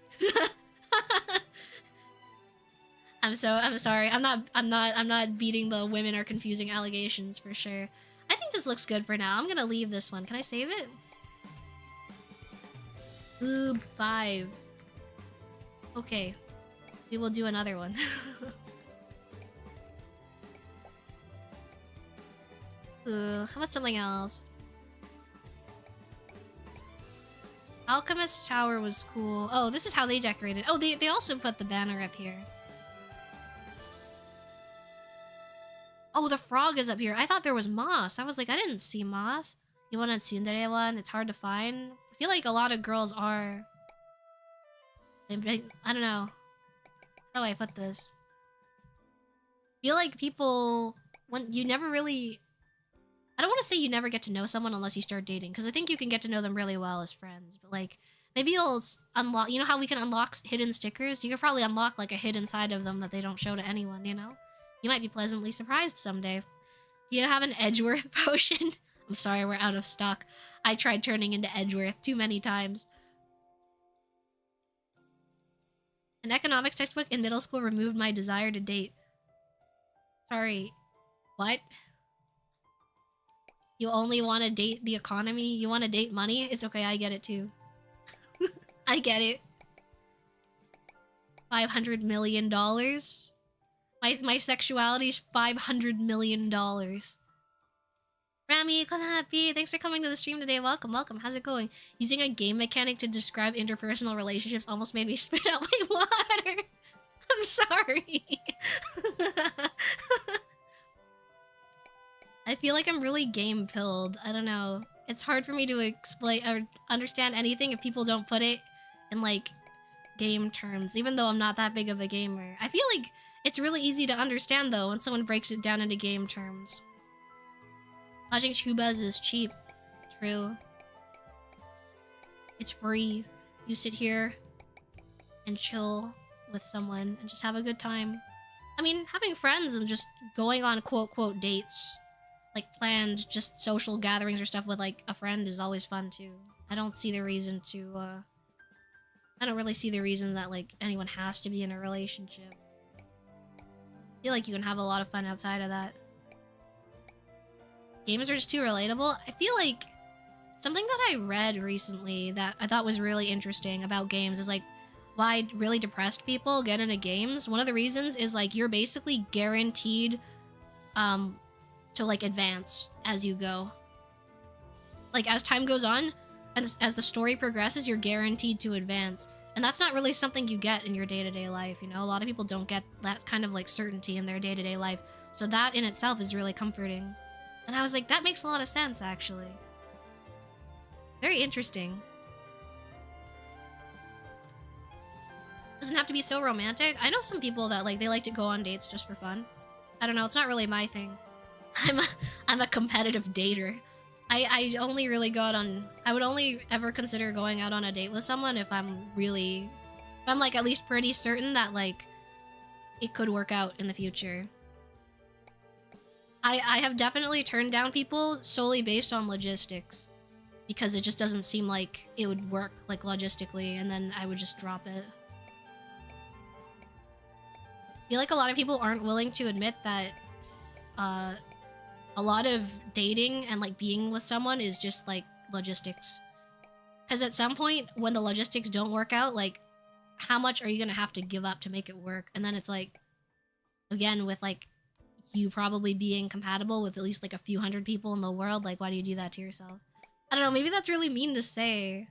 I'm sorry. I'm not beating the women are confusing allegations for sure. I think this looks good for now. I'm gonna leave this one. Can I save it? Boob 5. Okay. We will do another one. How about something else? Alchemist Tower was cool. Oh, this is how they decorated. Oh, they also put the banner up here. Oh, the frog is up here. I thought there was moss. I was like, I didn't see moss. You want a tsundere one? It's hard to find. I feel like a lot of girls are. I don't know. How do I put this? Feel like people when you never really I don't want to say you never get to know someone unless you start dating, because I think you can get to know them really well as friends. But like, maybe you'll unlock. You know how we can unlock hidden stickers? You could probably unlock like a hidden side of them that they don't show to anyone. You know, you might be pleasantly surprised someday. Do you have an Edgeworth potion? I'm sorry, we're out of stock. I tried turning into Edgeworth too many times. An economics textbook in middle school removed my desire to date. Sorry, what? You only want to date the economy? You want to date money? It's okay, I get it too. I get it. $500 million? My sexuality's $500 million. Rami, happy. Thanks for coming to the stream today. Welcome, welcome. How's it going? Using a game mechanic to describe interpersonal relationships almost made me spit out my water. I'm sorry. I feel like I'm really game-pilled. I don't know. It's hard for me to explain or understand anything if people don't put it in, like, game terms, even though I'm not that big of a gamer. I feel like it's really easy to understand, though, when someone breaks it down into game terms. Watching Chubas is cheap. True. It's free. You sit here and chill with someone and just have a good time. I mean, having friends and just going on quote-quote dates, like planned just social gatherings or stuff with like a friend is always fun too. I don't see the reason to, I don't really see the reason that like anyone has to be in a relationship. I feel like you can have a lot of fun outside of that. Games are just too relatable. I feel like something that I read recently that I thought was really interesting about games is like why really depressed people get into games. One of the reasons is like you're basically guaranteed to like advance as you go. Like as time goes on and as the story progresses, you're guaranteed to advance. And that's not really something you get in your day-to-day life, you know? A lot of people don't get that kind of like certainty in their day-to-day life. So that in itself is really comforting. And I was like, that makes a lot of sense, actually. Very interesting. Doesn't have to be so romantic. I know some people that like they like to go on dates just for fun. I don't know, it's not really my thing. I'm a competitive dater. I only really go out on... I would only ever consider going out on a date with someone if I'm like at least pretty certain that like it could work out in the future. I have definitely turned down people solely based on logistics. Because it just doesn't seem like it would work like logistically, and then I would just drop it. I feel like a lot of people aren't willing to admit that a lot of dating and like being with someone is just like logistics. Because at some point when the logistics don't work out, like how much are you gonna have to give up to make it work? And then it's like, again, with like you probably being compatible with at least like a few hundred people in the world, like why do you do that to yourself? I don't know, maybe that's really mean to say.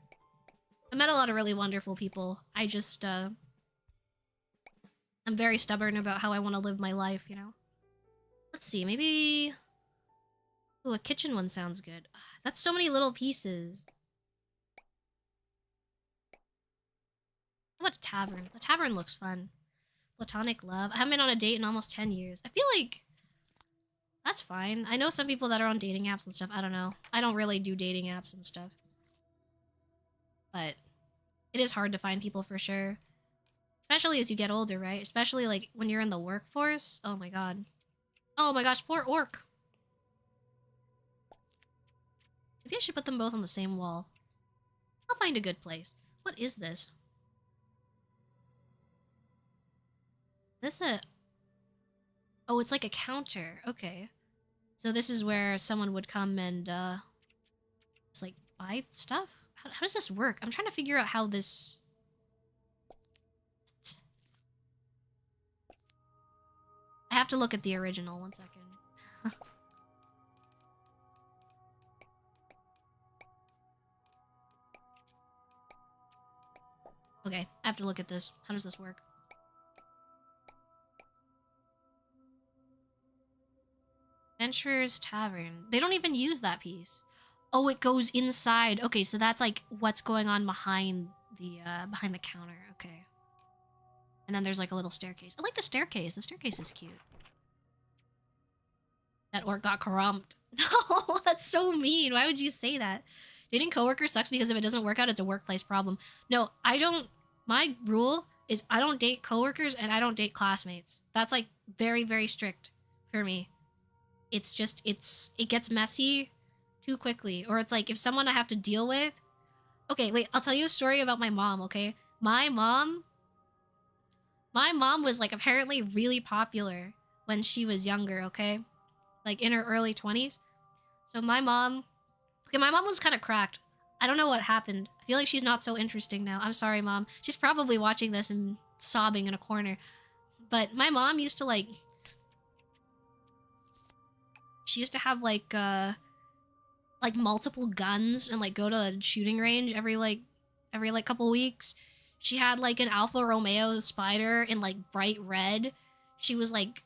I met a lot of really wonderful people. I just I'm very stubborn about how I want to live my life, you know? Let's see, maybe... Ooh, a kitchen one sounds good. That's so many little pieces. How about a tavern? The tavern looks fun. Platonic love. I haven't been on a date in almost 10 years. I feel like... That's fine. I know some people that are on dating apps and stuff. I don't know. I don't really do dating apps and stuff. But it is hard to find people for sure. Especially as you get older, right? Especially like when you're in the workforce. Oh my god. Oh my gosh, poor orc. Maybe I should put them both on the same wall. I'll find a good place. What is this? This a... Oh, it's like a counter. Okay. So this is where someone would come and, just, like, buy stuff? How does this work? I'm trying to figure out how this... I have to look at the original. 1 second. Okay, I have to look at this. How does this work? Adventurer's Tavern. They don't even use that piece. Oh, it goes inside. Okay, so that's like what's going on behind the counter. Okay. And then there's like a little staircase. I like the staircase. The staircase is cute. That orc got corrupt. No, that's so mean. Why would you say that? Dating coworkers sucks because if it doesn't work out, it's a workplace problem. No, I don't. My rule is I don't date coworkers and I don't date classmates. That's like very, very strict for me. It's just, it gets messy too quickly. Or it's like if someone I have to deal with. Okay, wait, I'll tell you a story about my mom, okay? My mom was like apparently really popular when she was younger, okay? Like in her early 20s. So my mom was kind of cracked. I don't know what happened. I feel like she's not so interesting now. I'm sorry, Mom. She's probably watching this and sobbing in a corner. But my mom used to like... She used to have like multiple guns and like go to a shooting range every couple weeks. She had like an Alfa Romeo Spider in like bright red. She was like...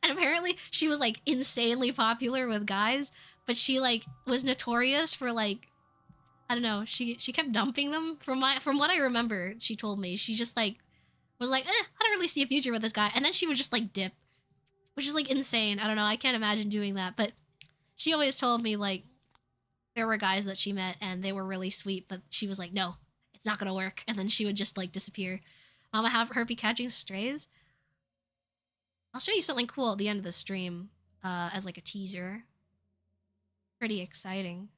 And apparently she was like insanely popular with guys, but she like was notorious for like, I don't know, she kept dumping them from what I remember. She told me she just like was like, I don't really see a future with this guy, and then she would just like dip, which is like insane. I don't know, I can't imagine doing that. But she always told me like there were guys that she met and they were really sweet, but she was like, no, it's not gonna work, and then she would just like disappear. I have her be catching strays. I'll show you something cool at the end of the stream, as like a teaser. Pretty exciting.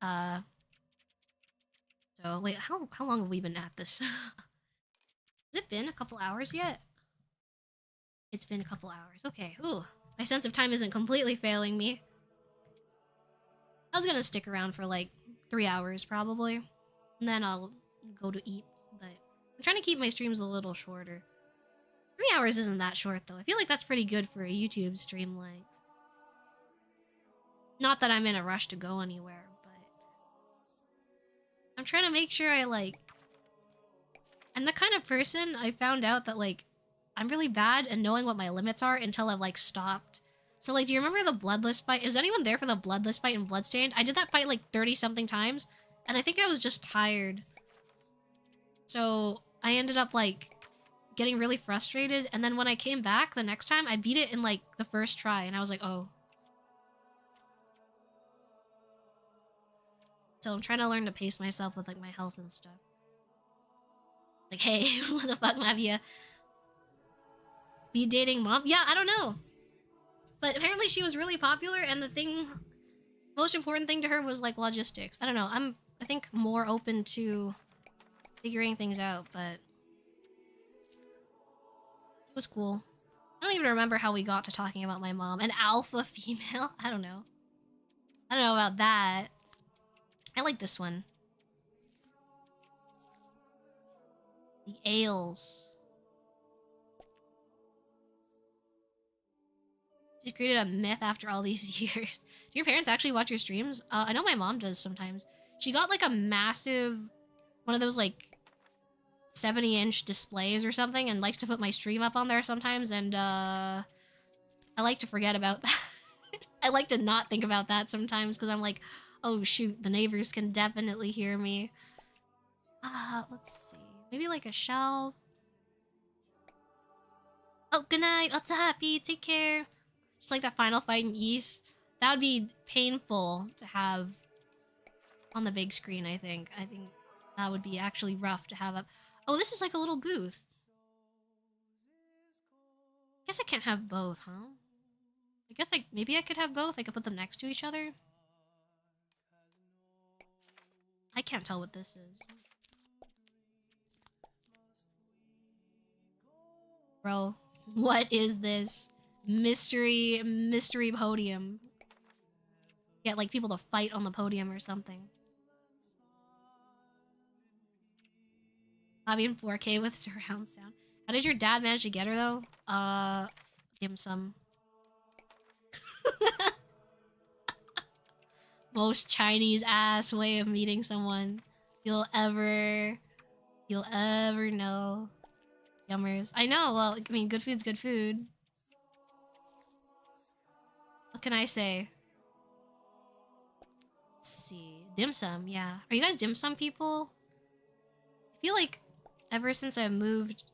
So wait, how long have we been at this? Has it been a couple hours yet? It's been a couple hours. Okay. Ooh, my sense of time isn't completely failing me. I was gonna stick around for like 3 hours probably, and then I'll go to eat. But I'm trying to keep my streams a little shorter. 3 hours isn't that short, though. I feel like that's pretty good for a YouTube stream length. Not that I'm in a rush to go anywhere, but... I'm trying to make sure I, like... I'm the kind of person I found out that, like, I'm really bad at knowing what my limits are until I've, like, stopped. So, like, do you remember the Bloodless fight? Is anyone there for the Bloodless fight in Bloodstained? I did that fight, like, 30-something times, and I think I was just tired. So, I ended up, like... getting really frustrated, and then when I came back the next time, I beat it in like the first try, and I was like, oh. So I'm trying to learn to pace myself with like my health and stuff. Like, hey, what the fuck, Mavia? Speed dating mom? Yeah, I don't know. But apparently she was really popular, and the most important thing to her was like logistics. I don't know, I think more open to figuring things out, but it was cool. I don't even remember how we got to talking about my mom. An alpha female? I don't know. I don't know about that. I like this one. The ales. She's created a myth after all these years. Do your parents actually watch your streams? I know my mom does sometimes. She got like a massive... one of those like 70-inch displays or something, and likes to put my stream up on there sometimes, and I like to forget about that. I like to not think about that sometimes, because I'm like, oh shoot, the neighbors can definitely hear me. Let's see. Maybe like a shelf. Oh, good night. Lots of happy. Take care. Just like that final fight in East. That would be painful to have on the big screen, I think. I think that would be actually rough to have up. Oh, this is like a little booth. Guess I can't have both, huh? I guess maybe I could have both. I could put them next to each other. I can't tell what this is. Bro, what is this? Mystery podium. Get like people to fight on the podium or something. Bobby in 4K with surround sound. How did your dad manage to get her though? Dim sum. Most Chinese ass way of meeting someone you'll ever know. Yummers. I know, well, I mean, good food's good food. What can I say? Let's see. Dim sum, yeah. Are you guys dim sum people? I feel like ever since I moved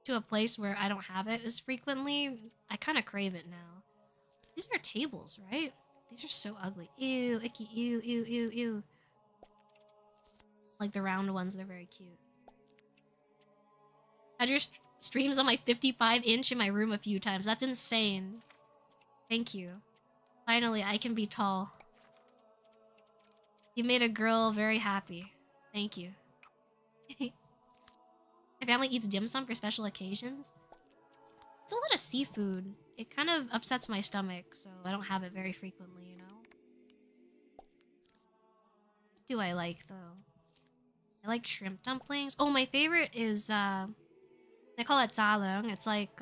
to a place where I don't have it as frequently, I kind of crave it now. These are tables, right? These are so ugly. Ew, icky, ew, ew, ew, ew. Like the round ones, they're very cute. I just streams on my 55-inch in my room a few times. That's insane. Thank you. Finally, I can be tall. You made a girl very happy. Thank you. My family eats dim sum for special occasions. It's a lot of seafood. It kind of upsets my stomach, so I don't have it very frequently, you know? What do I like, though? I like shrimp dumplings. Oh, my favorite is, they call it zalong. It's like,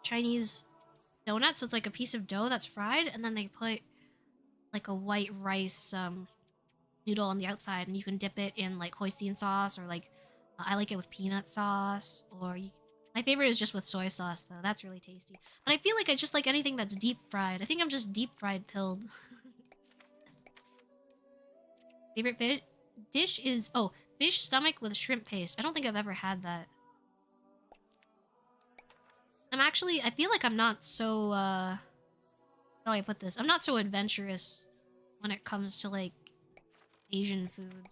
Chinese donut, so it's like a piece of dough that's fried, and then they put, like, a white rice, noodle on the outside, and you can dip it in, like, hoisin sauce, or, like, I like it with peanut sauce, or my favorite is just with soy sauce, though. That's really tasty. But I feel like I just like anything that's deep fried. I think I'm just deep fried pilled. Favorite dish is... Oh, fish stomach with shrimp paste. I don't think I've ever had that. I feel like I'm not so, how do I put this? I'm not so adventurous when it comes to, like, Asian foods.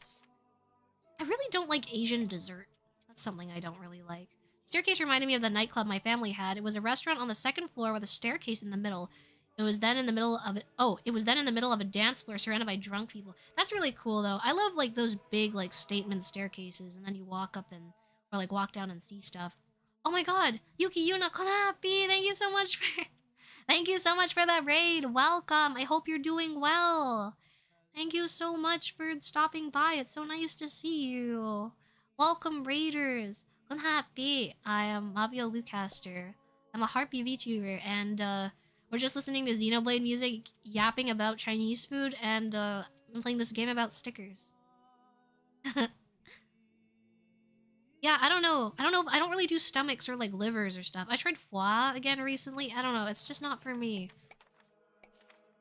I really don't like Asian dessert. That's something I don't really like. Staircase reminded me of the nightclub my family had. It was a restaurant on the second floor with a staircase in the middle. It was then in the middle of it. Oh, it was then in the middle of a dance floor surrounded by drunk people. That's really cool, though. I love, like, those big, like, statement staircases, and then you walk up and, or, like, walk down and see stuff. Oh my god! Yuki Yuna Konapi! Thank you so much for... Thank you so much for that raid! Welcome! I hope you're doing well! Thank you so much for stopping by. It's so nice to see you. Welcome, raiders! Konapi! I am Mavia Lucaster. I'm a Harpy VTuber, and, we're just listening to Xenoblade music, yapping about Chinese food, and, I'm playing this game about stickers. Yeah, I don't know. I don't really do stomachs or, like, livers or stuff. I tried foie again recently. I don't know. It's just not for me.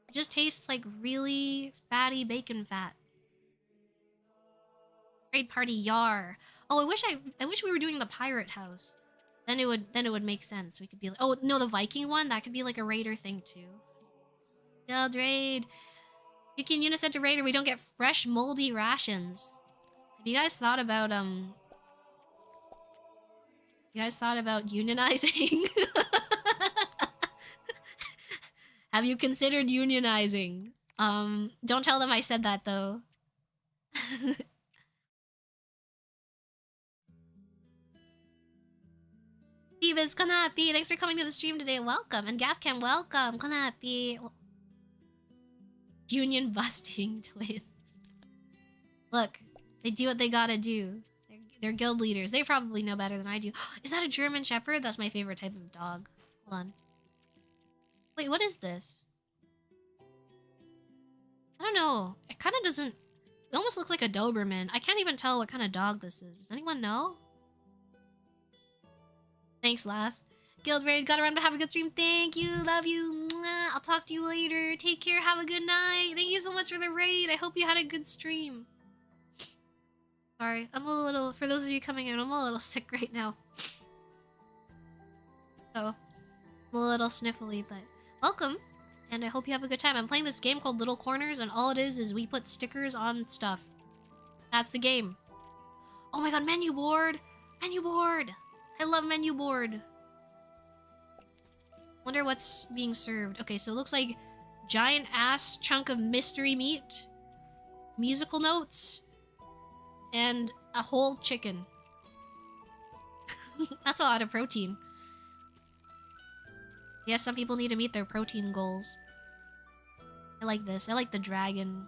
It just tastes like really fatty bacon fat. Raid party yar. Oh, I wish we were doing the pirate house. Then it would make sense. We could be like, oh no, the Viking one, that could be like a raider thing too. Guild raid. You can unisend to raider. We don't get fresh moldy rations. Have you guys thought about You guys thought about unionizing? Have you considered unionizing? Don't tell them I said that, though. Beavis, Konapi, thanks for coming to the stream today. Welcome. And Gascam, welcome. Konapi. Union busting twins. Look, they do what they gotta do. They're guild leaders. They probably know better than I do. Is that a German Shepherd? That's my favorite type of dog. Hold on. Wait, what is this? I don't know. It kind of doesn't... It almost looks like a Doberman. I can't even tell what kind of dog this is. Does anyone know? Thanks, lass. Guild raid, got around to have a good stream. Thank you, love you. Mwah. I'll talk to you later. Take care, have a good night. Thank you so much for the raid. I hope you had a good stream. Sorry, I'm a little... For those of you coming in, I'm a little sick right now. So, I'm a little sniffly, but welcome. And I hope you have a good time. I'm playing this game called Little Corners, and all it is we put stickers on stuff. That's the game. Oh my god, menu board! Menu board! I love menu board. Wonder what's being served. Okay, so it looks like giant ass chunk of mystery meat, musical notes, and a whole chicken. That's a lot of protein. Yes, some people need to meet their protein goals. I like this. I like the dragon.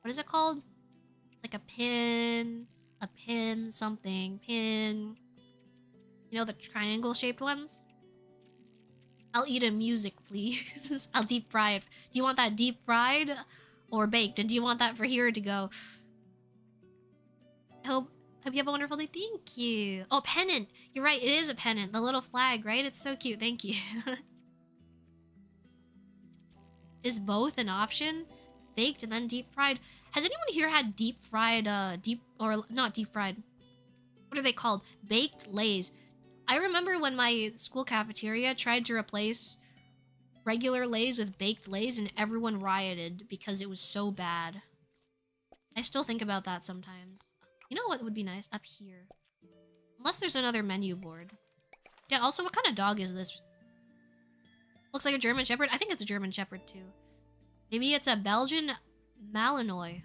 What is it called? It's like a pin something. Pin. You know the triangle-shaped ones? I'll eat a music, please. I'll deep fry it. Do you want that deep fried or baked? And do you want that for here to go? I hope you have a wonderful day. Thank you. Oh, pennant. You're right. It is a pennant. The little flag, right? It's so cute. Thank you. Is both an option? Baked and then deep fried? Has anyone here had deep fried, not deep fried. What are they called? Baked Lays. I remember when my school cafeteria tried to replace regular Lay's with baked Lay's, and everyone rioted because it was so bad. I still think about that sometimes. You know what would be nice? Up here. Unless there's another menu board. Yeah, also, what kind of dog is this? Looks like a German Shepherd. I think it's a German Shepherd, too. Maybe it's a Belgian Malinois.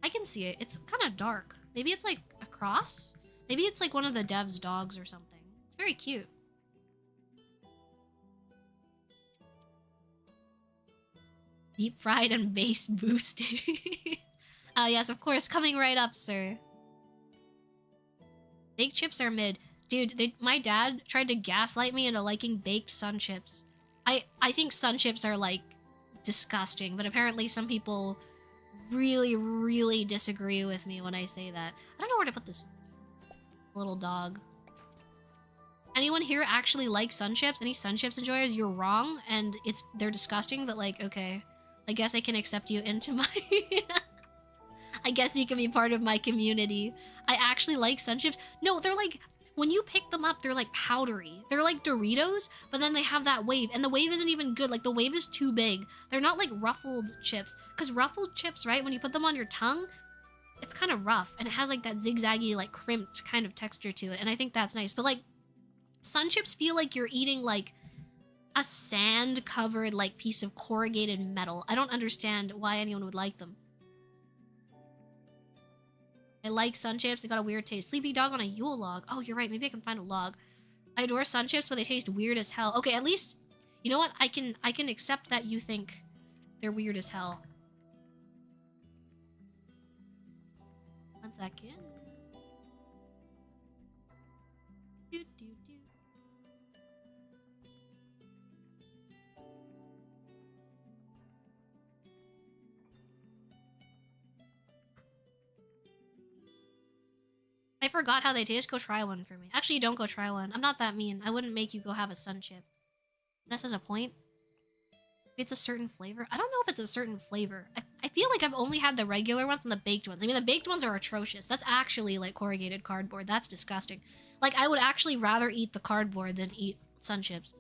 I can see it. It's kind of dark. Maybe it's like a cross? Maybe it's like one of the dev's dogs or something. It's very cute. Deep fried and base boosted. Yes, of course. Coming right up, sir. Baked chips are mid. Dude, my dad tried to gaslight me into liking baked sun chips. I think sun chips are, like, disgusting, but apparently some people really, really disagree with me when I say that. I don't know where to put this little dog. Anyone here actually likes sun chips? Any sun chips enjoyers? You're wrong, and they're disgusting, but, like, okay. I guess I can accept you into my... I guess you can be part of my community. I actually like sun chips. No, they're like... When you pick them up, they're like powdery. They're like Doritos, but then they have that wave. And the wave isn't even good. Like, the wave is too big. They're not like ruffled chips. Because ruffled chips, right? When you put them on your tongue, it's kind of rough. And it has like that zigzaggy, like crimped kind of texture to it. And I think that's nice. But like, sun chips feel like you're eating like a sand-covered like piece of corrugated metal. I don't understand why anyone would like them. I like sun chips. They got a weird taste. Sleepy dog on a Yule log. Oh, you're right. Maybe I can find a log. I adore sun chips, but they taste weird as hell. Okay, at least, you know what? I can accept that you think they're weird as hell. 1 second. Do, do, do. I forgot how they taste. Go try one for me. Actually, don't go try one. I'm not that mean. I wouldn't make you go have a sun chip. This has a point. It's a certain flavor. I don't know if it's a certain flavor. I feel like I've only had the regular ones and the baked ones. I mean, the baked ones are atrocious. That's actually like corrugated cardboard. That's disgusting. Like, I would actually rather eat the cardboard than eat sun chips.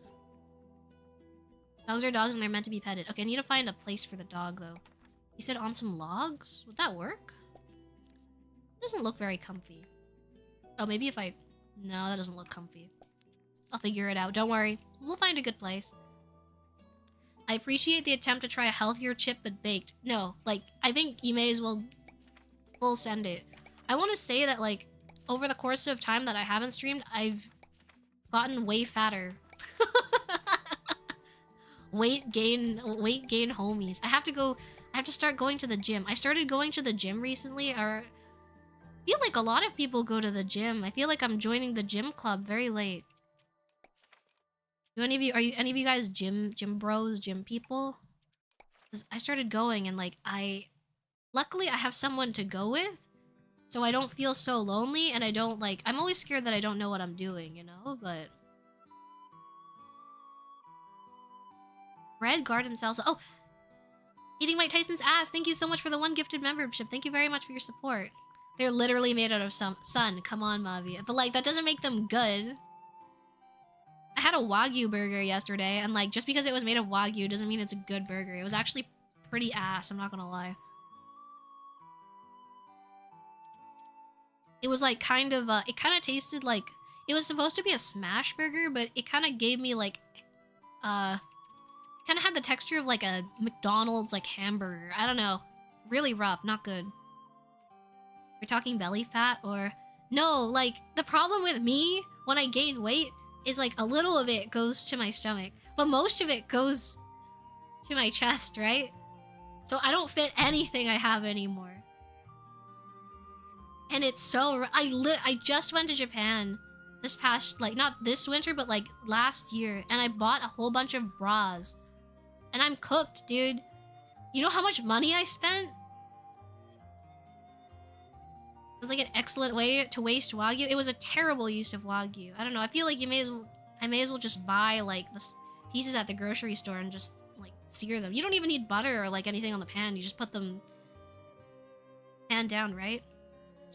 Dogs are dogs and they're meant to be petted. Okay, I need to find a place for the dog, though. You said on some logs? Would that work? It doesn't look very comfy. Oh, maybe if I... No, that doesn't look comfy. I'll figure it out. Don't worry. We'll find a good place. I appreciate the attempt to try a healthier chip but baked. No, like, I think you may as well full send it. I want to say that, like, over the course of time that I haven't streamed, I've gotten way fatter. Weight gain homies. I have to start going to the gym. I started going to the gym recently, or... I feel like a lot of people go to the gym. I feel like I'm joining the gym club very late. Are any of you guys gym bros, gym people? 'Cause I started going and like luckily I have someone to go with, so I don't feel so lonely and I don't like I'm always scared that I don't know what I'm doing, you know, but Red Garden Salsa. Oh, eating Mike Tyson's ass. Thank you so much for the 1 gifted membership. Thank you very much for your support. They're literally made out of sun. Come on, Mavia. But, like, that doesn't make them good. I had a Wagyu burger yesterday, and, like, just because it was made of Wagyu doesn't mean it's a good burger. It was actually pretty ass, I'm not gonna lie. It was, like, kind of, it kind of tasted like... It was supposed to be a smash burger, but it kind of gave me, like, kind of had the texture of, like, a McDonald's, like, hamburger. I don't know. Really rough. Not good. We're talking belly fat or... No, like, the problem with me when I gain weight is, like, a little of it goes to my stomach. But most of it goes to my chest, right? So I don't fit anything I have anymore. And it's so... I just went to Japan this past... Like, not this winter, but, like, last year. And I bought a whole bunch of bras. And I'm cooked, dude. You know how much money I spent? It's like an excellent way to waste Wagyu. It was a terrible use of Wagyu. I don't know. I feel like I may as well just buy like the pieces at the grocery store and just like sear them. You don't even need butter or like anything on the pan. You just put them and down, right?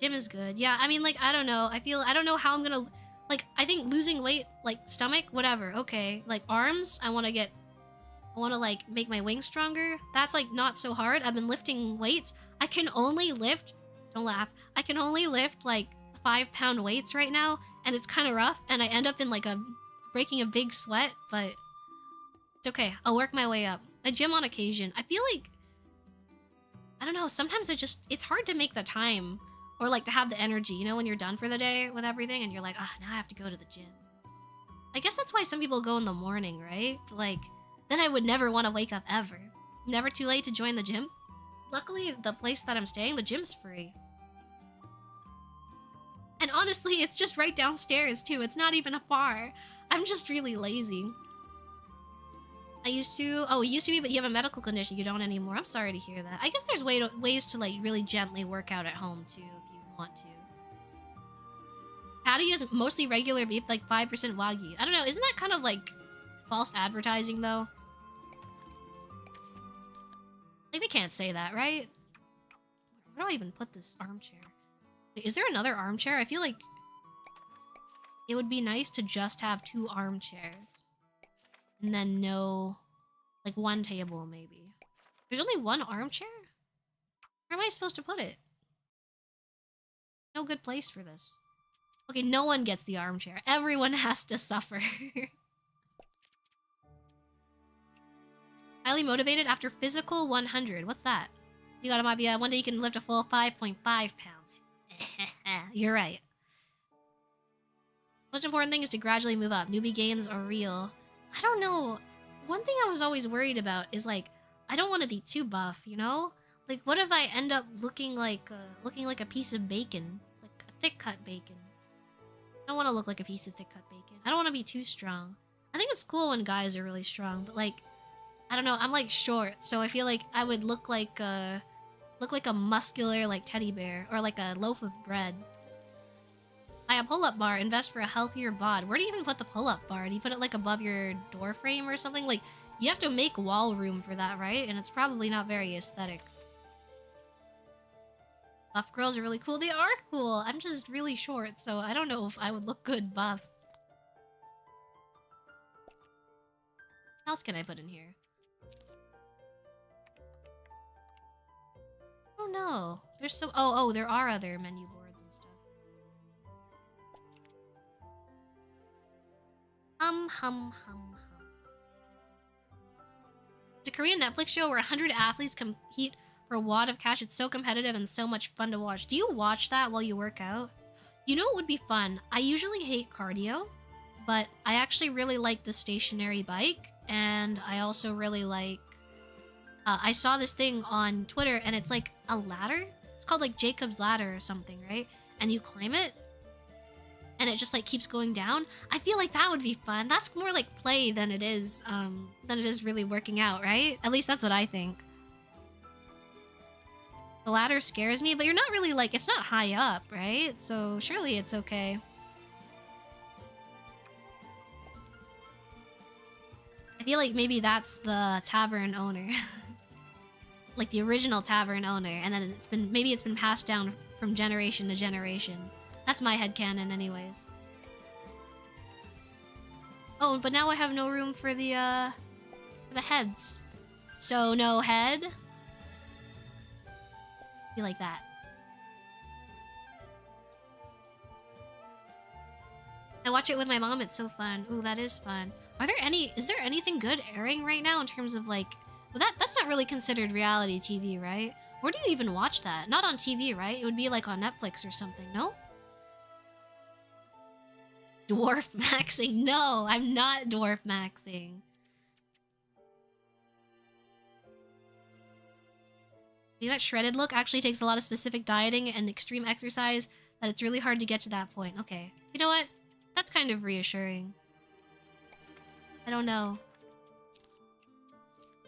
Gym is good. Yeah, I mean, like, I don't know. I don't know how I'm gonna... Like, I think losing weight, like, stomach, whatever, okay. Like, arms, I want to, like, make my wings stronger. That's, like, not so hard. I've been lifting weights. I can only lift... Don't laugh. I can only lift, like, 5-pound weights right now, and it's kind of rough, and I end up in, like, breaking a big sweat, but it's okay. I'll work my way up. I gym on occasion. I feel like... I don't know, sometimes it's hard to make the time, or, like, to have the energy, you know, when you're done for the day with everything, and you're like, ah, now I have to go to the gym. I guess that's why some people go in the morning, right? But, like, then I would never want to wake up ever. Never too late to join the gym. Luckily, the place that I'm staying, the gym's free. And honestly, it's just right downstairs, too. It's not even far. I'm just really lazy. It used to be, but you have a medical condition. You don't anymore. I'm sorry to hear that. I guess there's ways to, like, really gently work out at home, too, if you want to. Patty is mostly regular beef, like 5% Wagyu. I don't know, isn't that kind of, like, false advertising, though? Like, they can't say that, right? Where do I even put this armchair? Wait, is there another armchair? I feel like it would be nice to just have 2 armchairs. And then no... Like, 1 table, maybe. There's only 1 armchair? Where am I supposed to put it? No good place for this. Okay, no one gets the armchair. Everyone has to suffer. Highly motivated after physical 100. What's that? You got Daki-mavia. One day you can lift a full 5.5 pounds. You're right. Most important thing is to gradually move up. Newbie gains are real. I don't know. One thing I was always worried about is, like, I don't want to be too buff, you know? Like, what if I end up looking like a piece of bacon? Like, a thick-cut bacon. I don't want to look like a piece of thick-cut bacon. I don't want to be too strong. I think it's cool when guys are really strong, but, like, I don't know. I'm, like, short, so I feel like I would look like a muscular, like, teddy bear. Or, like, a loaf of bread. A pull-up bar. Invest for a healthier bod. Where do you even put the pull-up bar? Do you put it, like, above your door frame or something? Like, you have to make wall room for that, right? And it's probably not very aesthetic. Buff girls are really cool. They are cool. I'm just really short, so I don't know if I would look good buff. What else can I put in here? Oh no. There's so... Oh, there are other menu boards and stuff. Hum. It's a Korean Netflix show where 100 athletes compete for a wad of cash. It's so competitive and so much fun to watch. Do you watch that while you work out? You know what would be fun? I usually hate cardio, but I actually really like the stationary bike, and I also really like... I saw this thing on Twitter, and it's like a ladder. It's called like Jacob's Ladder or something, right? And you climb it, and it just like keeps going down. I feel like that would be fun. That's more like play than it is really working out, right? At least that's what I think. The ladder scares me, but you're not really like, it's not high up, right? So surely it's okay. I feel like maybe that's the tavern owner. Like the original tavern owner, and then maybe it's been passed down from generation to generation. That's my headcanon anyways. Oh, but now I have no room for the heads. So no head. Be like that. I watch it with my mom, it's so fun. Ooh, that is fun. Is there anything good airing right now in terms of like... Well, that's not really considered reality TV, right? Where do you even watch that? Not on TV, right? It would be like on Netflix or something, no? Dwarf maxing. No, I'm not dwarf maxing. That shredded look actually takes a lot of specific dieting and extreme exercise that it's really hard to get to that point. Okay. You know what? That's kind of reassuring. I don't know.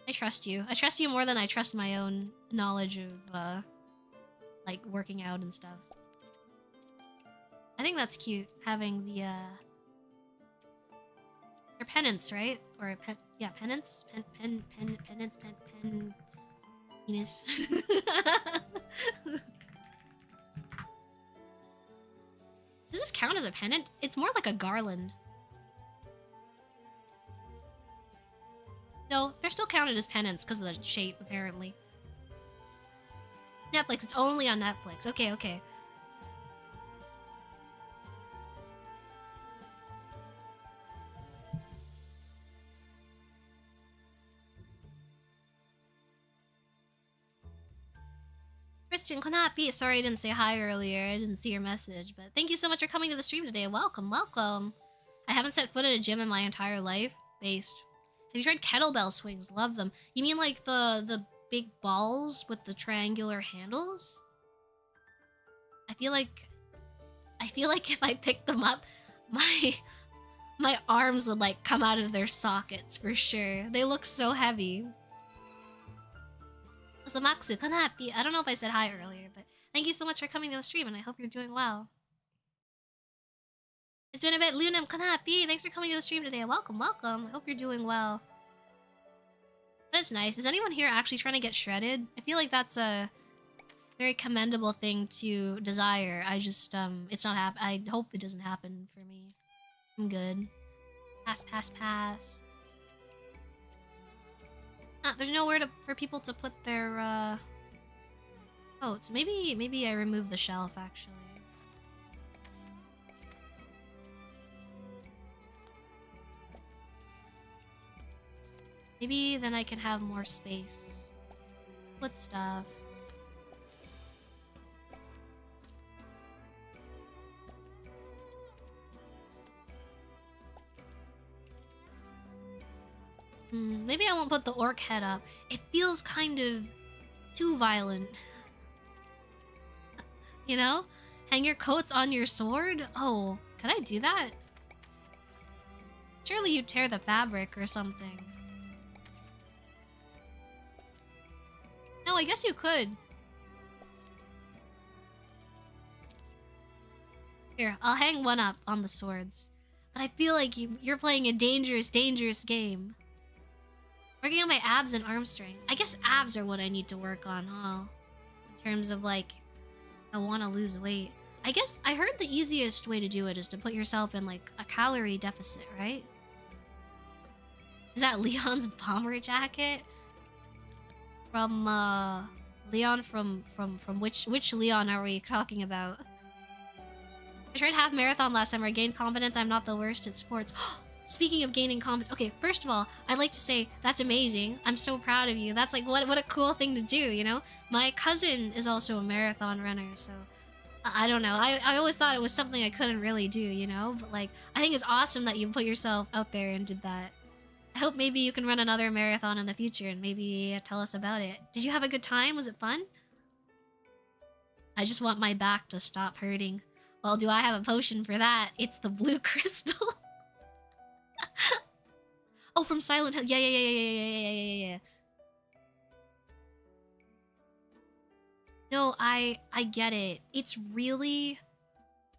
I trust you. I trust you more than I trust my own knowledge of, like, working out and stuff. I think that's cute, having the, Or penance, right? Or, yeah, penance? Penance, penis. pendant? It's more like a garland. No, they're still counted as pendants because of the shape, apparently. Netflix, it's only on Netflix. Okay, okay. Christian Kanapi, sorry I didn't say hi earlier. I didn't see your message, but thank you so much for coming to the stream today. Welcome, welcome. I haven't set foot at a gym in my entire life. Based. Have you tried kettlebell swings? Love them. You mean like the big balls with the triangular handles? I feel like if I picked them up, my arms would like come out of their sockets for sure. They look so heavy. So Maxu, Kanapi. I don't know if I said hi earlier, but thank you so much for coming to the stream, and I hope you're doing well. It's been a bit, Lunam Kanapi. Thanks for coming to the stream today. Welcome, welcome. I hope you're doing well. That's nice. Is anyone here actually trying to get shredded? I feel like that's a very commendable thing to desire. I just, it's not I hope it doesn't happen for me. I'm good. Pass, pass, pass. There's nowhere for people to put their, coats. Maybe I remove the shelf, actually. Maybe then I can have more space. Put stuff. Maybe I won't put the orc head up. It feels kind of too violent. You know? Hang your coats on your sword? Oh, could I do that? Surely you'd tear the fabric or something. No, I guess you could. Here, I'll hang one up on the swords. But I feel like you're playing a dangerous, dangerous game. Working on my abs and arm strength. I guess abs are what I need to work on, huh? In terms of, like, I want to lose weight. I guess I heard the easiest way to do it is to put yourself in, like, a calorie deficit, right? Is that Leon's bomber jacket? From, Leon from which Leon are we talking about? I tried half marathon last summer. I gained confidence. I'm not the worst at sports. Speaking of gaining confidence, okay, first of all, I'd like to say that's amazing. I'm so proud of you. That's like what a cool thing to do, you know? My cousin is also a marathon runner, so I don't know. I always thought it was something I couldn't really do, you know? But like, I think it's awesome that you put yourself out there and did that. I hope maybe you can run another marathon in the future and maybe tell us about it. Did you have a good time? Was it fun? I just want my back to stop hurting. Well, do I have a potion for that? It's the blue crystal. Oh, from Silent Hill. Yeah. No, I get it. It's really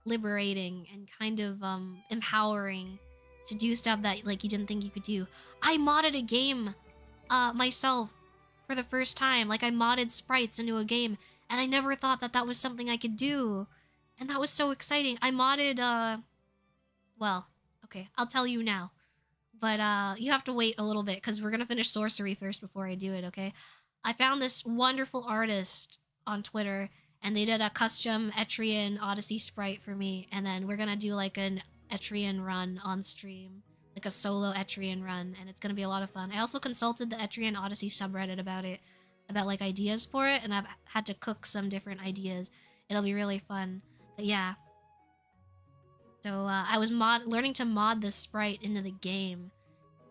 liberating and kind of empowering to do stuff that like you didn't think you could do. I modded a game myself for the first time. Like I modded sprites into a game and I never thought that that was something I could do. And that was so exciting. I modded well, okay, I'll tell you now. But you have to wait a little bit because we're gonna finish sorcery first before I do it, okay? I found this wonderful artist on Twitter and they did a custom Etrian Odyssey sprite for me, and then we're gonna do like an Etrian run on stream. Like a solo Etrian run, and it's gonna be a lot of fun. I also consulted the Etrian Odyssey subreddit about it, about like ideas for it, and I've had to cook some different ideas. It'll be really fun. But yeah. So I was learning to mod this sprite into the game.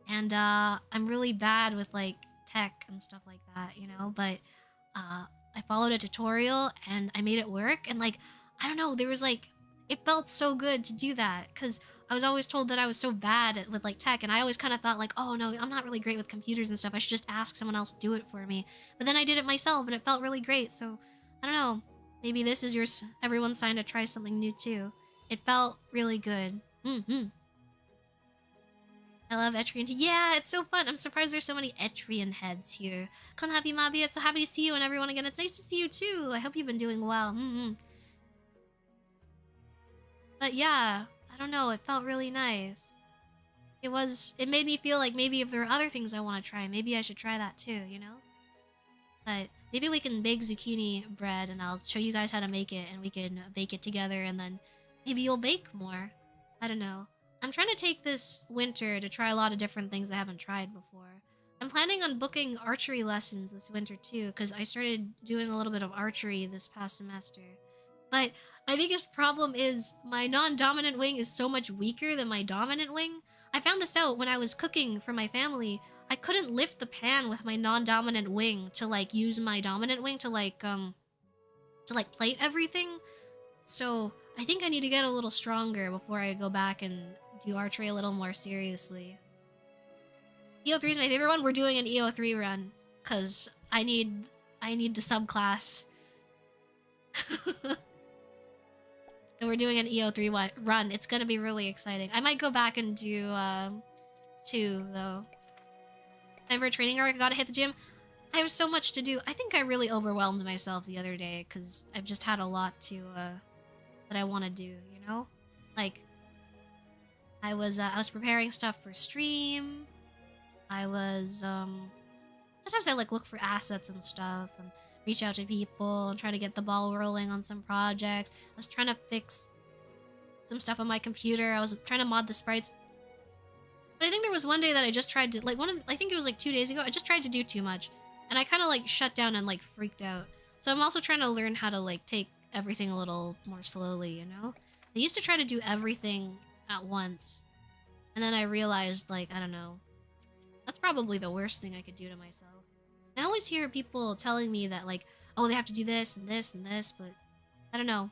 And I'm really bad with like tech and stuff like that, you know? But I followed a tutorial and I made it work. And like, I don't know, there was like, it felt so good to do that. Because I was always told that I was so bad with like tech. And I always kind of thought like, oh no, I'm not really great with computers and stuff. I should just ask someone else to do it for me. But then I did it myself and it felt really great. So I don't know, maybe this is everyone's sign to try something new too. It felt really good. I love Etrian. Yeah, it's so fun. I'm surprised there's so many Etrian heads here. Daki-mavia, so happy to see you and everyone again. It's nice to see you too. I hope you've been doing well. But yeah, I don't know, it felt really nice. It made me feel like maybe if there are other things I want to try, maybe I should try that too, you know? But maybe we can bake zucchini bread and I'll show you guys how to make it and we can bake it together and then maybe you'll bake more. I don't know. I'm trying to take this winter to try a lot of different things I haven't tried before. I'm planning on booking archery lessons this winter too because I started doing a little bit of archery this past semester. But my biggest problem is my non-dominant wing is so much weaker than my dominant wing. I found this out when I was cooking for my family. I couldn't lift the pan with my non-dominant wing to like use my dominant wing to like plate everything. So I think I need to get a little stronger before I go back and do archery a little more seriously. EO3 is my favorite one. We're doing an EO3 run because I need the subclass. So we're doing an EO3 run. It's gonna be really exciting. I might go back and do 2 though. Ever training or I gotta hit the gym. I have so much to do. I think I really overwhelmed myself the other day because I've just had a lot to that I want to do. You know, like I was preparing stuff for stream. I was sometimes I like look for assets and stuff and reach out to people and try to get the ball rolling on some projects. I was trying to fix some stuff on my computer. I was trying to mod the sprites. But I think there was one day that I just tried to, like, I think it was like 2 days ago, I just tried to do too much. And I kind of like shut down and like freaked out. So I'm also trying to learn how to like take everything a little more slowly, you know? I used to try to do everything at once. And then I realized, like, I don't know. That's probably the worst thing I could do to myself. I always hear people telling me that, like, oh, they have to do this and this and this, but I don't know.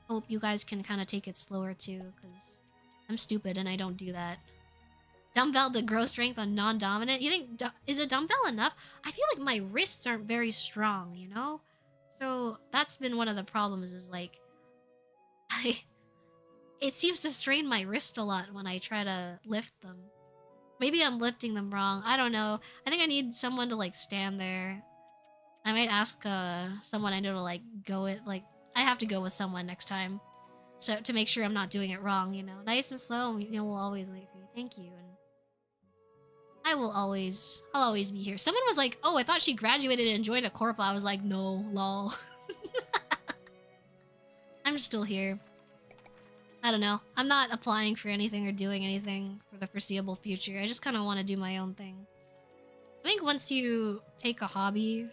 Hope you guys can kind of take it slower too, because I'm stupid and I don't do that. Dumbbell to grow strength on non-dominant? You think, is a dumbbell enough? I feel like my wrists aren't very strong, you know? So that's been one of the problems is, like, it seems to strain my wrist a lot when I try to lift them. Maybe I'm lifting them wrong. I don't know. I think I need someone to, like, stand there. I might ask someone I know to, like, go it. Like, I have to go with someone next time. So, to make sure I'm not doing it wrong, you know? Nice and slow, you know, we'll always wait for you. Thank you. And I'll always be here. Someone was like, oh, I thought she graduated and joined a corp. I was like, no, lol. I'm still here. I don't know. I'm not applying for anything or doing anything for the foreseeable future. I just kind of want to do my own thing. I think once you take a hobby,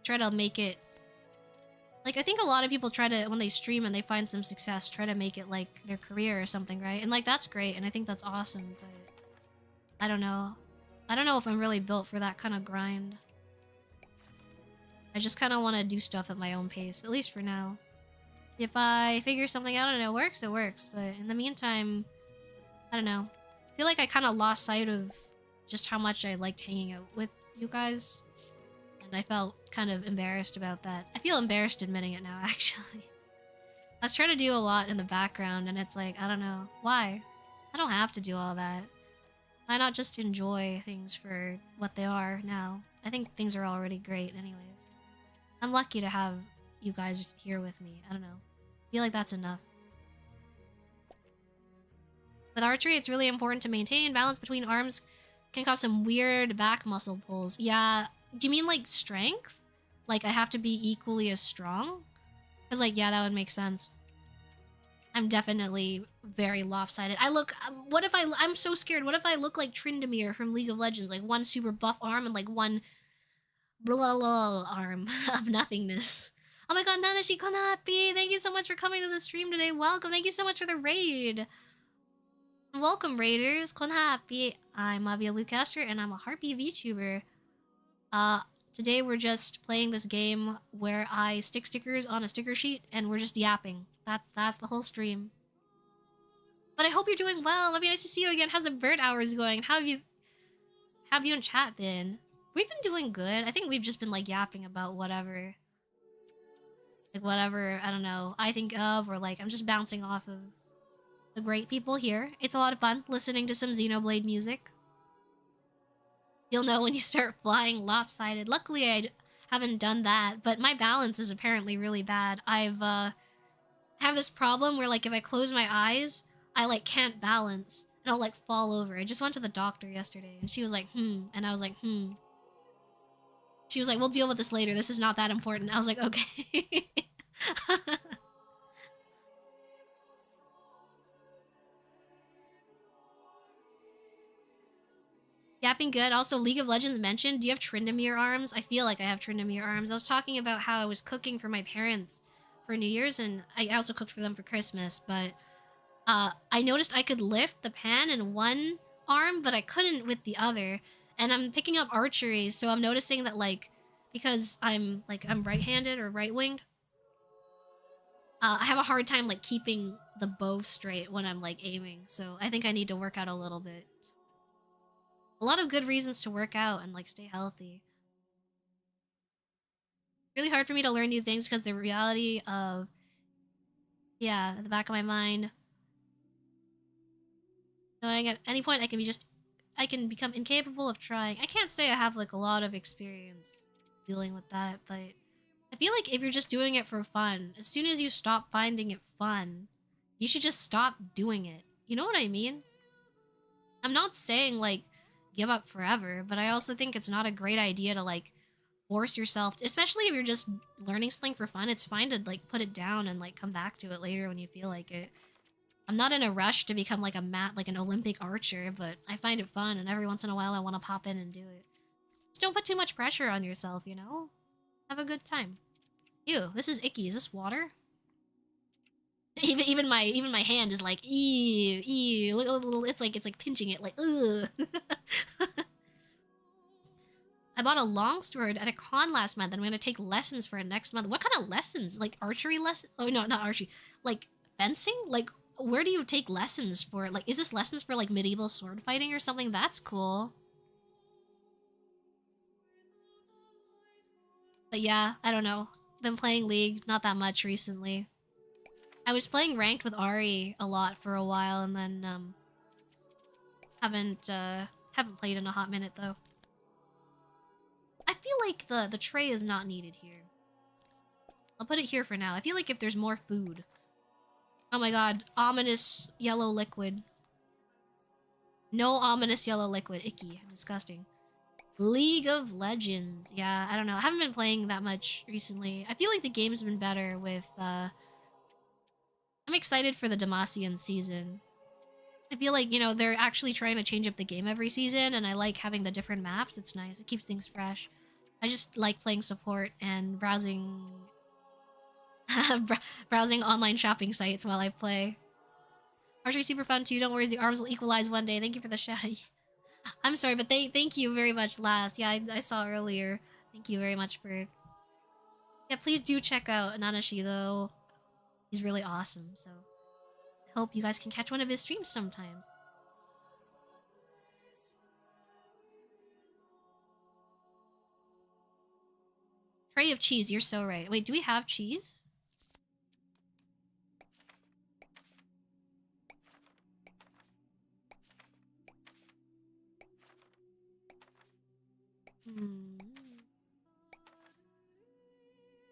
try to make it... Like, I think a lot of people try to, when they stream and they find some success, try to make it, like, their career or something, right? And, like, that's great, and I think that's awesome, but... I don't know. I don't know if I'm really built for that kind of grind. I just kind of want to do stuff at my own pace, at least for now. If I figure something out and it works, but in the meantime, I don't know. I feel like I kind of lost sight of just how much I liked hanging out with you guys. And I felt kind of embarrassed about that. I feel embarrassed admitting it now, actually. I was trying to do a lot in the background, and it's like, I don't know. Why? I don't have to do all that. Why not just enjoy things for what they are now? I think things are already great anyways. I'm lucky to have you guys here with me. I don't know. I feel like that's enough. With archery, it's really important to maintain balance between arms. Can cause some weird back muscle pulls. Yeah, do you mean like strength? Like I have to be equally as strong? Because like, yeah, that would make sense. I'm definitely very lopsided. I look, what if I'm so scared. What if I look like Tryndamere from League of Legends? Like one super buff arm and like one blah blah arm of nothingness. Oh my god, Nanashi Konapi! Thank you so much for coming to the stream today. Welcome. Thank you so much for the raid. Welcome, raiders. Konapi. I'm Mavia Lucaster, and I'm a Harpy VTuber. Today we're just playing this game where I stick stickers on a sticker sheet, and we're just yapping. That's the whole stream. But I hope you're doing well. It'd be nice to see you again. How's the bird hours going? How have you and chat been? We've been doing good. I think we've just been like yapping about whatever. Like whatever, I don't know, I think of, or like I'm just bouncing off of the great people here. It's a lot of fun listening to some Xenoblade music. You'll know when you start flying lopsided. Luckily, I haven't done that, but my balance is apparently really bad. I've I have this problem where, like, if I close my eyes, I, like, can't balance. And I'll, like, fall over. I just went to the doctor yesterday, and she was like, and I was like, She was like, we'll deal with this later. This is not that important. I was like, okay. Yapping good. Also, League of Legends mentioned, do you have Tryndamere arms? I feel like I have Tryndamere arms. I was talking about how I was cooking for my parents for New Year's, and I also cooked for them for Christmas, but I noticed I could lift the pan in one arm, but I couldn't with the other. And I'm picking up archery, so I'm noticing that, like, because I'm right-handed or right-winged, I have a hard time, like, keeping the bow straight when I'm, like, aiming. So I think I need to work out a little bit. A lot of good reasons to work out and, like, stay healthy. Really hard for me to learn new things because the reality of, yeah, at the back of my mind, knowing at any point I can become incapable of trying. I can't say I have, like, a lot of experience dealing with that, but I feel like if you're just doing it for fun, as soon as you stop finding it fun, you should just stop doing it. You know what I mean? I'm not saying, like, give up forever, but I also think it's not a great idea to, like, force yourself, especially if you're just learning something for fun. It's fine to, like, put it down and, like, come back to it later when you feel like it. I'm not in a rush to become, like, like an Olympic archer, but I find it fun, and every once in a while I want to pop in and do it. Just don't put too much pressure on yourself, you know? Have a good time. Ew, this is icky. Is this water? Even my hand is like, ew. It's like pinching it, like, ugh. I bought a longsword at a con last month, and I'm gonna take lessons for it next month. What kind of lessons? Like archery lessons? Oh no, not archery. Like fencing? Like where do you take lessons for? Like, is this lessons for like medieval sword fighting or something? That's cool. But yeah, I don't know. Been playing League, not that much recently. I was playing ranked with Ari a lot for a while, and then haven't played in a hot minute though. I feel like the tray is not needed here. I'll put it here for now. I feel like if there's more food. Oh my god, ominous yellow liquid. No ominous yellow liquid. Icky. Disgusting. League of Legends. Yeah, I don't know. I haven't been playing that much recently. I feel like the game's been better with, I'm excited for the Demacian season. I feel like, you know, they're actually trying to change up the game every season, and I like having the different maps. It's nice. It keeps things fresh. I just like playing support and browsing... browsing online shopping sites while I play. Archery super fun too. Don't worry, the arms will equalize one day. Thank you for the shout. I'm sorry, but thank you very much, Last. Yeah, I saw earlier. Thank you very much for... Yeah, please do check out Nanashi, though. He's really awesome, so... I hope you guys can catch one of his streams sometimes. Tray of cheese, you're so right. Wait, do we have cheese?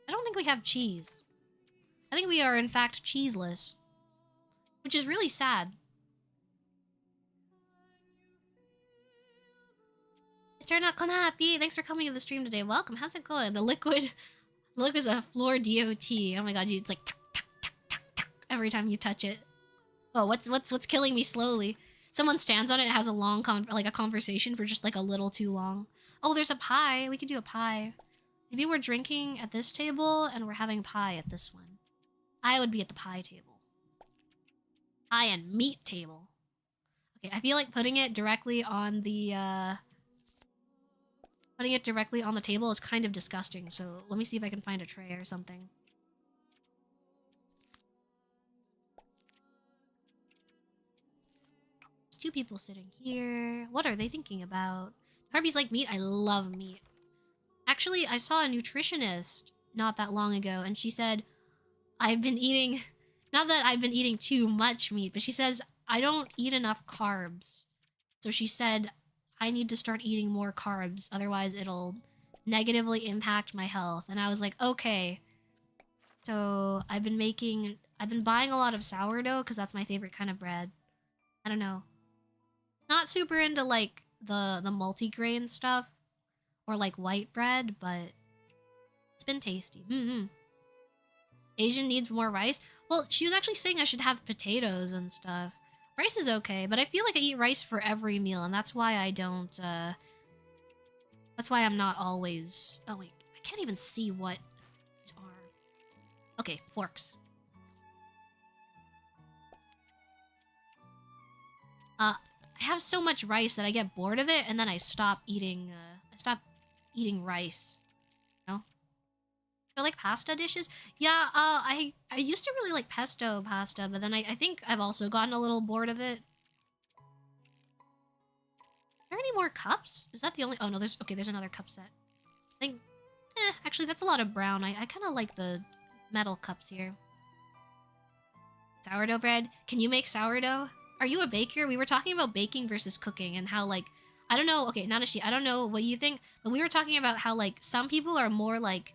I don't think we have cheese. I think we are, in fact, cheeseless. Which is really sad. Eternal Konapi, thanks for coming to the stream today. Welcome, how's it going? The liquid's a floor DOT. Oh my god, it's like tuck, tuck, tuck, tuck, tuck, every time you touch it. Oh, what's killing me slowly? Someone stands on it and has a long a conversation for just like a little too long. Oh, there's a pie. We could do a pie. Maybe we're drinking at this table and we're having pie at this one. I would be at the pie table. Pie and meat table. Okay, I feel like putting it directly on the table is kind of disgusting, so let me see if I can find a tray or something. Two people sitting here. What are they thinking about? Harvey's like meat. I love meat. Actually, I saw a nutritionist not that long ago, and she said, I've been eating... Not that I've been eating too much meat, but she says, I don't eat enough carbs. So she said, I need to start eating more carbs, otherwise it'll negatively impact my health. And I was like, okay. So I've been making I've been buying a lot of sourdough because that's my favorite kind of bread. I don't know. Not super into like the multigrain stuff or like white bread, but it's been tasty. Asian needs more rice. Well, she was actually saying I should have potatoes and stuff. Rice is okay, but I feel like I eat rice for every meal, and that's why I don't, that's why I'm not always... Oh, wait. I can't even see what these are. Okay, forks. I have so much rice that I get bored of it, and then I stop eating rice. You know? I like pasta dishes. Yeah, I used to really like pesto pasta, but then I think I've also gotten a little bored of it. Are there any more cups? Is that the only... Oh, no, there's another cup set. I think... actually, that's a lot of brown. I kind of like the metal cups here. Sourdough bread. Can you make sourdough? Are you a baker? We were talking about baking versus cooking and how, like... I don't know... Okay, Nanashi, I don't know what you think, but we were talking about how, like, some people are more, like...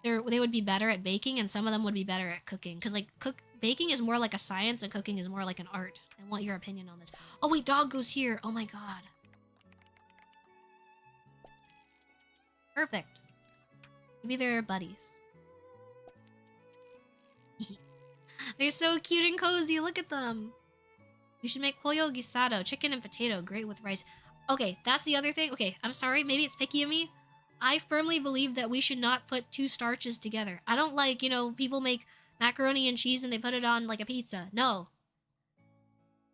They would be better at baking, and some of them would be better at cooking. Because, like, baking is more like a science, and cooking is more like an art. I want your opinion on this. Oh, wait, dog goes here. Oh, my God. Perfect. Maybe they're buddies. They're so cute and cozy. Look at them. You should make pollo guisado, chicken and potato, great with rice. Okay, that's the other thing. Okay, I'm sorry. Maybe it's picky of me. I firmly believe that we should not put two starches together. I don't like, you know, people make macaroni and cheese and they put it on like a pizza. No.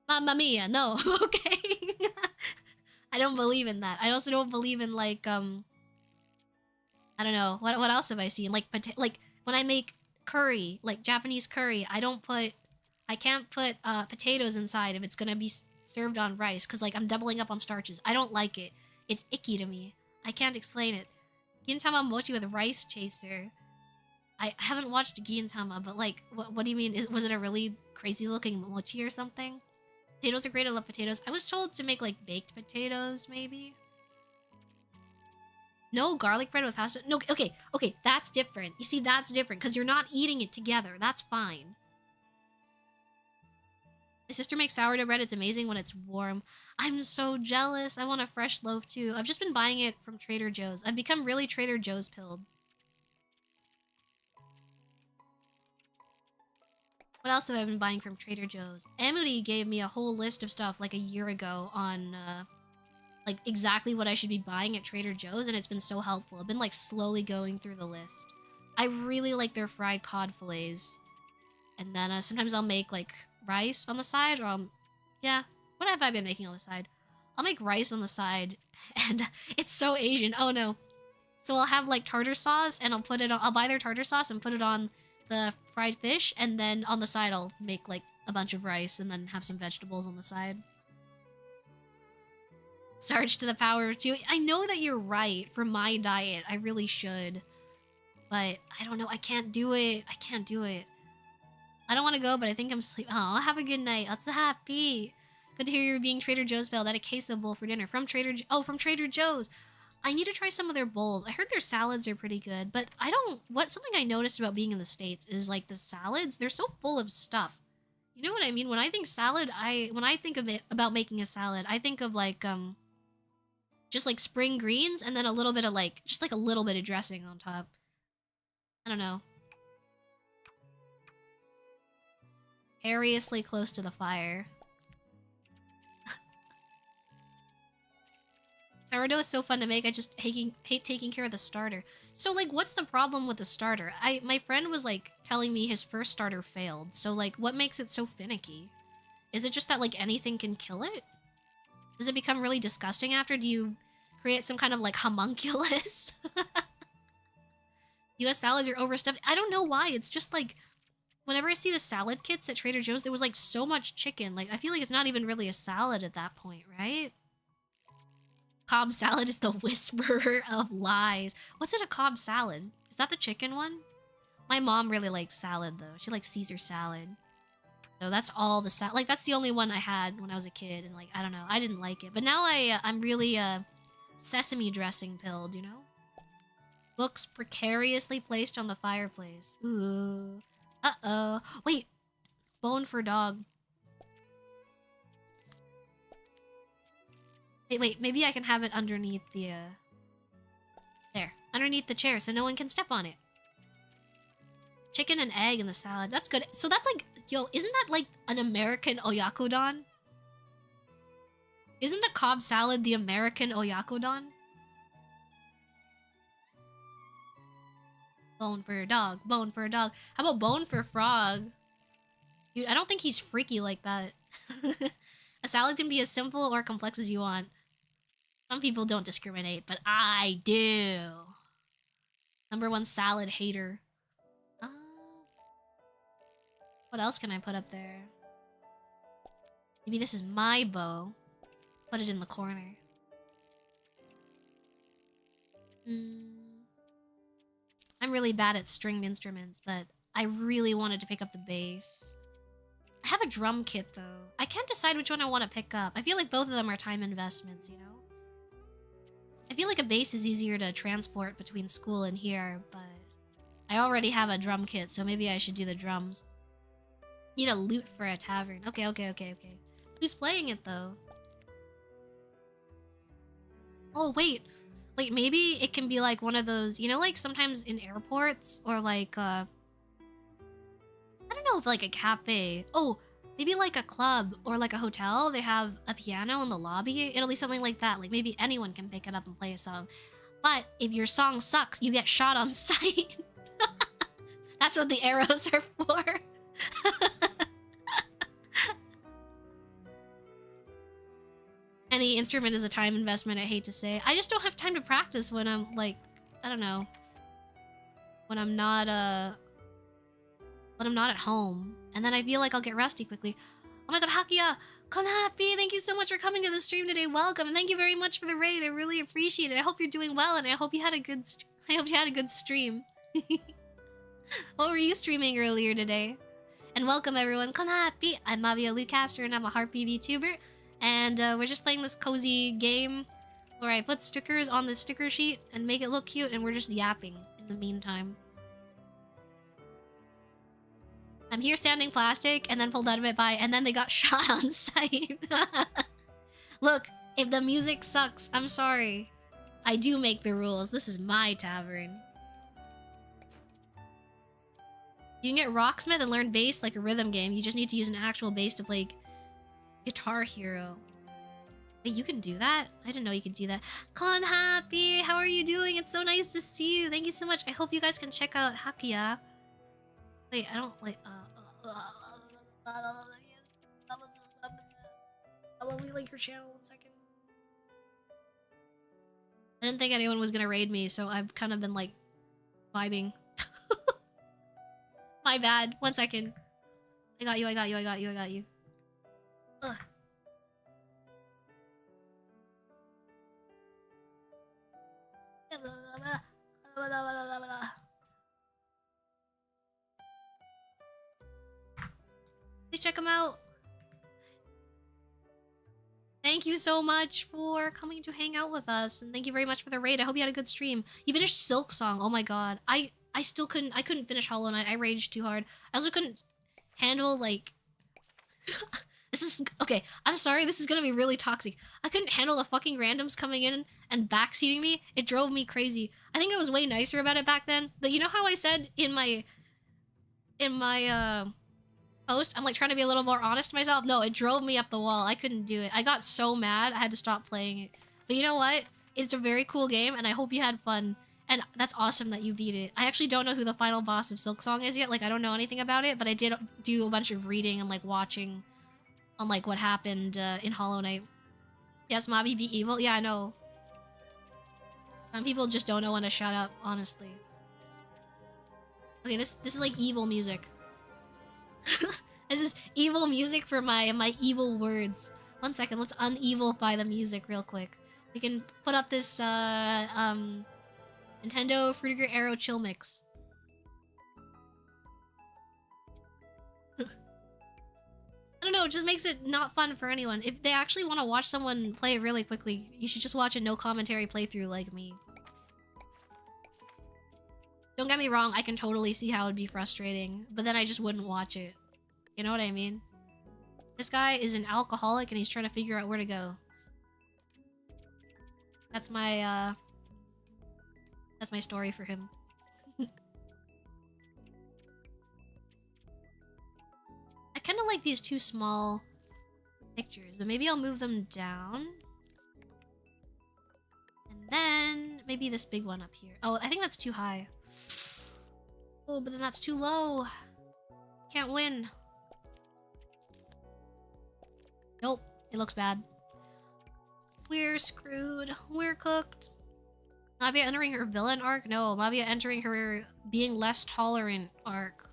Mamma mia, no. Okay. I don't believe in that. I also don't believe in like, I don't know. What else have I seen? Like, when I make curry, like Japanese curry, I can't put potatoes inside if it's gonna be served on rice, because like I'm doubling up on starches. I don't like it. It's icky to me. I can't explain it. Gintama mochi with rice chaser. I haven't watched Gintama, but like, what do you mean? Was it a really crazy looking mochi or something? Potatoes are great. I love potatoes. I was told to make like baked potatoes, maybe. No garlic bread with pasta. No, okay, that's different. You see, that's different because you're not eating it together. That's fine. My sister makes sourdough bread. It's amazing when it's warm. I'm so jealous. I want a fresh loaf too. I've just been buying it from Trader Joe's. I've become really Trader Joe's pilled. What else have I been buying from Trader Joe's? Emily gave me a whole list of stuff like a year ago on like exactly what I should be buying at Trader Joe's, and it's been so helpful. I've been like slowly going through the list. I really like their fried cod fillets. And then sometimes I'll make like rice on the side, or yeah, what have I been making on the side? I'll make rice on the side, and it's so Asian. Oh no. So I'll have like tartar sauce, and I'll buy their tartar sauce and put it on the fried fish, and then on the side I'll make like a bunch of rice and then have some vegetables on the side. Starch to the power of 2. I know that you're right. For my diet, I really should. But I don't know. I can't do it. I don't want to go, but I think I'm sleeping. Oh, have a good night. Lots of happy. Good to hear you're being Trader Joe's failed. That a queso bowl for dinner from Trader Joe's. I need to try some of their bowls. I heard their salads are pretty good, but something I noticed about being in the States is like the salads, they're so full of stuff. You know what I mean? When I think salad, when I think of it about making a salad, I think of like just like spring greens and then a little bit of like just like a little bit of dressing on top. I don't know. Perilously close to the fire. Sourdough is so fun to make. I just hate taking care of the starter. So like, what's the problem with the starter? My friend was like telling me his first starter failed. So like, what makes it so finicky? Is it just that like anything can kill it? Does it become really disgusting after? Do you create some kind of like homunculus? US salads are overstuffed. I don't know why. It's just like, whenever I see the salad kits at Trader Joe's, there was like so much chicken. Like, I feel like it's not even really a salad at that point, right? Cobb salad is the whisperer of lies. What's in a Cobb salad? Is that the chicken one? My mom really likes salad though. She likes Caesar salad. So that's all the salad. Like, that's the only one I had when I was a kid, and like, I don't know, I didn't like it. But now I'm really sesame dressing pilled, you know? Books precariously placed on the fireplace. Ooh. Uh-oh. Wait. Bone for dog. Wait, maybe I can have it underneath the, there. Underneath the chair so no one can step on it. Chicken and egg in the salad. That's good. So that's like, yo, isn't that like an American oyakodon? Isn't the Cobb salad the American oyakodon? Bone for a dog. Bone for a dog. How about bone for frog? Dude, I don't think he's freaky like that. A salad can be as simple or complex as you want. Some people don't discriminate, but I do. #1 salad hater. What else can I put up there? Maybe this is my bow. Put it in the corner. I'm really bad at stringed instruments, but I really wanted to pick up the bass. I have a drum kit, though. I can't decide which one I want to pick up. I feel like both of them are time investments, you know? I feel like a bass is easier to transport between school and here, but I already have a drum kit, so maybe I should do the drums. Need a lute for a tavern. Okay. Who's playing it, though? Oh, wait. Wait, maybe it can be like one of those, you know, like sometimes in airports or like, I don't know if like a cafe. Oh, maybe like a club or like a hotel. They have a piano in the lobby. It'll be something like that. Like maybe anyone can pick it up and play a song. But if your song sucks, you get shot on sight. That's what the arrows are for. Any instrument is a time investment, I hate to say. I just don't have time to practice when I'm like, I don't know. When I'm not at home. And then I feel like I'll get rusty quickly. Oh my god, Hakia! Konahappy, thank you so much for coming to the stream today. Welcome, and thank you very much for the raid. I really appreciate it. I hope you're doing well, and I hope you had a good stream. What were you streaming earlier today? And welcome everyone. Konahappy! I'm Mavia Lucaster, and I'm a Heart VTuber. And we're just playing this cozy game where I put stickers on the sticker sheet and make it look cute, and we're just yapping in the meantime. I'm here standing plastic and then pulled out of it by, and then they got shot on sight. Look, if the music sucks, I'm sorry. I do make the rules. This is my tavern. You can get Rocksmith and learn bass like a rhythm game. You just need to use an actual bass to play Guitar Hero. Wait, you can do that? I didn't know you could do that. Konahappy, how are you doing? It's so nice to see you. Thank you so much. I hope you guys can check out Hakia. Wait, I don't like I'll only link your channel 1 second. I didn't think anyone was gonna raid me, so I've kind of been like vibing. My bad. 1 second. I got you. Ugh. Please check them out. Thank you so much for coming to hang out with us, and thank you very much for the raid. I hope you had a good stream. You finished Silk Song. Oh my god. I still couldn't finish Hollow Knight. I raged too hard. I also couldn't handle like this is okay, I'm sorry, this is gonna be really toxic. I couldn't handle the fucking randoms coming in and backseating me. It drove me crazy. I think I was way nicer about it back then, but you know how I said in my post, I'm like trying to be a little more honest to myself? No, it drove me up the wall. I couldn't do it. I got so mad, I had to stop playing it. But you know what? It's a very cool game, and I hope you had fun. And that's awesome that you beat it. I actually don't know who the final boss of Silk Song is yet. Like, I don't know anything about it, but I did do a bunch of reading and, like, watching on, like, what happened in Hollow Knight. Yes, Mavi be evil? Yeah, I know. Some people just don't know when to shut up, honestly. Okay, this is, like, evil music. This is evil music for my evil words. 1 second, let's unevilify the music real quick. We can put up this, Nintendo Fruitiger Arrow Chill Mix. I don't know, it just makes it not fun for anyone. If they actually want to watch someone play it really quickly, you should just watch a no commentary playthrough like me. Don't get me wrong, I can totally see how it would be frustrating, but then I just wouldn't watch it. You know what I mean? This guy is an alcoholic and he's trying to figure out where to go. That's my story for him. I kind of like these two small pictures, but maybe I'll move them down. And then maybe this big one up here. Oh, I think that's too high. Oh, but then that's too low. Can't win. Nope, it looks bad. We're screwed. We're cooked. Mavia entering her villain arc? No, Mavia entering her being less tolerant arc.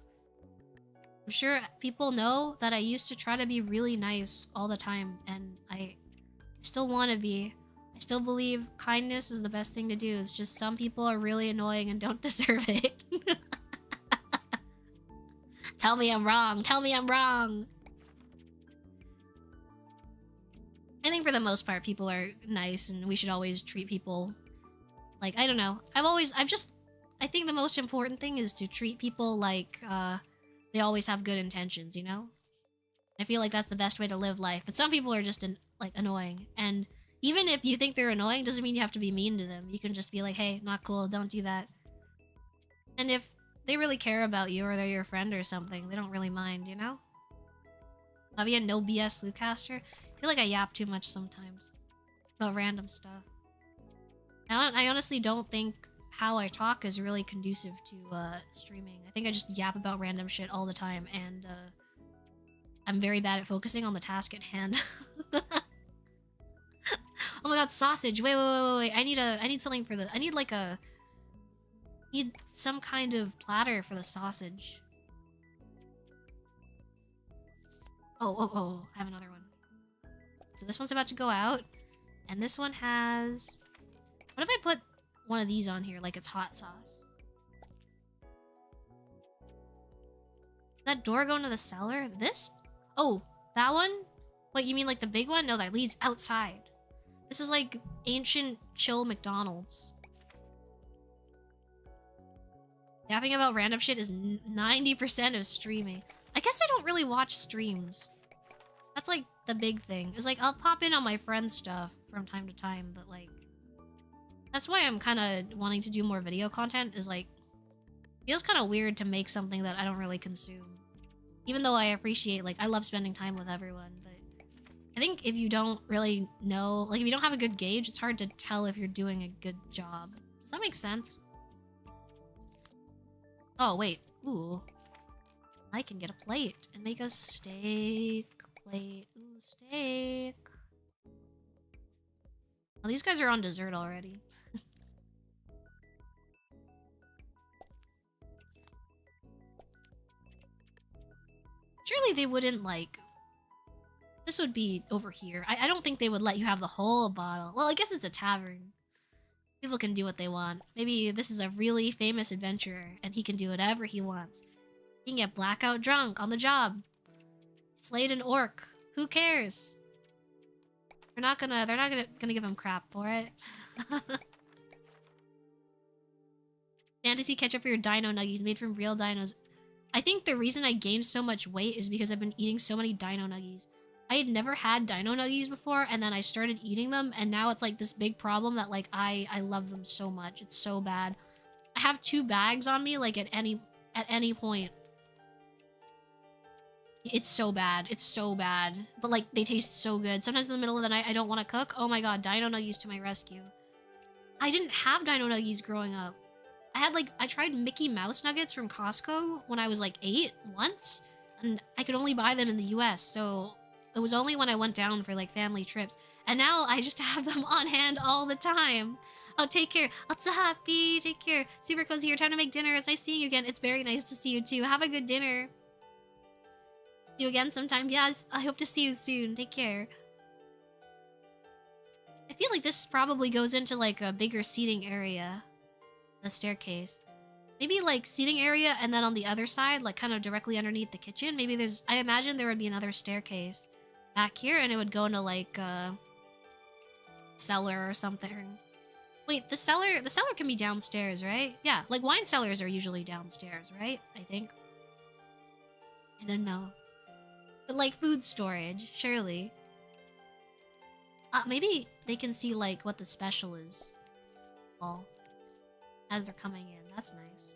I'm sure people know that I used to try to be really nice all the time, and I still want to be. I still believe kindness is the best thing to do. It's just some people are really annoying and don't deserve it. Tell me I'm wrong. Tell me I'm wrong. I think for the most part, people are nice, and we should always treat people like, I don't know. I think the most important thing is to treat people like they always have good intentions, you know? I feel like that's the best way to live life. But some people are just like annoying, and even if you think they're annoying, doesn't mean you have to be mean to them. You can just be like, hey, not cool, don't do that. And if they really care about you or they're your friend or something, they don't really mind, you know? Mavia no BS Lucaster. I feel like I yap too much sometimes about random stuff. I honestly don't think how I talk is really conducive to streaming. I think I just yap about random shit all the time, and I'm very bad at focusing on the task at hand. Oh my god, sausage! Wait. I need something for the. I need some kind of platter for the sausage. Oh! I have another one. So this one's about to go out, and this one has. What if I put one of these on here like it's hot sauce? That door going to the cellar? This? Oh, that one? What, you mean like the big one? No, that leads outside. This is like ancient chill McDonald's. Yapping about random shit is 90% of streaming. I guess I don't really watch streams. That's like the big thing. It's like I'll pop in on my friend's stuff from time to time, but like that's why I'm kind of wanting to do more video content, is like it feels kind of weird to make something that I don't really consume. Even though I appreciate, like, I love spending time with everyone, but I think if you don't really know, like if you don't have a good gauge, it's hard to tell if you're doing a good job. Does that make sense? Oh, wait. Ooh. I can get a plate and make a steak plate. Ooh, steak. Oh, these guys are on dessert already. Surely they wouldn't, like... This would be over here. I don't think they would let you have the whole bottle. Well, I guess it's a tavern. People can do what they want. Maybe this is a really famous adventurer, and he can do whatever he wants. He can get blackout drunk on the job. Slayed an orc. Who cares? They're not gonna give him crap for it. Fantasy ketchup for your dino nuggies, made from real dinos. I think the reason I gained so much weight is because I've been eating so many dino nuggies. I had never had dino nuggies before, and then I started eating them, and now it's like this big problem that like I love them so much. It's so bad. I have 2 bags on me, like at any point. It's so bad. It's so bad. But like they taste so good. Sometimes in the middle of the night I don't want to cook. Oh my god, dino nuggies to my rescue. I didn't have dino nuggies growing up. I tried Mickey Mouse nuggets from Costco when I was like 8 once, and I could only buy them in the US, so it was only when I went down for like family trips. And now I just have them on hand all the time. Oh, take care. Lots of happy. Take care. Super cozy here. Time to make dinner. It's nice seeing you again. It's very nice to see you too. Have a good dinner. See you again sometime. Yes, I hope to see you soon. Take care. I feel like this probably goes into like a bigger seating area. The staircase. Maybe like seating area, and then on the other side, like kind of directly underneath the kitchen, maybe there's... I imagine there would be another staircase back here, and it would go into like a cellar or something. Wait, the cellar can be downstairs, right? Yeah, like wine cellars are usually downstairs, right? I think. I don't know. But like food storage, surely. Maybe they can see like what the special is. All as they're coming in. That's nice.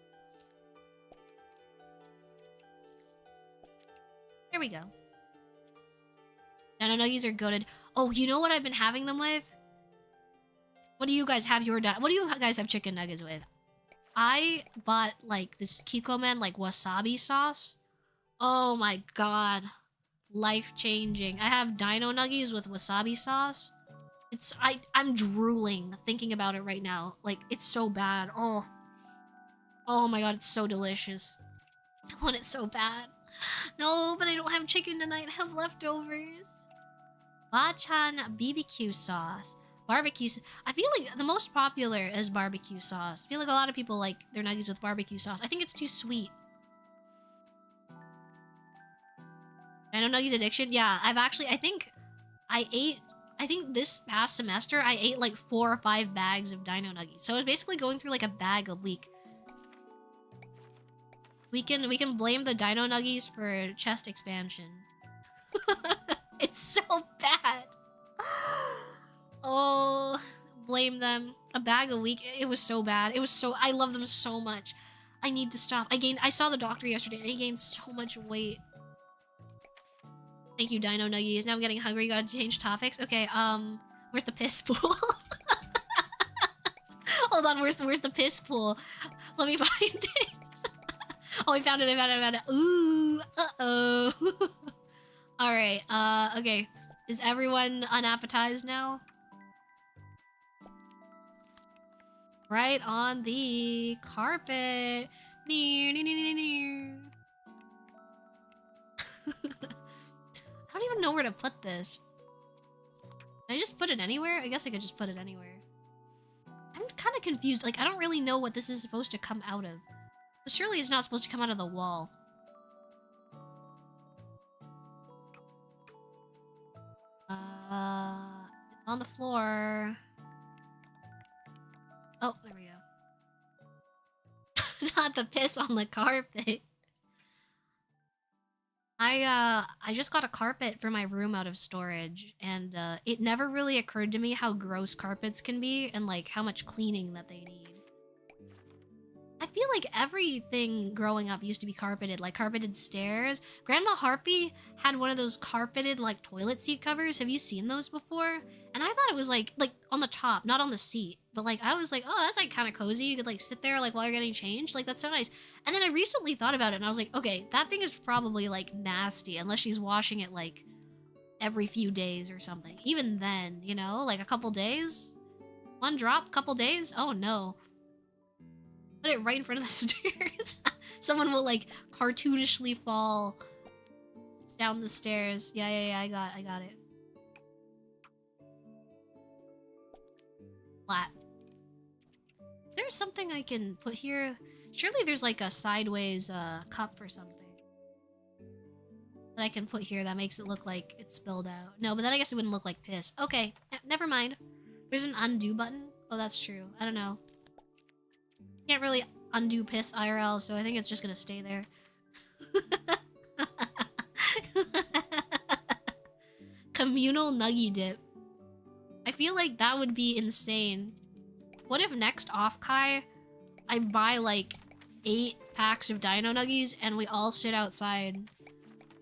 There we go. I don't know, these are goated. Oh, you know what I've been having them with? What do you guys have what do you guys have chicken nuggets with? I bought like this Kikomen like wasabi sauce. Oh my god. Life-changing. I have dino nuggies with wasabi sauce. I'm drooling thinking about it right now. Like, it's so bad. Oh. Oh my god, it's so delicious. I want it so bad. No, but I don't have chicken tonight. I have leftovers. Bachan BBQ sauce. Barbecue. I feel like the most popular is barbecue sauce. I feel like a lot of people like their nuggets with barbecue sauce. I think it's too sweet. I know nuggies addiction. Yeah, I think this past semester I ate like 4 or 5 bags of dino nuggies. So I was basically going through like a bag a week. We can blame the dino nuggies for chest expansion. It's so bad. Oh, blame them. A bag a week. It was so bad. I love them so much. I need to stop. I saw the doctor yesterday and I gained so much weight. Thank you, Dino Nuggies. Now I'm getting hungry. Gotta change topics. Okay, where's the piss pool? Hold on, where's the piss pool? Let me find it. Oh, I found it. Ooh, uh-oh. Alright, okay. Is everyone unappetized now? Right on the carpet. I don't even know where to put this. Can I just put it anywhere? I guess I could just put it anywhere. I'm kind of confused. Like, I don't really know what this is supposed to come out of. But surely it's not supposed to come out of the wall. It's on the floor. Oh, there we go. Not the piss on the carpet. I just got a carpet for my room out of storage, and it never really occurred to me how gross carpets can be and like how much cleaning that they need. I feel like everything growing up used to be carpeted, like carpeted stairs. Grandma Harpy had one of those carpeted like toilet seat covers. Have you seen those before? And I thought it was like on the top, not on the seat. But like I was like, oh, that's like kind of cozy. You could like sit there like while you're getting changed. Like that's so nice. And then I recently thought about it and I was like, okay, that thing is probably like nasty unless she's washing it like every few days or something. Even then, you know, like a couple days, one drop, couple days. Oh no. Put it right in front of the stairs. Someone will like cartoonishly fall down the stairs. Yeah, I got it. Flat. There's something I can put here. Surely there's like a sideways cup or something that I can put here that makes it look like it's spilled out. No, but then I guess it wouldn't look like piss. Okay, never mind. There's an undo button. Oh, that's true. I don't know. Can't really undo piss IRL, so I think it's just gonna stay there. Communal nuggy dip. I feel like that would be insane. What if next off-kai, I buy like 8 packs of dino nuggies and we all sit outside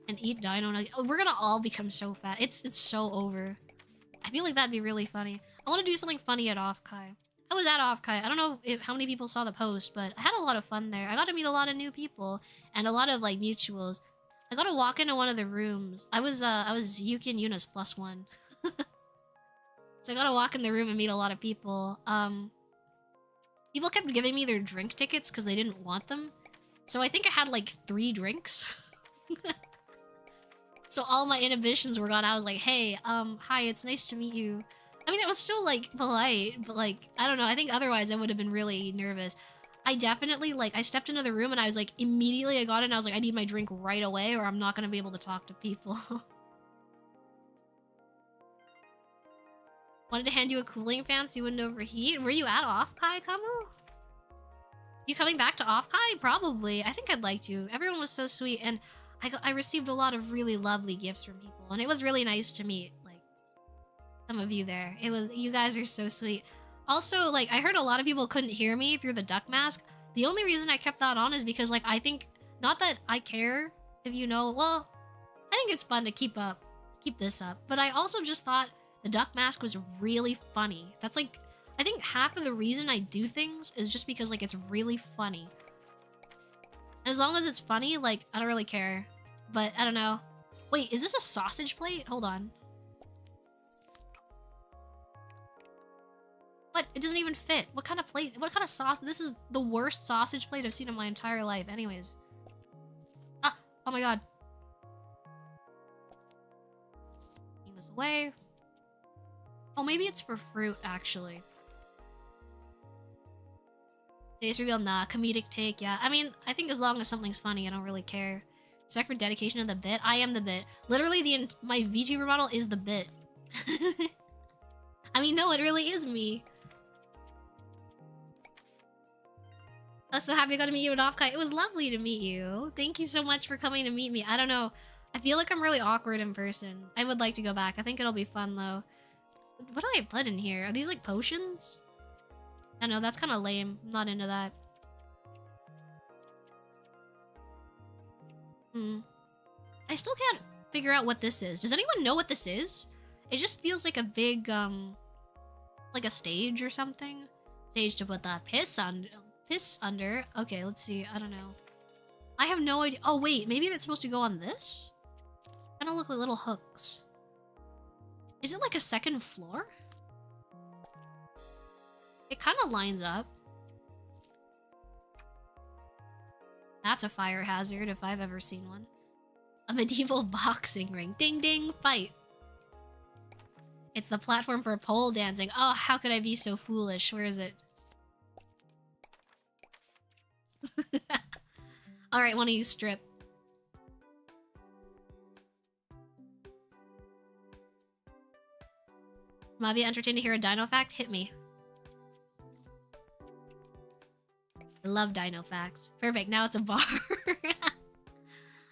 and eat dino nuggies? Oh, we're gonna all become so fat. It's so over. I feel like that'd be really funny. I want to do something funny at off-kai. I was at off-kai. I don't know how many people saw the post, but I had a lot of fun there. I got to meet a lot of new people and a lot of like mutuals. I got to walk into one of the rooms. I was Yuki and Yuna's +1. So I got to walk in the room and meet a lot of people. People kept giving me their drink tickets because they didn't want them. So I think I had like 3 drinks. So all my inhibitions were gone. I was like, hey, hi, it's nice to meet you. I mean, it was still, like, polite, but, like, I don't know. I think otherwise I would have been really nervous. I definitely, like, I stepped into the room and I was, like, immediately I got in and I was like, I need my drink right away or I'm not going to be able to talk to people. Wanted to hand you a cooling fan so you wouldn't overheat. Were you at Off-Kai, Kamu? You coming back to Off-Kai? Probably. I think I'd like to. Everyone was so sweet, and I received a lot of really lovely gifts from people, and it was really nice to meet, like, some of you there. You guys are so sweet. Also, like, I heard a lot of people couldn't hear me through the duck mask. The only reason I kept that on is because, like, I think, not that I care if you know, well, I think it's fun to keep this up, but I also just thought the duck mask was really funny. That's like, I think half of the reason I do things is just because, like, it's really funny. As long as it's funny, like, I don't really care. But, I don't know. Wait, is this a sausage plate? Hold on. What? It doesn't even fit. What kind of plate? What kind of sauce? This is the worst sausage plate I've seen in my entire life. Anyways. Ah! Oh my god. Taking this away. Oh, maybe it's for fruit, actually. Face reveal, nah. Comedic take, yeah. I mean, I think as long as something's funny, I don't really care. Respect for dedication to the bit. I am the bit. Literally, my VTuber model is the bit. I mean, no, it really is me. I'm so happy I got to meet you at Off-Kai. It was lovely to meet you. Thank you so much for coming to meet me. I don't know. I feel like I'm really awkward in person. I would like to go back. I think it'll be fun, though. What do I put in here? Are these, like, potions? I know, that's kind of lame. I'm not into that. I still can't figure out what this is. Does anyone know what this is? It just feels like a big, like a stage or something. Stage to put the piss under. Okay, let's see. I don't know. I have no idea. Oh, wait. Maybe that's supposed to go on this? Kind of look like little hooks. Is it like a second floor? It kind of lines up. That's a fire hazard if I've ever seen one. A medieval boxing ring. Ding ding, fight. It's the platform for pole dancing. Oh, how could I be so foolish? Where is it? Alright, one of you strip. Mavia entertained to hear a dino fact? Hit me. I love dino facts. Perfect, now it's a bar.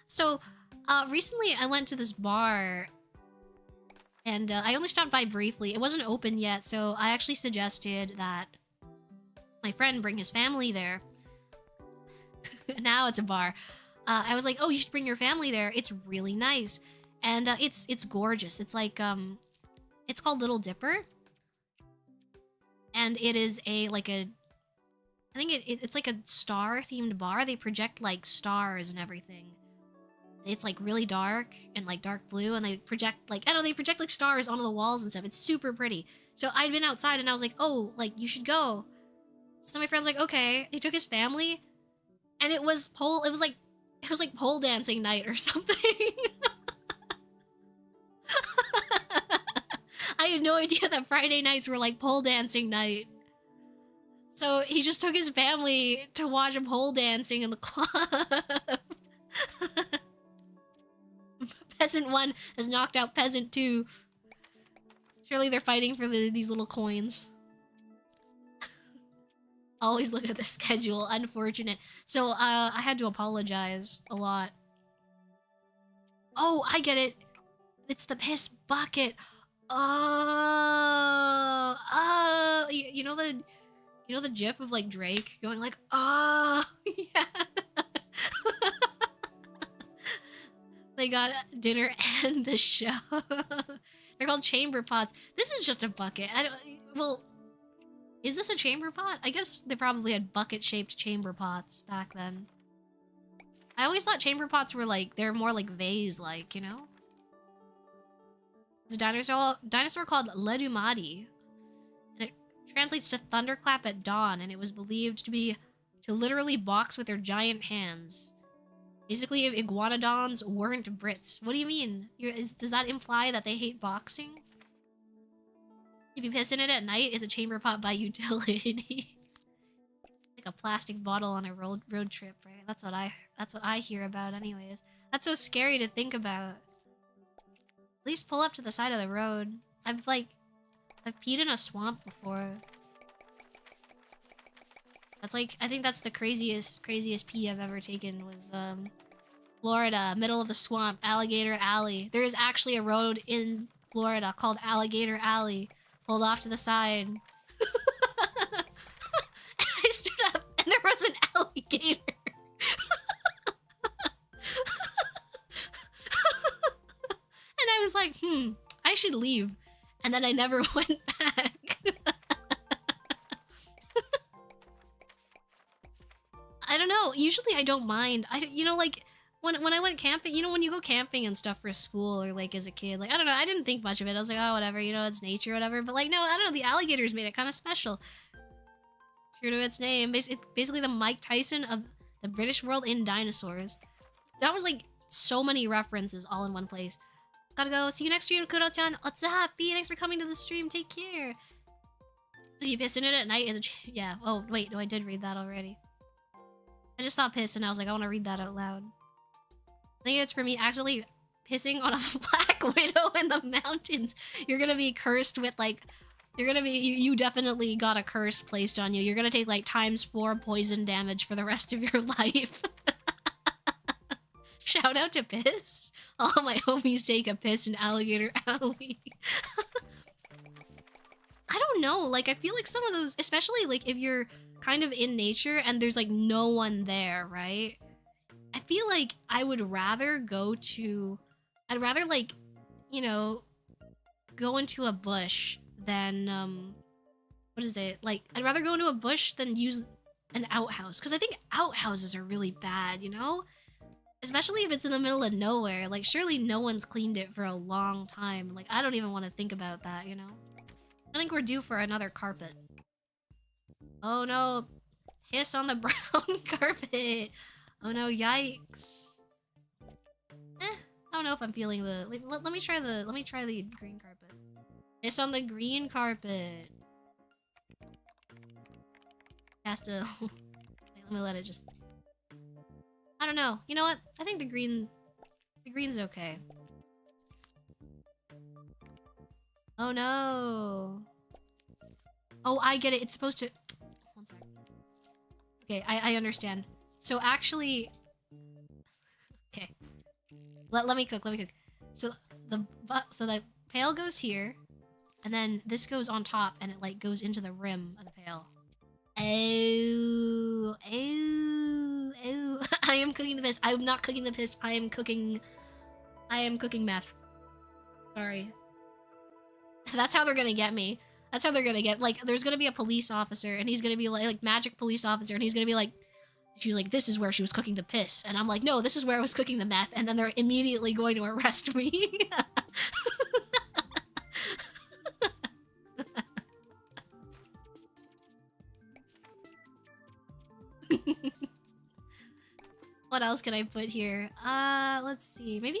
So, recently I went to this bar and I only stopped by briefly. It wasn't open yet, so I actually suggested that my friend bring his family there. Now it's a bar. I was like, oh, you should bring your family there. It's really nice. And it's gorgeous. It's like, it's called Little Dipper. And it is I think it's like a star-themed bar. They project, like, stars and everything. It's, like, really dark and, like, dark blue. And they project, like, I don't know, they project, like, stars onto the walls and stuff. It's super pretty. So I'd been outside and I was like, oh, like, you should go. So then my friend's like, okay. He took his family. And it was like pole dancing night or something. I had no idea that Friday nights were like pole dancing night. So he just took his family to watch him pole dancing in the club. Peasant 1 has knocked out Peasant 2. Surely they're fighting for these little coins. Always look at the schedule. Unfortunate. So, I had to apologize a lot. Oh, I get it. It's the piss bucket. Oh, you know the gif of, like, Drake going like, oh, yeah. They got dinner and a show. They're called chamber pots. This is just a bucket. Well, is this a chamber pot? I guess they probably had bucket-shaped chamber pots back then. I always thought chamber pots were like, they're more like vase-like, you know? There's a dinosaur called Ledumadi. And it translates to thunderclap at dawn, and it was believed to literally box with their giant hands. Basically, if iguanodons weren't Brits. What do you mean? Does that imply that they hate boxing? If you piss in it at night, it's a chamber pot by utility. Like a plastic bottle on a road trip, right? That's what I hear about anyways. That's so scary to think about. At least pull up to the side of the road. I've I've peed in a swamp before. That's like, I think that's the craziest pee I've ever taken was, Florida, middle of the swamp, Alligator Alley. There is actually a road in Florida called Alligator Alley. Pulled off to the side. And I stood up and there was an alligator. And I was like, I should leave. And then I never went back. I don't know. Usually I don't mind. You know, like, when I went camping, you know, when you go camping and stuff for school or, like, as a kid, like, I don't know. I didn't think much of it. I was like, oh, whatever, you know, it's nature or whatever. But, like, no, I don't know. The alligators made it kind of special. True to its name. It's basically the Mike Tyson of the British world in dinosaurs. That was, like, so many references all in one place. Gotta go. See you next stream, Kuro-chan. What's up, B? Thanks for coming to the stream. Take care. You piss in it at night? Yeah. Oh, wait. No, I did read that already. I just saw piss and I was like, I want to read that out loud. I think it's for me actually pissing on a black widow in the mountains. You're gonna be cursed with, like, you're gonna be, you definitely got a curse placed on you. You're gonna take, like, ×4 poison damage for the rest of your life. Shout out to piss. All my homies take a piss in Alligator Alley. I don't know, like, I feel like some of those, especially, like, if you're kind of in nature and there's, like, no one there, right? I feel like I would rather go to... I'd rather, like, you know, go into a bush than, what is it? Like, I'd rather go into a bush than use an outhouse. Because I think outhouses are really bad, you know? Especially if it's in the middle of nowhere. Like, surely no one's cleaned it for a long time. Like, I don't even want to think about that, you know? I think we're due for another carpet. Oh no. Piss on the brown carpet. Oh no, yikes. I don't know if I'm feeling the... Like, let me try the green carpet. Piss on the green carpet. Has to... Wait, let me let it just... I don't know. You know what? I think the green's okay. Oh no. Oh, I get it. It's supposed to... One second. Okay, I understand. So actually... Okay. Let me cook. So the pail goes here, and then this goes on top, and it, like, goes into the rim of the pail. Oh. I am cooking the piss. I'm not cooking the piss. I am cooking meth. Sorry. That's how they're gonna get me. That's how they're gonna get, like, there's gonna be a police officer, and he's gonna be like magic police officer, and he's gonna be like, she's like, this is where she was cooking the piss. And I'm like, no, this is where I was cooking the meth, and then they're immediately going to arrest me. What else can I put here? Let's see. Maybe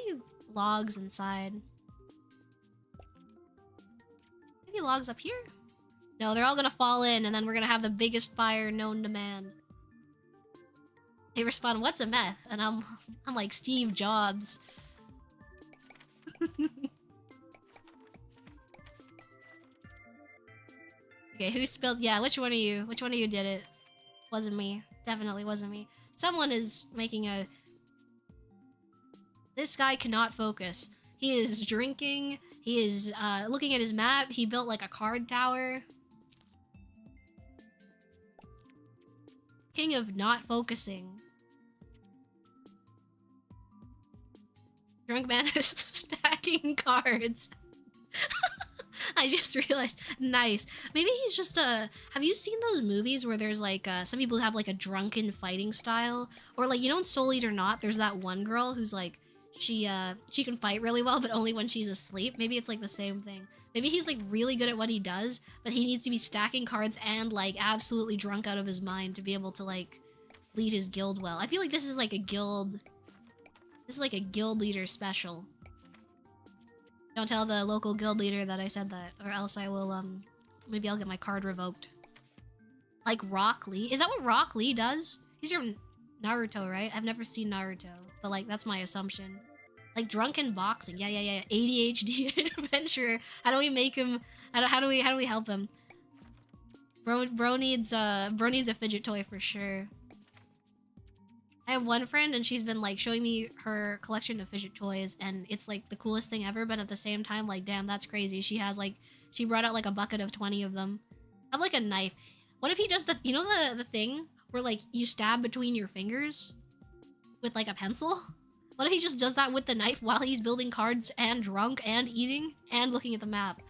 logs inside. Maybe logs up here? No, they're all gonna fall in, and then we're gonna have the biggest fire known to man. They respond, what's a meth? And I'm like, Steve Jobs. Okay, who spilled? Yeah, which one of you did it? Wasn't me. Definitely wasn't me. Someone is making a... This guy cannot focus. He is drinking. He is looking at his map. He built like a card tower. King of not focusing. Drunk man is stacking cards. I just realized. Nice. Maybe he's just a... Have you seen those movies where there's like some people have like a drunken fighting style? Or like, you know in Soul Eat or Not, there's that one girl who's like, she can fight really well, but only when she's asleep. Maybe it's like the same thing. Maybe he's like really good at what he does, but he needs to be stacking cards and like absolutely drunk out of his mind to be able to like lead his guild well. I feel like this is like a guild... This is like a guild leader special. Don't tell the local guild leader that I said that, or else I will, maybe I'll get my card revoked. Like Rock Lee? Is that what Rock Lee does? He's your Naruto, right? I've never seen Naruto, but like, that's my assumption. Like drunken boxing. Yeah. ADHD adventurer. How do we make him? How do we help him? Bro needs a fidget toy for sure. I have one friend and she's been like showing me her collection of fidget toys and it's like the coolest thing ever, but at the same time, like, damn, that's crazy. She has like, she brought out like a bucket of 20 of them. I have like a knife. What if he does the, you know the thing where like you stab between your fingers with like a pencil? What if he just does that with the knife while he's building cards and drunk and eating and looking at the map?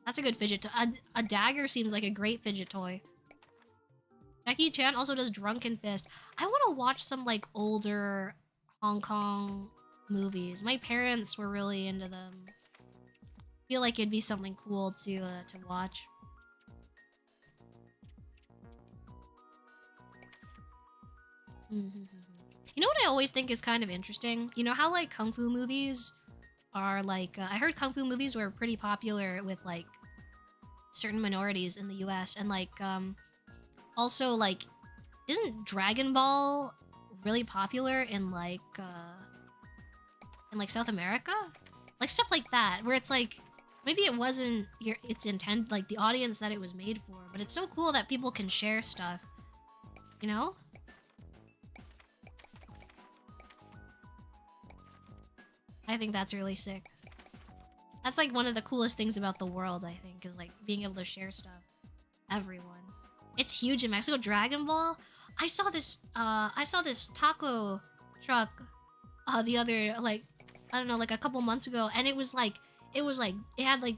That's a good fidget toy. A dagger seems like a great fidget toy. Jackie Chan also does Drunken Fist. I want to watch some like older Hong Kong movies. My parents were really into them. I feel like it'd be something cool to watch. You know what I always think is kind of interesting? You know how like kung fu movies are like I heard kung fu movies were pretty popular with like certain minorities in the US and like also like isn't Dragon Ball really popular in like South America? Like stuff like that where it's like maybe it wasn't its intent like the audience that it was made for, but it's so cool that people can share stuff. You know? I think that's really sick. That's like one of the coolest things about the world, I think, is like being able to share stuff. Everyone. It's huge in Mexico. Dragon Ball. I saw this taco truck the other like I don't know, like a couple months ago, and it had like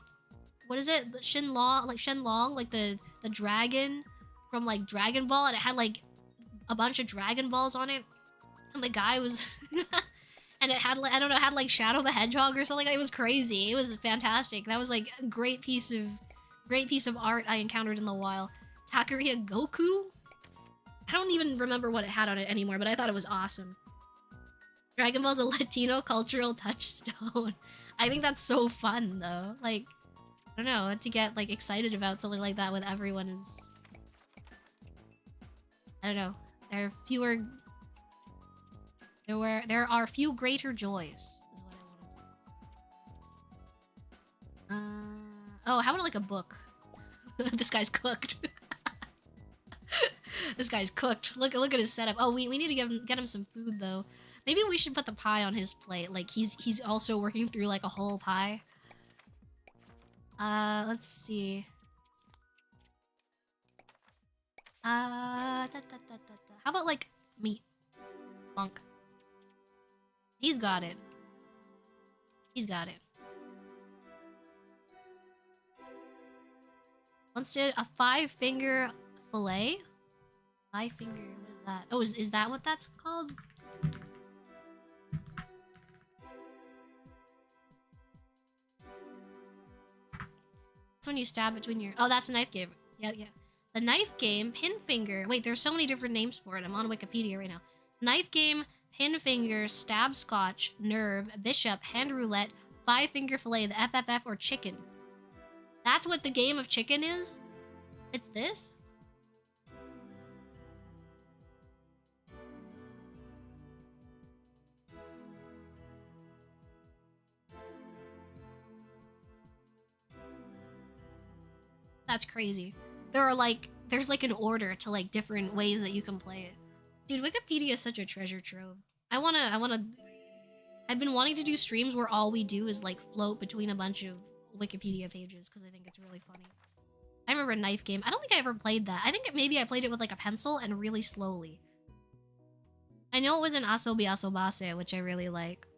what is it? Shenlong, like the dragon from like Dragon Ball, and it had like a bunch of Dragon Balls on it. And the guy was and it had like I don't know, it had like Shadow the Hedgehog or something. It was crazy. It was fantastic. That was like a great piece of art I encountered in the wild. Takeria Goku? I don't even remember what it had on it anymore, but I thought it was awesome. Dragon Ball's a Latino cultural touchstone. I think that's so fun though. Like, I don't know, to get like excited about something like that with everyone is I don't know. There are few greater joys, is what I want to do. Oh, how about like a book? This guy's cooked. This guy's cooked. Look at his setup. Oh, we need to get him some food though. Maybe we should put the pie on his plate. Like he's also working through like a whole pie. Let's see. How about like meat? Bonk. He's got it. He's got it. Once did a 5-finger fillet? 5-finger, what is that? Oh, is that what that's called? That's when you stab between your... Oh, that's a knife game. Yeah. The knife game, pin finger... Wait, there's so many different names for it. I'm on Wikipedia right now. Knife game, pin finger, stab scotch, nerve, bishop, hand roulette, 5-finger fillet, the FFF, or chicken. That's what the game of chicken is? It's this? That's crazy. There's like an order to like different ways that you can play it. Dude, Wikipedia is such a treasure trove. I've been wanting to do streams where all we do is like float between a bunch of Wikipedia pages because I think it's really funny. I remember a knife game. I don't think I ever played that. I think maybe I played it with like a pencil and really slowly. I know it was an Asobi Asobase, which I really like.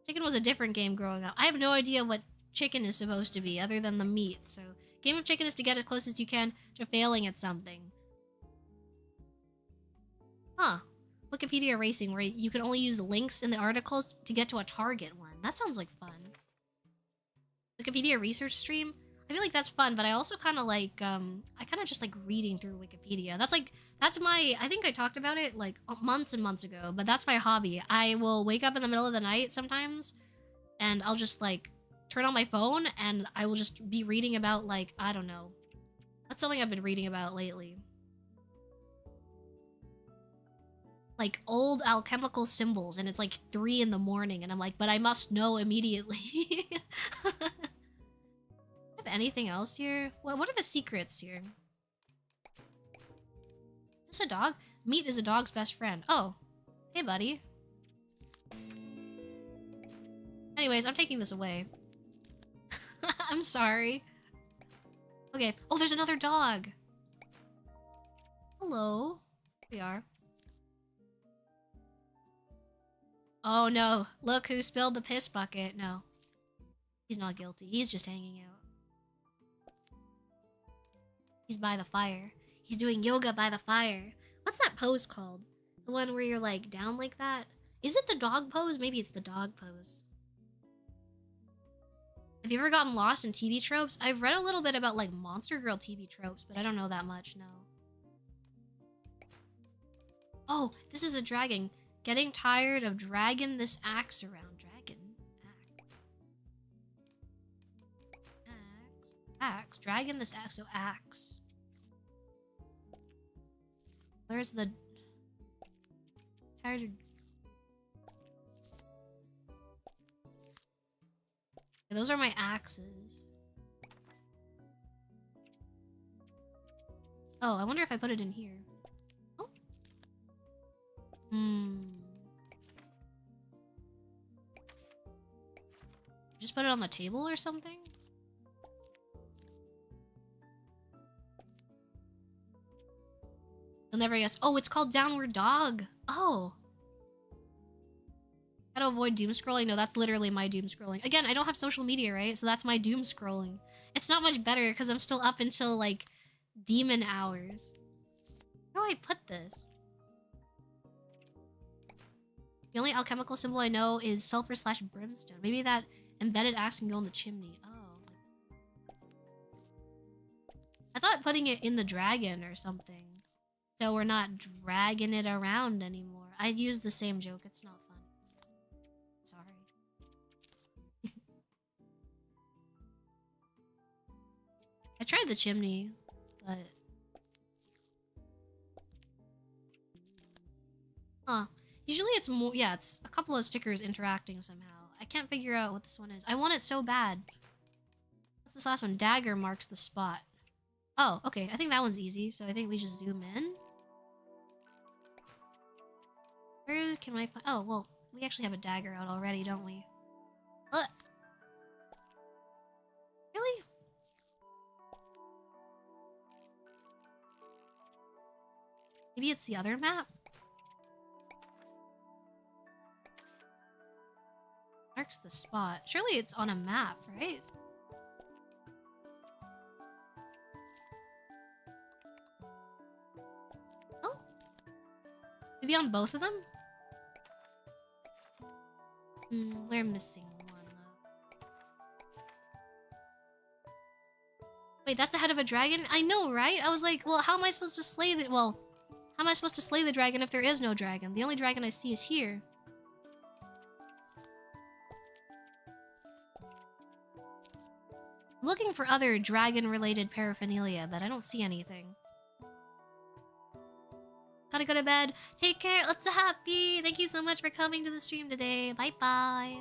Chicken was a different game growing up. I have no idea what chicken is supposed to be other than the meat. So, game of chicken is to get as close as you can to failing at something. Huh. Wikipedia Racing, where you can only use links in the articles to get to a target one. That sounds like fun. Wikipedia research stream? I feel like that's fun, but I also kind of like, I kind of just like reading through Wikipedia. That's my, I think I talked about it like months and months ago, but that's my hobby. I will wake up in the middle of the night sometimes, and I'll just like turn on my phone, and I will just be reading about like, I don't know. That's something I've been reading about lately. Like old alchemical symbols, and it's like 3 in the morning, and I'm like, but I must know immediately. Have anything else here? What are the secrets here? Is this a dog? Meat is a dog's best friend. Oh, hey buddy. Anyways, I'm taking this away. I'm sorry. Okay. Oh, there's another dog. Hello. Here we are. Oh no. Look who spilled the piss bucket. No. He's not guilty. He's just hanging out. He's by the fire. He's doing yoga by the fire. What's that pose called? The one where you're like down like that? Is it the dog pose? Maybe it's the dog pose. Have you ever gotten lost in TV tropes? I've read a little bit about like Monster Girl TV tropes, but I don't know that much, no. Oh, this is a dragon. Getting tired of dragging this axe around. Dragon. Axe. Dragging this axe. So axe. Where's the... Tired of... Those are my axes. Oh, I wonder if I put it in here. Oh. Just put it on the table or something? You'll never guess. Oh, it's called Downward Dog. Oh. How to avoid doom scrolling? No, that's literally my doom scrolling. Again, I don't have social media, right? So that's my doom scrolling. It's not much better because I'm still up until like demon hours. Where do I put this? The only alchemical symbol I know is sulfur / brimstone. Maybe that embedded axe can go in the chimney. Oh. I thought putting it in the dragon or something. So we're not dragging it around anymore. I used the same joke. It's not fun. Sorry. I tried the chimney, but... Huh. Usually it's more... Yeah, it's a couple of stickers interacting somehow. I can't figure out what this one is. I want it so bad. What's this last one? Dagger marks the spot. Oh, okay. I think that one's easy, so I think we just zoom in. Where can I find... Oh, well, we actually have a dagger out already, don't we? Really? Maybe it's the other map? Marks the spot. Surely it's on a map, right? Oh? Maybe on both of them? We're missing one, though. Wait, that's the head of a dragon? I know, right? I was like, well, how am I supposed to slay the... Well, how am I supposed to slay the dragon if there is no dragon? The only dragon I see is here. I'm looking for other dragon-related paraphernalia, but I don't see anything. Gotta go to bed. Take care. Let's a happy. Thank you so much for coming to the stream today. Bye-bye.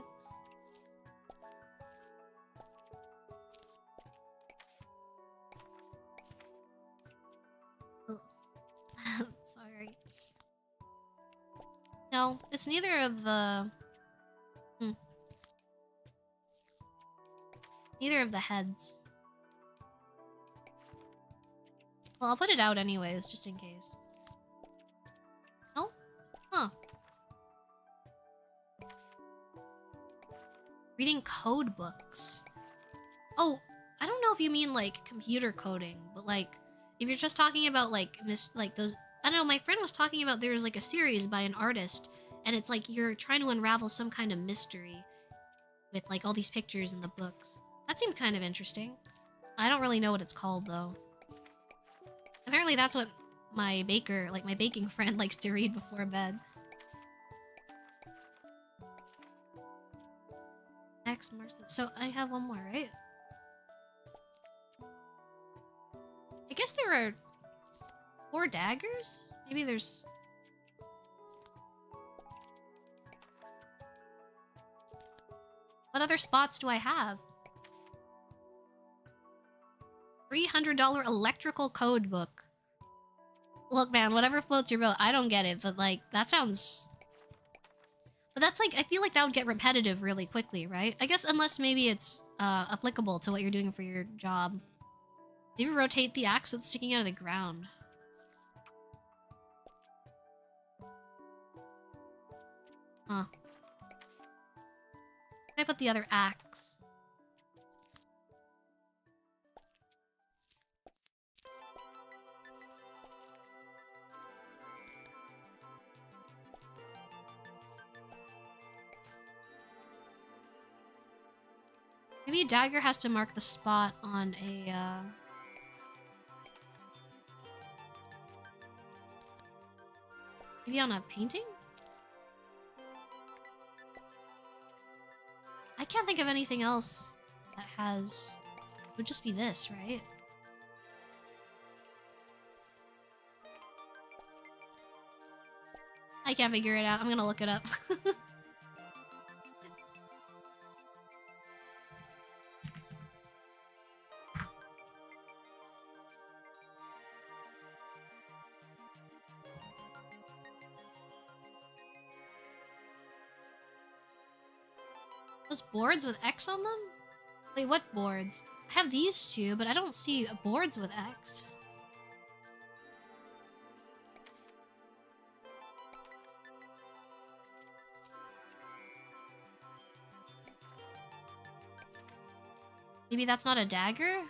Oh. Sorry. No, it's neither of the... Neither of the heads. Well, I'll put it out anyways, just in case. Oh? Huh. Reading code books. Oh, I don't know if you mean, like, computer coding, but, like, if you're just talking about, like, those... I don't know, my friend was talking about there's, like, a series by an artist, and it's like you're trying to unravel some kind of mystery with, like, all these pictures in the books. That seemed kind of interesting. I don't really know what it's called, though. Apparently that's what my baker, like my baking friend, likes to read before bed. Next marks the... So I have one more, right? guess there are 4 daggers? Maybe there's... What other spots do I have? $300 electrical code book. Look, man, whatever floats your boat. I don't get it, but like, that sounds... But that's like, I feel like that would get repetitive really quickly, right? I guess unless maybe it's applicable to what you're doing for your job. Maybe rotate the axe that's sticking out of the ground. Huh. Can I put the other axe? Maybe a dagger has to mark the spot on a, maybe on a painting? I can't think of anything else that has... It would just be this, right? I can't figure it out. I'm gonna look it up. Those boards with X on them? Wait, what boards? I have these two, but I don't see boards with X. Maybe that's not a dagger?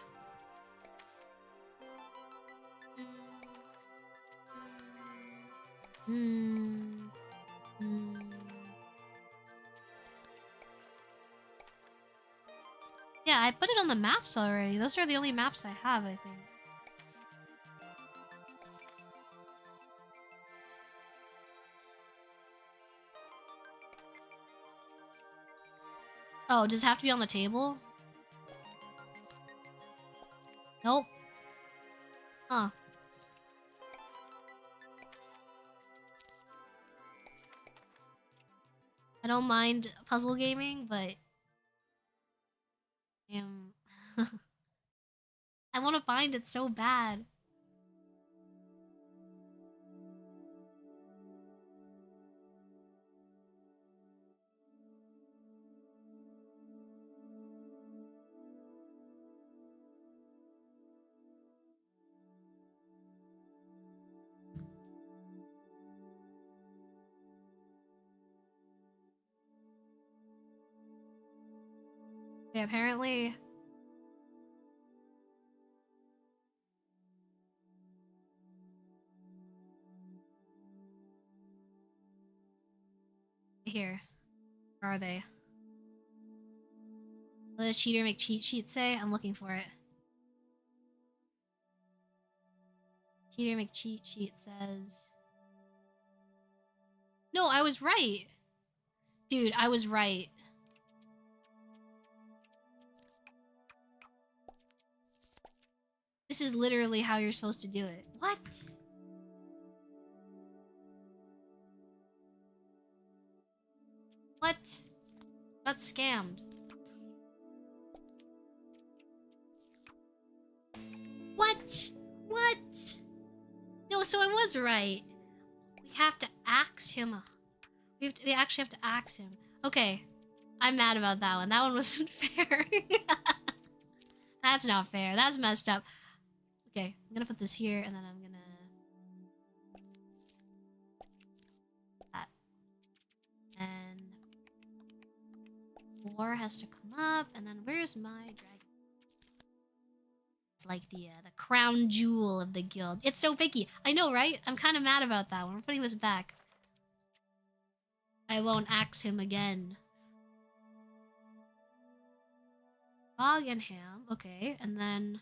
Yeah, I put it on the maps already. Those are the only maps I have, I think. Oh, does it have to be on the table? Nope. Huh. I don't mind puzzle gaming, but... I want to find it so bad. Okay, apparently... Here. Where are they? Let a cheater make cheat sheet say? I'm looking for it. Cheater make cheat sheet says... No, I was right! Dude, I was right. This is literally how you're supposed to do it. What? What? Got scammed. What? What? No, so I was right. We have to axe him. We actually have to axe him. Okay. I'm mad about that one. That one wasn't fair. That's not fair. That's messed up. Okay, I'm gonna put this here, and then I'm gonna... That. And... 4 has to come up, and then where's my dragon? It's like the crown jewel of the guild. It's so picky. I know, right? I'm kind of mad about that one. I'm putting this back. I won't axe him again. Dog and ham. Okay, and then...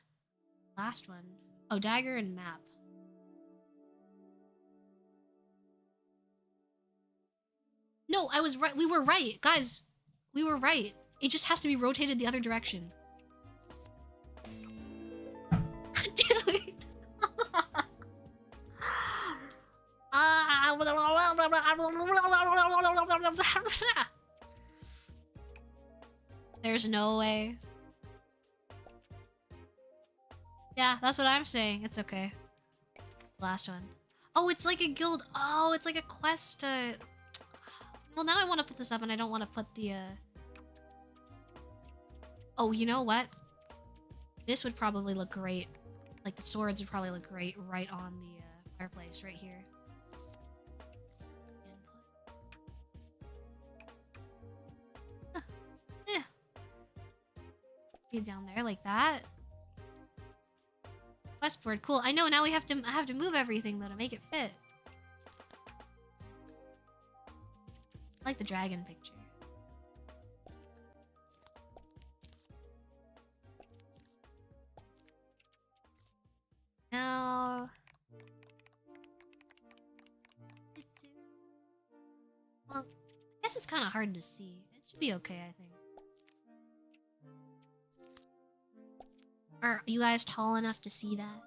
Last one. Oh, dagger and map. No, I was right. We were right. Guys, we were right. It just has to be rotated the other direction. Dude. There's no way. Yeah, that's what I'm saying. It's okay. Last one. Oh, it's like a guild. Oh, it's like a quest to... Well, now I want to put this up and I don't want to put the... Oh, you know what? This would probably look great. Like, the swords would probably look great right on the fireplace right here. Be down there like that. Questboard, cool. I know, now I have to move everything though to make it fit. I like the dragon picture. Now... Well, I guess it's kind of hard to see. It should be okay, I think. Are you guys tall enough to see that?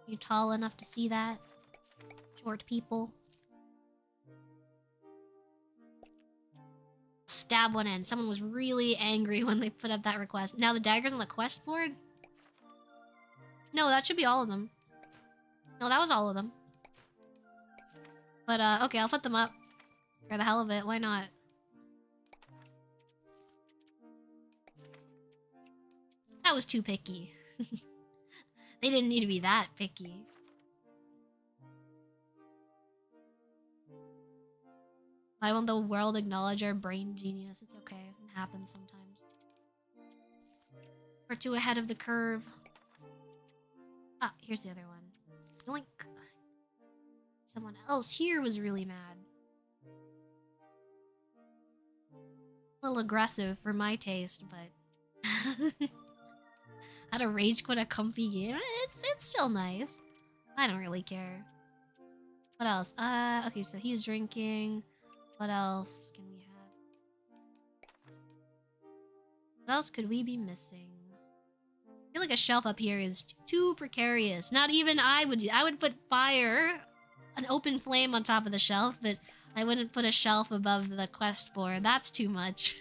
You tall enough to see that? Short people? Stab one in. Someone was really angry when they put up that request. Now the dagger's on the quest board? No, that should be all of them. No, that was all of them. But, okay, I'll put them up. For the hell of it, why not? That was too picky. They didn't need to be that picky. Why won't the world acknowledge our brain genius? It's okay. It happens sometimes. We're too ahead of the curve. Ah, here's the other one. Yoink. Someone else here was really mad. A little aggressive for my taste, but had a rage quit a comfy game. It's still nice. I don't really care. What else? Okay, so he's drinking. What else can we have? What else could we be missing? I feel like a shelf up here is too precarious. Not even I would do. I would put fire, an open flame on top of the shelf, but I wouldn't put a shelf above the quest board. That's too much.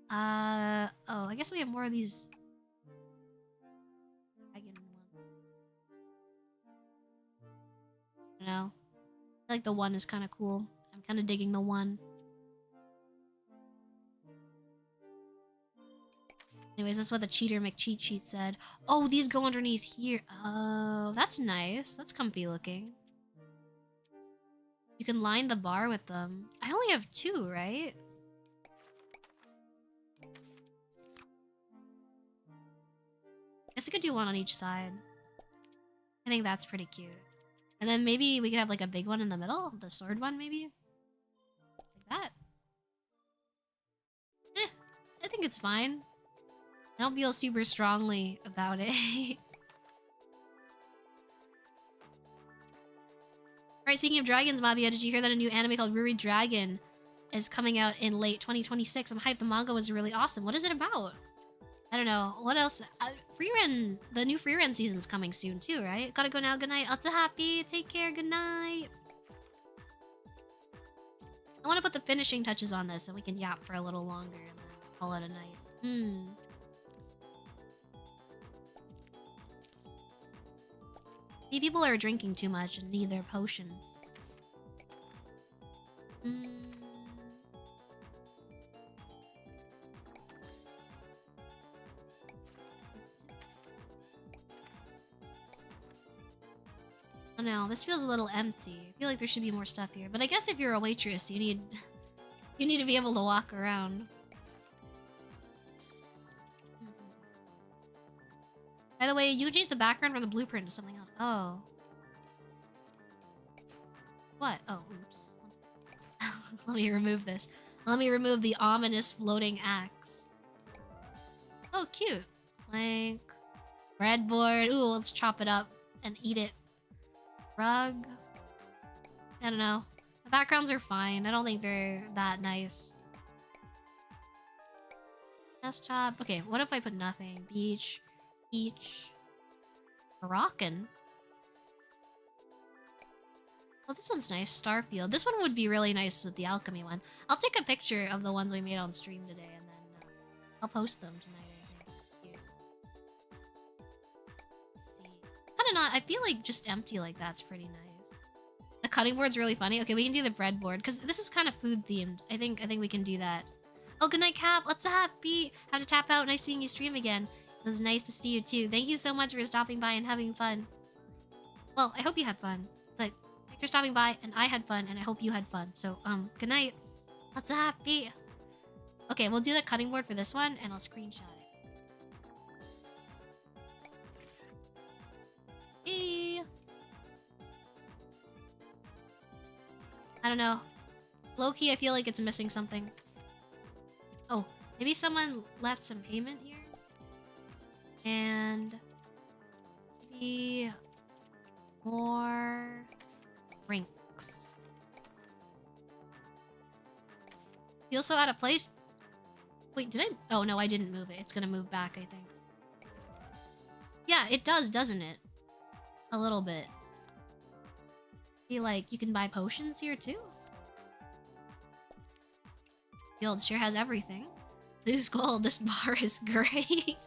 Oh, I guess we have more of these. Dragon ones. I don't know. I feel like the one is kind of cool. I'm kind of digging the one. Anyways, that's what the cheater McCheat sheet said. Oh, these go underneath here. Oh, that's nice. That's comfy looking. You can line the bar with them. I only have 2, right? Guess I could do one on each side. I think that's pretty cute. And then maybe we could have like a big one in the middle? The sword one, maybe? Like that. I think it's fine. I don't feel super strongly about it. Alright, speaking of dragons, Mavia, did you hear that a new anime called Ruri Dragon is coming out in late 2026? I'm hyped. The manga was really awesome. What is it about? I don't know. What else? Freerun. The new Freerun season's coming soon too, right? Gotta go now. Good night. Ulta happy. Take care. Good night. I want to put the finishing touches on this and we can yap for a little longer and then call it a night. Maybe people are drinking too much and need their potions. Oh no, this feels a little empty. I feel like there should be more stuff here. But I guess if you're a waitress, you need to be able to walk around. By the way, you can change the background from the blueprint to something else. Oh. What? Oh, oops. Let me remove this. Let me remove the ominous floating axe. Oh, cute. Plank. Breadboard. Ooh, let's chop it up and eat it. Rug. I don't know. The backgrounds are fine. I don't think they're that nice. Desktop. Okay, what if I put nothing? Beach. Peach. Moroccan. Oh, this one's nice. Starfield. This one would be really nice with the alchemy one. I'll take a picture of the ones we made on stream today, and then I'll post them tonight, I think. Here. Let's see. Kinda not... I feel like just empty like that's pretty nice. The cutting board's really funny. Okay, we can do the breadboard, because this is kind of food-themed. I think we can do that. Oh, good night, Cap. Let's have to tap out. Nice seeing you stream again. It was nice to see you, too. Thank you so much for stopping by and having fun. Well, I hope you had fun, but... for stopping by, and I had fun, and I hope you had fun. So, good night. Let's happy. Okay, we'll do the cutting board for this one, and I'll screenshot it. Hey. I don't know. Low-key, I feel like it's missing something. Oh, maybe someone left some payment here? And... maybe... more... drinks. Feel so out of place? Wait, did I? Oh no, I didn't move it. It's gonna move back, I think. Yeah, it does, doesn't it? A little bit. Feel like you can buy potions here too? Guild sure has everything. Loose gold, this bar is great.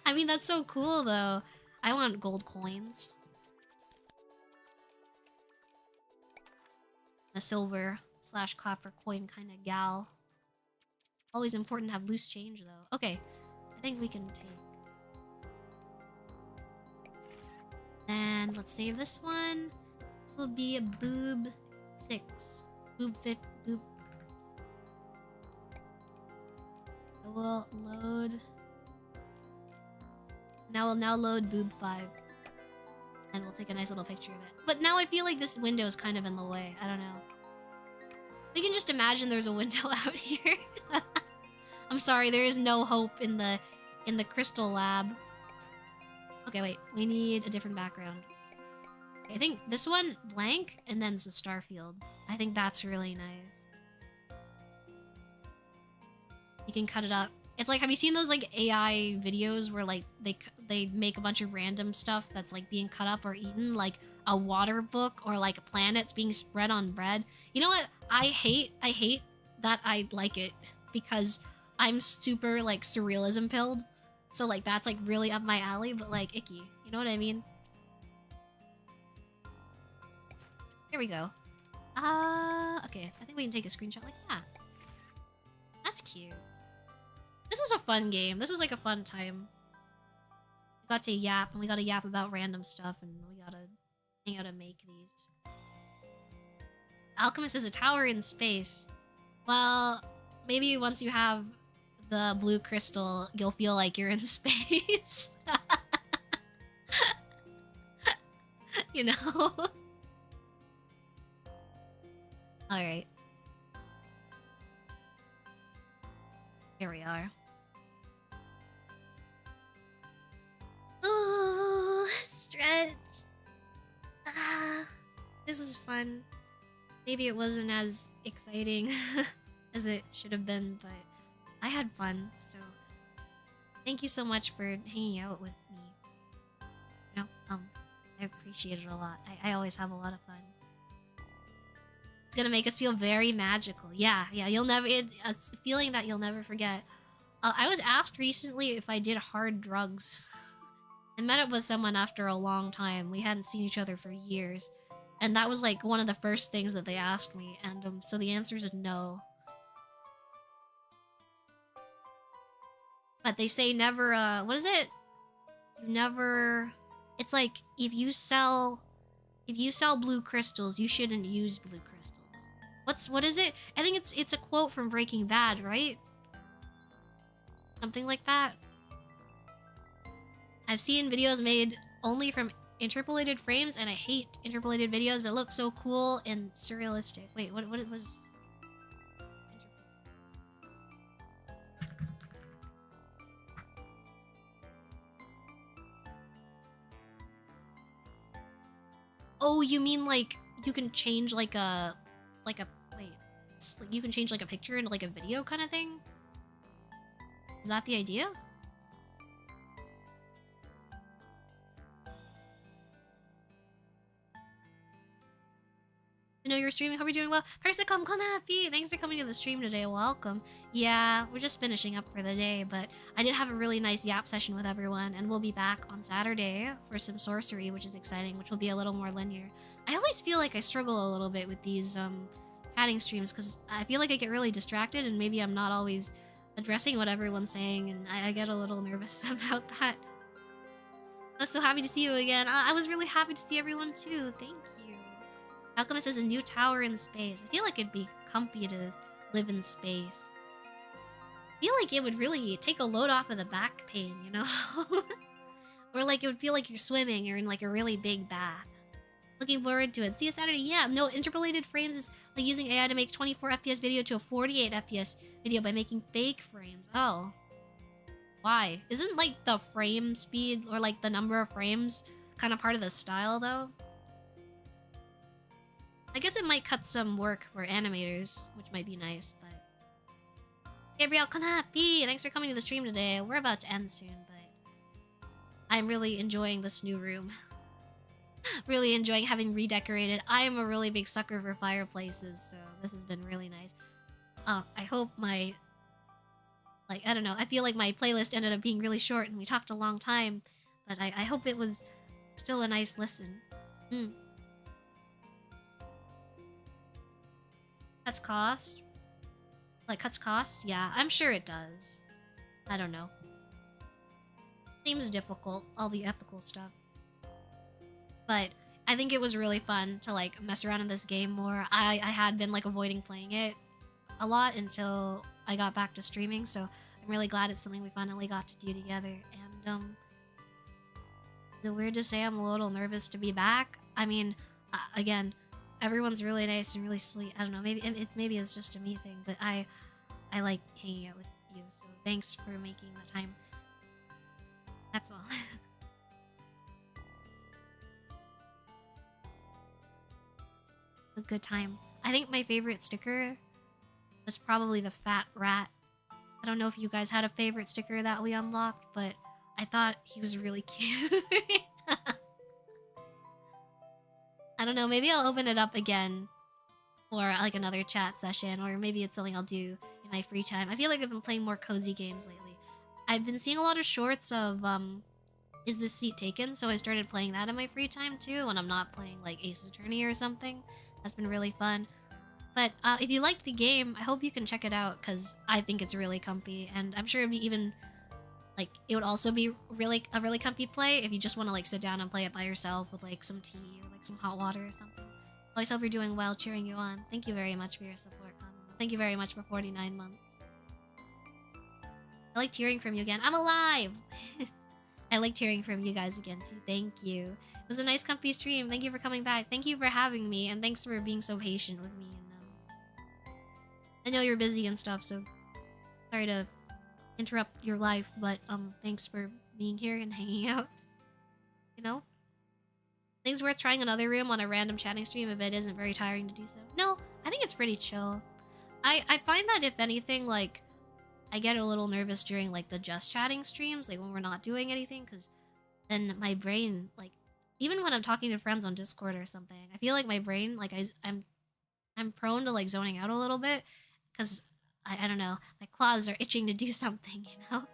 I mean, that's so cool though. I want gold coins. A silver / copper coin kind of gal. Always important to have loose change though. Okay, I think we can take. Then let's save this one. This will be a boob 6. Boob 5. Boob. I will load. Now we'll load boob 5. And we'll take a nice little picture of it. But now I feel like this window is kind of in the way. I don't know. We can just imagine there's a window out here. I'm sorry, there is no hope in the crystal lab. Okay, wait. We need a different background. Okay, I think this one, blank, and then it's a star field. I think that's really nice. You can cut it up. It's like, have you seen those like AI videos where like they make a bunch of random stuff that's like being cut up or eaten, like a water book or like planets being spread on bread? You know what? I hate that I like it because I'm super like surrealism pilled. So like that's like really up my alley, but like icky. You know what I mean? Here we go. Okay. I think we can take a screenshot like that. That's cute. This is a fun game. This is like a fun time. We got to yap, and we gotta yap about random stuff, and we gotta hang out and make these. Alchemist is a tower in space. Well, maybe once you have the blue crystal, you'll feel like you're in space. You know? Alright. Here we are. Ooh, stretch. This is fun. Maybe it wasn't as exciting as it should have been, but I had fun, so thank you so much for hanging out with me. You know, I appreciate it a lot. I always have a lot of fun. It's gonna make us feel very magical. Yeah, you'll never... It's a feeling that you'll never forget. I was asked recently if I did hard drugs. I met up with someone after a long time. We hadn't seen each other for years. And that was like one of the first things that they asked me. And so the answer is no. But they say never, what is it? You never... It's like, if you sell blue crystals, you shouldn't use blue crystals. What is it? I think it's a quote from Breaking Bad, right? Something like that. I've seen videos made only from interpolated frames, and I hate interpolated videos, but it looks so cool and surrealistic. Wait, what it was? Oh, you mean like you can change like a wait, like you can change like a picture into like a video kind of thing? Is that the idea? I know you're streaming. Hope you're doing well. Persicom Konapi, thanks for coming to the stream today. Welcome. Yeah, we're just finishing up for the day, but I did have a really nice yap session with everyone, and we'll be back on Saturday for some sorcery, which is exciting, which will be a little more linear. I always feel like I struggle a little bit with these chatting streams because I feel like I get really distracted, and maybe I'm not always addressing what everyone's saying, and I get a little nervous about that. I was so happy to see you again. I was really happy to see everyone too. Thank you. Alchemist is a new tower in space. I feel like it'd be comfy to live in space. I feel like it would really take a load off of the back pain, you know? Or like it would feel like you're swimming or in like a really big bath. Looking forward to it. See you Saturday. Yeah, no, interpolated frames is like using AI to make 24 FPS video to a 48 FPS video by making fake frames. Oh. Why? Isn't like the frame speed or like the number of frames kind of part of the style though? I guess it might cut some work for animators, which might be nice, but... Gabriel Kanapi, thanks for coming to the stream today. We're about to end soon, but... I'm really enjoying this new room. Really enjoying having redecorated. I am a really big sucker for fireplaces, so this has been really nice. I hope my... Like, I don't know, I feel like my playlist ended up being really short and we talked a long time, but I hope it was still a nice listen. Cuts cost? Like, cuts costs? Yeah, I'm sure it does. I don't know. Seems difficult, all the ethical stuff. But I think it was really fun to, like, mess around in this game more. I had been, like, avoiding playing it a lot until I got back to streaming, so I'm really glad it's something we finally got to do together. And, is it weird to say I'm a little nervous to be back? I mean, again... Everyone's really nice and really sweet. I don't know, maybe it's just a me thing, but I like hanging out with you, so thanks for making the time. That's all. A good time. I think my favorite sticker was probably the fat rat. I don't know if you guys had a favorite sticker that we unlocked, but I thought he was really cute. I don't know, maybe I'll open it up again for like another chat session, or maybe it's something I'll do in my free time. I feel like I've been playing more cozy games lately. I've been seeing a lot of shorts of Is This Seat Taken? So I started playing that in my free time too when I'm not playing like Ace Attorney or something. That's been really fun. But if you liked the game, I hope you can check it out because I think it's really comfy, and I'm sure it'd be even like it would also be a really comfy play if you just want to like sit down and play it by yourself with like some tea or like some hot water or something. Always hope you're doing well, cheering you on. Thank you very much for your support, Connell. Thank you very much for 49 months. I liked hearing from you again. I'm alive! I liked hearing from you guys again too. Thank you. It was a nice comfy stream. Thank you for coming back. Thank you for having me, and thanks for being so patient with me. And I know you're busy and stuff, so sorry to interrupt your life, but thanks for being here and hanging out. You know? I think it's worth trying another room on a random chatting stream if it isn't very tiring to do so. No, I think it's pretty chill. I find that if anything, like, I get a little nervous during like the just chatting streams, like when we're not doing anything, because then my brain, like, even when I'm talking to friends on Discord or something, I feel like my brain, like I'm prone to like zoning out a little bit, because I don't know, my claws are itching to do something, you know?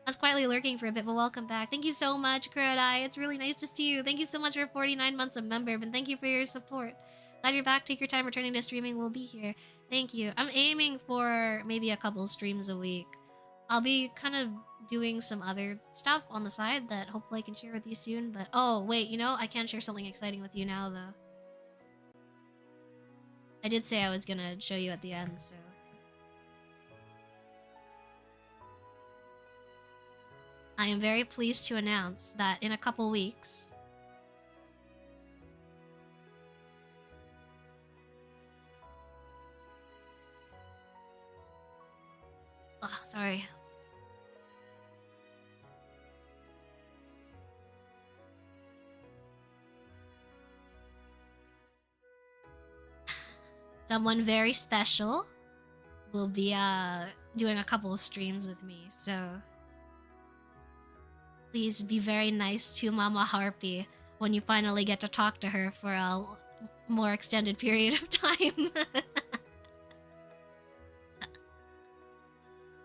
I was quietly lurking for a bit, but welcome back. Thank you so much, Kurodai. It's really nice to see you. Thank you so much for 49 months of member, and thank you for your support. Glad you're back. Take your time returning to streaming. We'll be here. Thank you. I'm aiming for maybe a couple streams a week. I'll be kind of doing some other stuff on the side that hopefully I can share with you soon, but oh, wait, you know, I can share something exciting with you now, though. I did say I was gonna show you at the end, so... I am very pleased to announce that in a couple weeks... Oh, sorry. Someone very special will be doing a couple of streams with me, so please be very nice to Mama Harpy when you finally get to talk to her for a more extended period of time.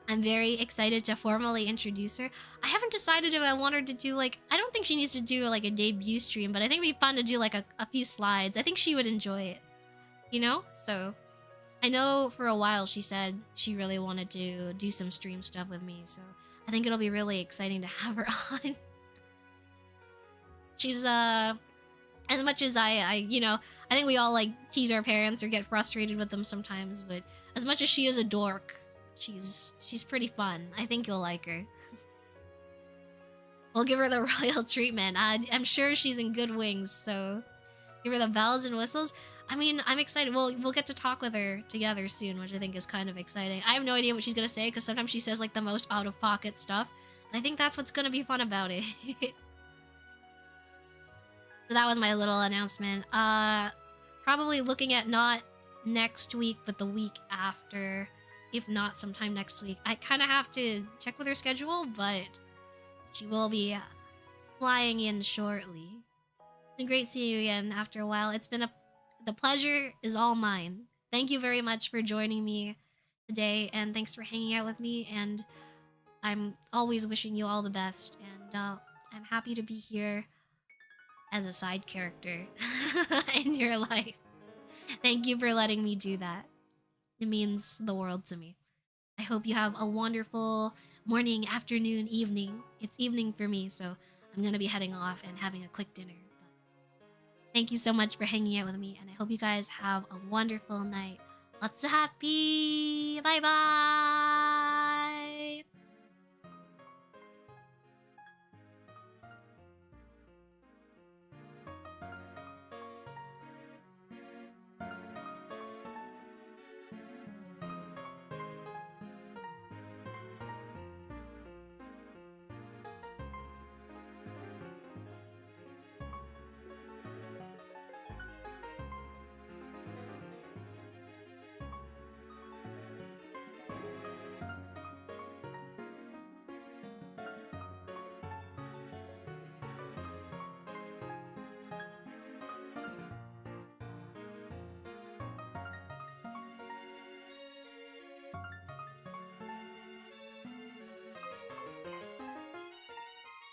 I'm very excited to formally introduce her. I haven't decided if I want her to do like, I don't think she needs to do like a debut stream, but I think it'd be fun to do like a few slides. I think she would enjoy it, you know? So I know for a while she said she really wanted to do some stream stuff with me, so I think it'll be really exciting to have her on. She's as much as I you know, I think we all like tease our parents or get frustrated with them sometimes, but as much as she is a dork, she's pretty fun. I think you'll like her. We'll give her the royal treatment. I'm sure she's in good wings, so give her the bells and whistles. I mean, I'm excited. We'll get to talk with her together soon, which I think is kind of exciting. I have no idea what she's gonna say because sometimes she says like the most out-of-pocket stuff. And I think that's what's gonna be fun about it. So that was my little announcement. Probably looking at not next week, but the week after. If not, sometime next week. I kind of have to check with her schedule, but she will be flying in shortly. It's been great seeing you again after a while. It's been the pleasure is all mine. Thank you very much for joining me today, and thanks for hanging out with me, and I'm always wishing you all the best, and I'm happy to be here as a side character in your life. Thank you for letting me do that. It means the world to me. I hope you have a wonderful morning, afternoon, evening. It's evening for me, so I'm gonna be heading off and having a quick dinner. But thank you so much for hanging out with me, and I hope you guys have a wonderful night. Lots of happy. Bye bye.